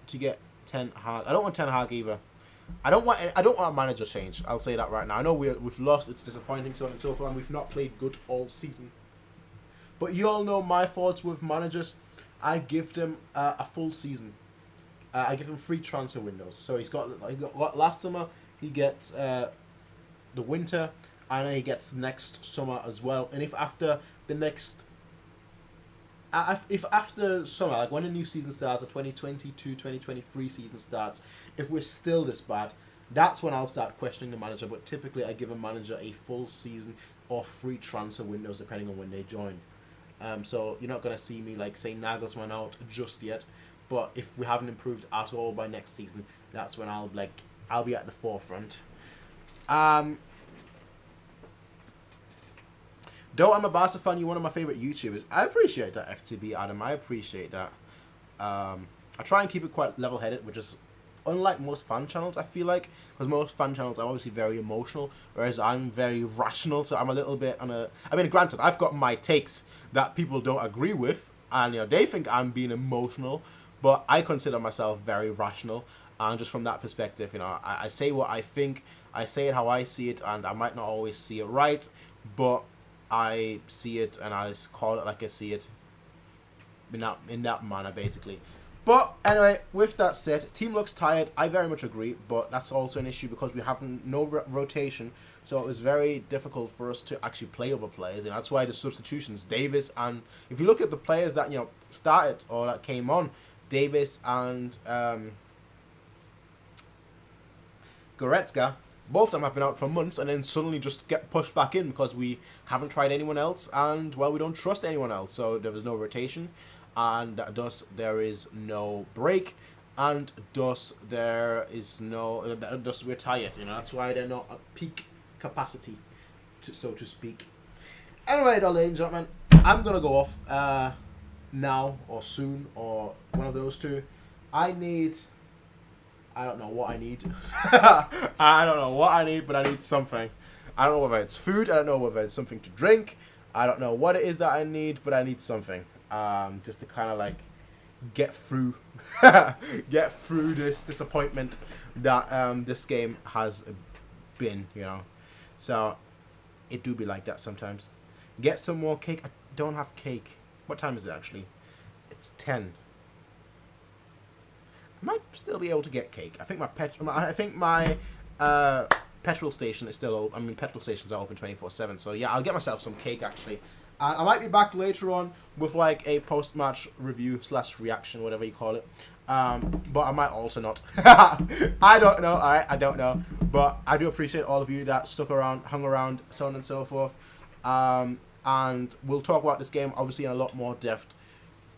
to get Ten Hag. I don't want Ten Hag either. I don't want a manager change. I'll say that right now. I know we've lost. It's disappointing, so on and so forth, and we've not played good all season. But you all know my thoughts with managers. I give them a full season. I give him 3 transfer windows. So he got last summer. He gets the winter, and then he gets next summer as well. And if after the next, if after summer, like when the new season starts, the 2022-2023 season starts, if we're still this bad, that's when I'll start questioning the manager. But typically, I give a manager a full season or 3 transfer windows depending on when they join. So you're not gonna see me like saying Nagelsmann out just yet. But if we haven't improved at all by next season, that's when I'll be at the forefront. Though I'm a Barca fan, you're one of my favorite YouTubers. I appreciate that, FTB Adam. I appreciate that. I try and keep it quite level-headed, which is unlike most fan channels, I feel like. Because most fan channels are obviously very emotional, whereas I'm very rational, so I'm a little bit on a... I mean, granted, I've got my takes that people don't agree with, and, you know, they think I'm being emotional, but I consider myself very rational. And just from that perspective, you know, I say what I think, I say it how I see it, and I might not always see it right, but I see it and I call it like I see it in that manner, basically. But anyway, with that said, team looks tired. I very much agree, but that's also an issue because we have no rotation, so it was very difficult for us to actually play other players, and that's why the substitutions, Davis, and if you look at the players that, you know, started or that came on, Davis and Goretzka, both of them have been out for months and then suddenly just get pushed back in because we haven't tried anyone else, and, well, we don't trust anyone else, so there was no rotation, and thus there is no break, and thus there is no, thus we're tired, you know, that's why they're not at peak capacity, so to speak. Anyway, ladies and gentlemen, I'm going to go off now or soon or one of those two. I don't know what I need. I don't know what I need, but I need something. I don't know whether it's food. I don't know whether it's something to drink. I don't know what it is that I need, but I need something. Just to kind of like get through, get through this disappointment that this game has been, you know. So it do be like that sometimes. Get some more cake. I don't have cake. What time is it actually? It's 10. I might still be able to get cake. I think my petrol station is still open. I mean, petrol stations are open 24/7. So yeah, I'll get myself some cake actually. I might be back later on with like a post-match review / reaction, whatever you call it. But I might also not. I don't know. All right, I don't know. But I do appreciate all of you that stuck around, hung around, so on and so forth. And we'll talk about this game obviously in a lot more depth.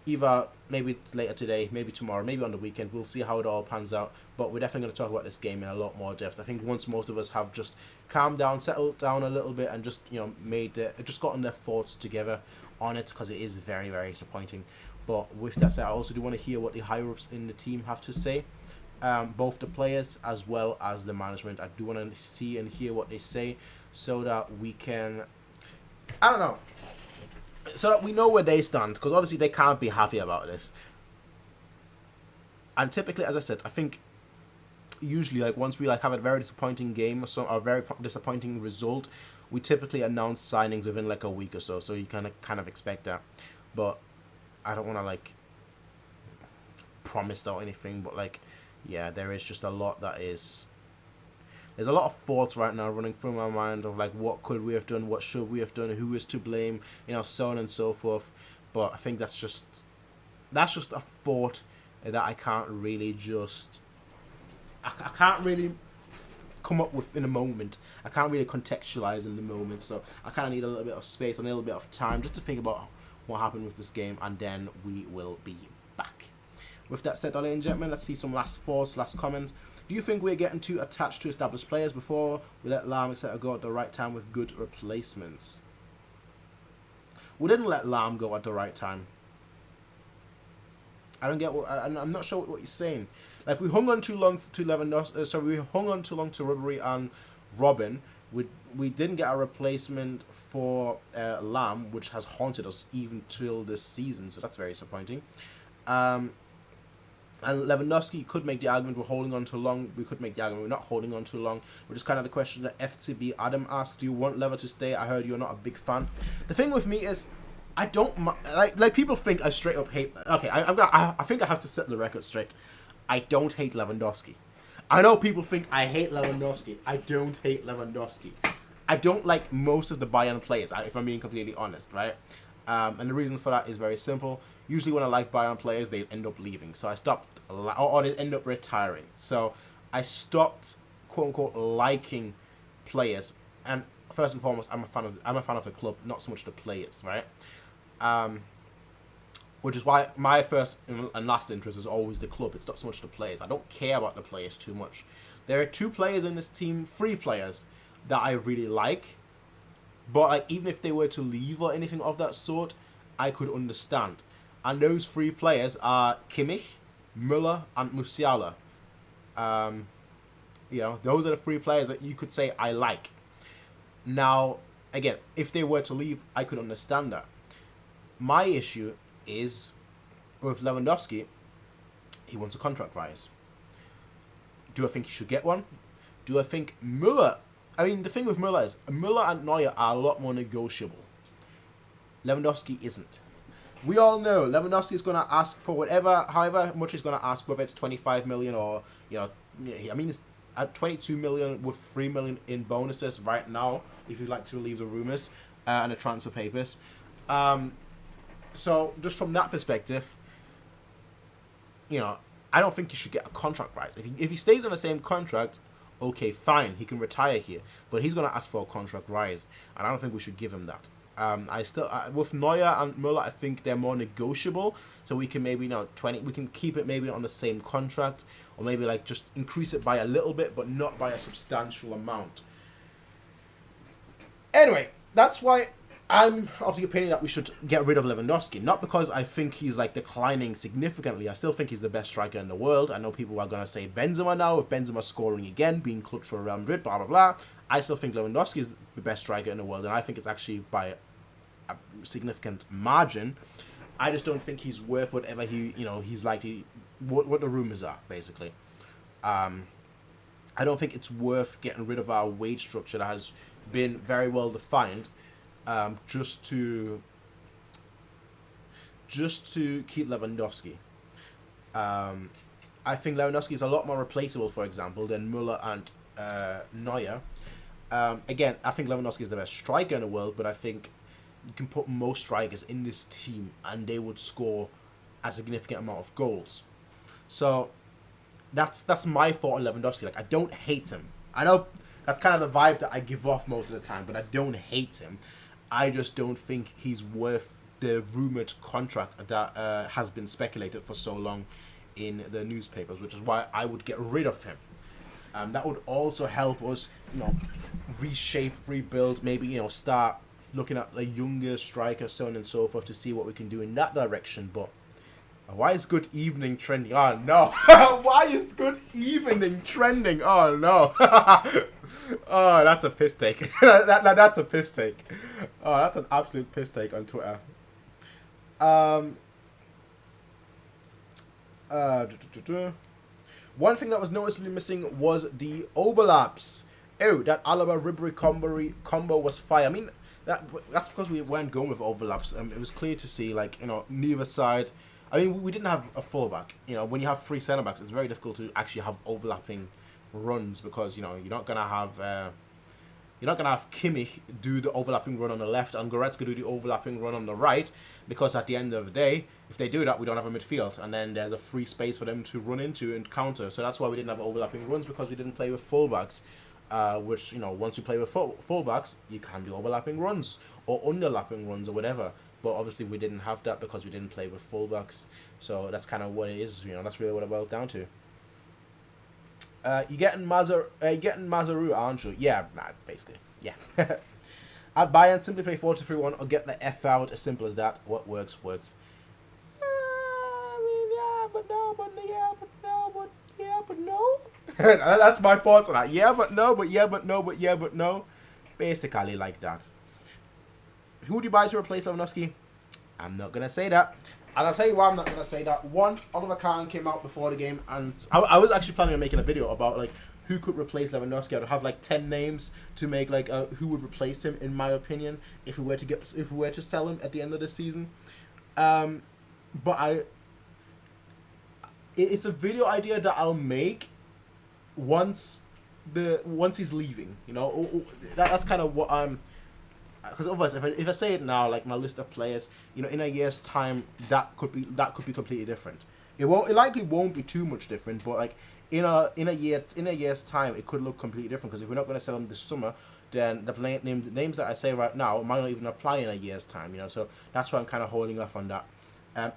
Either maybe later today, maybe tomorrow, maybe on the weekend. We'll see how it all pans out. But we're definitely going to talk about this game in a lot more depth. I think once most of us have just calmed down, settled down a little bit, and just, you know, just gotten their thoughts together on it, because it is very, very disappointing. But with that said, I also do want to hear what the higher-ups in the team have to say. Both the players as well as the management. I do want to see and hear what they say so that we can... I don't know. So that we know where they stand, because obviously they can't be happy about this. And typically, as I said, I think usually, like, once we like have a very disappointing game or a very disappointing result, we typically announce signings within like a week or so. So you kind of expect that. But I don't want to like promise or anything. But like, yeah, there is just a lot that is. There's a lot of thoughts right now running through my mind of like, what could we have done, what should we have done, who is to blame, you know, so on and so forth. But I think that's just a thought that I can't really I can't really come up with in a moment. I can't really contextualize in the moment. So I kind of need a little bit of space, a little bit of time just to think about what happened with this game, and then we will be back. With that said, ladies and gentlemen, let's see some last thoughts, last comments. Do you think we're getting too attached to established players before we let Lahm, etc. go at the right time with good replacements? We didn't let Lahm go at the right time. I don't get what... I'm not sure what you're saying. Like, we hung on too long to Lewandowski... we hung on too long to Ribery and Robin. We didn't get a replacement for Lahm, which has haunted us even till this season. So that's very disappointing. And Lewandowski could make the argument we're holding on too long. We could make the argument we're not holding on too long. Which is kind of the question that FCB Adam asked. Do you want Lever to stay? I heard you're not a big fan. The thing with me is, I don't... Like people think I straight up hate... Okay, I think I have to set the record straight. I don't hate Lewandowski. I know people think I hate Lewandowski. I don't hate Lewandowski. I don't like most of the Bayern players, if I'm being completely honest, right? And the reason for that is very simple. Usually when I like Bayern players, they end up leaving. So I stopped, or they end up retiring. So I stopped, quote unquote, liking players. And first and foremost, I'm a fan of the club, not so much the players, right? which is why my first and last interest is always the club. It's not so much the players. I don't care about the players too much. There are 2 players in this team, 3 players, that I really like. But like, even if they were to leave or anything of that sort, I could understand. And those 3 players are Kimmich, Müller, and Musiala. You know, those are the 3 players that you could say I like. Now, again, if they were to leave, I could understand that. My issue is with Lewandowski, he wants a contract rise. Do I think he should get one? Do I think Müller... I mean, the thing with Müller is, Müller and Neuer are a lot more negotiable. Lewandowski isn't. We all know Lewandowski is going to ask for however much he's going to ask, whether it's 25 million or, you know, I mean, it's at 22 million with 3 million in bonuses right now, if you'd like to believe the rumours and the transfer papers. So, just from that perspective, you know, I don't think he should get a contract rise. If he stays on the same contract, okay, fine, he can retire here. But he's going to ask for a contract rise, and I don't think we should give him that. With Neuer and Müller, I think they're more negotiable. So we can maybe, you know, we can keep it maybe on the same contract, or maybe like just increase it by a little bit, but not by a substantial amount. Anyway, that's why I'm of the opinion that we should get rid of Lewandowski. Not because I think he's like declining significantly. I still think he's the best striker in the world. I know people are going to say Benzema now, with Benzema scoring again, being clutch for Real Madrid, blah, blah, blah. I still think Lewandowski is the best striker in the world, and I think it's actually by a significant margin. I just don't think he's worth whatever he's like, what the rumors are, basically. I don't think it's worth getting rid of our wage structure that has been very well defined, just to keep Lewandowski. I think Lewandowski is a lot more replaceable, for example, than Müller and Neuer. Again, I think Lewandowski is the best striker in the world, but I think you can put most strikers in this team and they would score a significant amount of goals. So that's my thought on Lewandowski. Like, I don't hate him. I know that's kind of the vibe that I give off most of the time, but I don't hate him. I just don't think he's worth the rumoured contract that has been speculated for so long in the newspapers, which is why I would get rid of him. That would also help us, you know, reshape, rebuild, maybe, you know, start looking at a younger striker, so on and so forth, to see what we can do in that direction. But why is good evening trending? Oh no! Why is good evening trending? Oh no! Oh, that's a piss take. That's a piss take. Oh, that's an absolute piss take on Twitter. One thing that was noticeably missing was the overlaps. Oh, that Alaba-Ribery combo was fire. I mean, that's because we weren't going with overlaps. It was clear to see, like, you know, neither side. I mean, we didn't have a fullback. You know, when you have 3 centre backs, it's very difficult to actually have overlapping runs, because, you know, you're not gonna have Kimmich do the overlapping run on the left and Goretzka do the overlapping run on the right, because at the end of the day, if they do that, we don't have a midfield, and then there's a free space for them to run into and counter. So that's why we didn't have overlapping runs, because we didn't play with fullbacks. Which, you know, once we play with fullbacks, you can do overlapping runs or underlapping runs or whatever. But obviously we didn't have that because we didn't play with fullbacks. So that's kind of what it is. You know, that's really what it boils down to. You're getting Mazaru, aren't you? Yeah, basically. Yeah. At Bayern, simply play 4-2-3-1 or get the F out. As simple as that. What works, works. But no. That's my thoughts on that. Yeah, but no, but yeah, but no, but yeah, but no. Basically like that. Who would you buy to replace Lewandowski? I'm not going to say that. And I'll tell you why I'm not going to say that. One, Oliver Kahn came out before the game, and I was actually planning on making a video about, like, who could replace Lewandowski. I'd have, like, 10 names to make, like, who would replace him, in my opinion, if we were to sell him at the end of the season. But it's a video idea that I'll make once he's leaving, you know. That's kind of what I'm, because otherwise if I say it now, like my list of players, you know, in a year's time that could be completely different. It likely won't be too much different, but like in a year's time it could look completely different, because if we're not going to sell them this summer, then the names that I say right now might not even apply in a year's time, you know. So that's why I'm kind of holding off on that.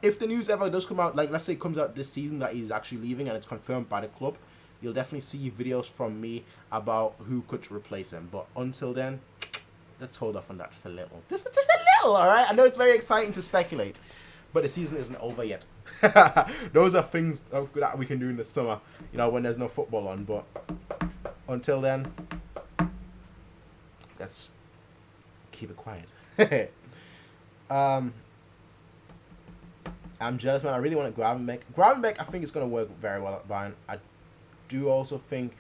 If the news ever does come out, like let's say it comes out this season that he's actually leaving and it's confirmed by the club, you'll definitely see videos from me about who could replace him. But until then, let's hold off on that just a little. Just a little, alright? I know it's very exciting to speculate, but the season isn't over yet. Those are things that we can do in the summer, you know, when there's no football on. But until then, let's keep it quiet. I'm jealous, man. I really want to Gravenbeck. Gravenbeck, I think it's going to work very well at Bayern. I do also think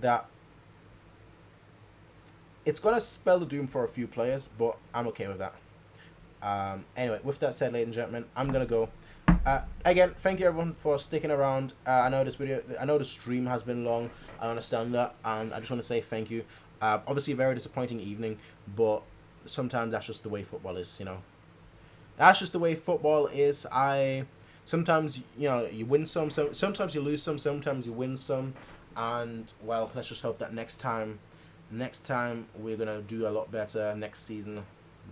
that it's going to spell the doom for a few players, but I'm okay with that. Anyway, with that said, ladies and gentlemen, I'm going to go. Again, thank you everyone for sticking around. I know the stream has been long. I understand that, and I just want to say thank you. Obviously, a very disappointing evening, but sometimes that's just the way football is, you know. That's just the way football is. Sometimes, you know, you win some, sometimes you lose some, sometimes you win some, and well, let's just hope that next time we're gonna do a lot better. Next season,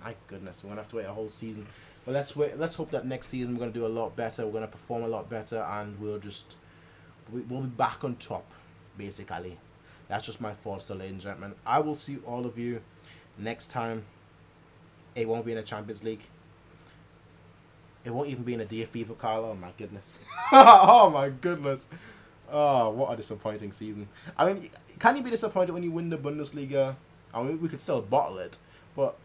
my goodness, we're gonna have to wait a whole season, but let's hope that next season we're gonna do a lot better. We're gonna perform a lot better, and we'll be back on top, basically. That's just my thoughts, so ladies and gentlemen. I will see all of you next time. It won't be in the Champions League. It won't even be in a DFB Pokal. Oh my goodness. Oh my goodness. Oh, what a disappointing season. I mean, can you be disappointed when you win the Bundesliga? I mean, we could still bottle it, but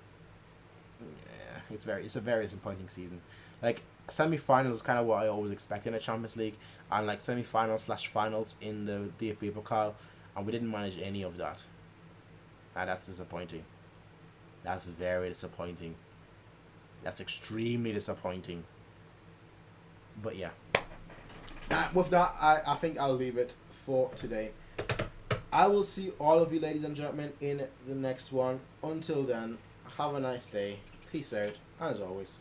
yeah, it's a very disappointing season. Like, semi-finals is kind of what I always expect in the Champions League, and like semi-finals/finals in the DFB Pokal, and we didn't manage any of that. And that's disappointing. That's very disappointing. That's extremely disappointing. But yeah. With that, I think I'll leave it for today. I will see all of you, ladies and gentlemen, in the next one. Until then, have a nice day. Peace out. As always,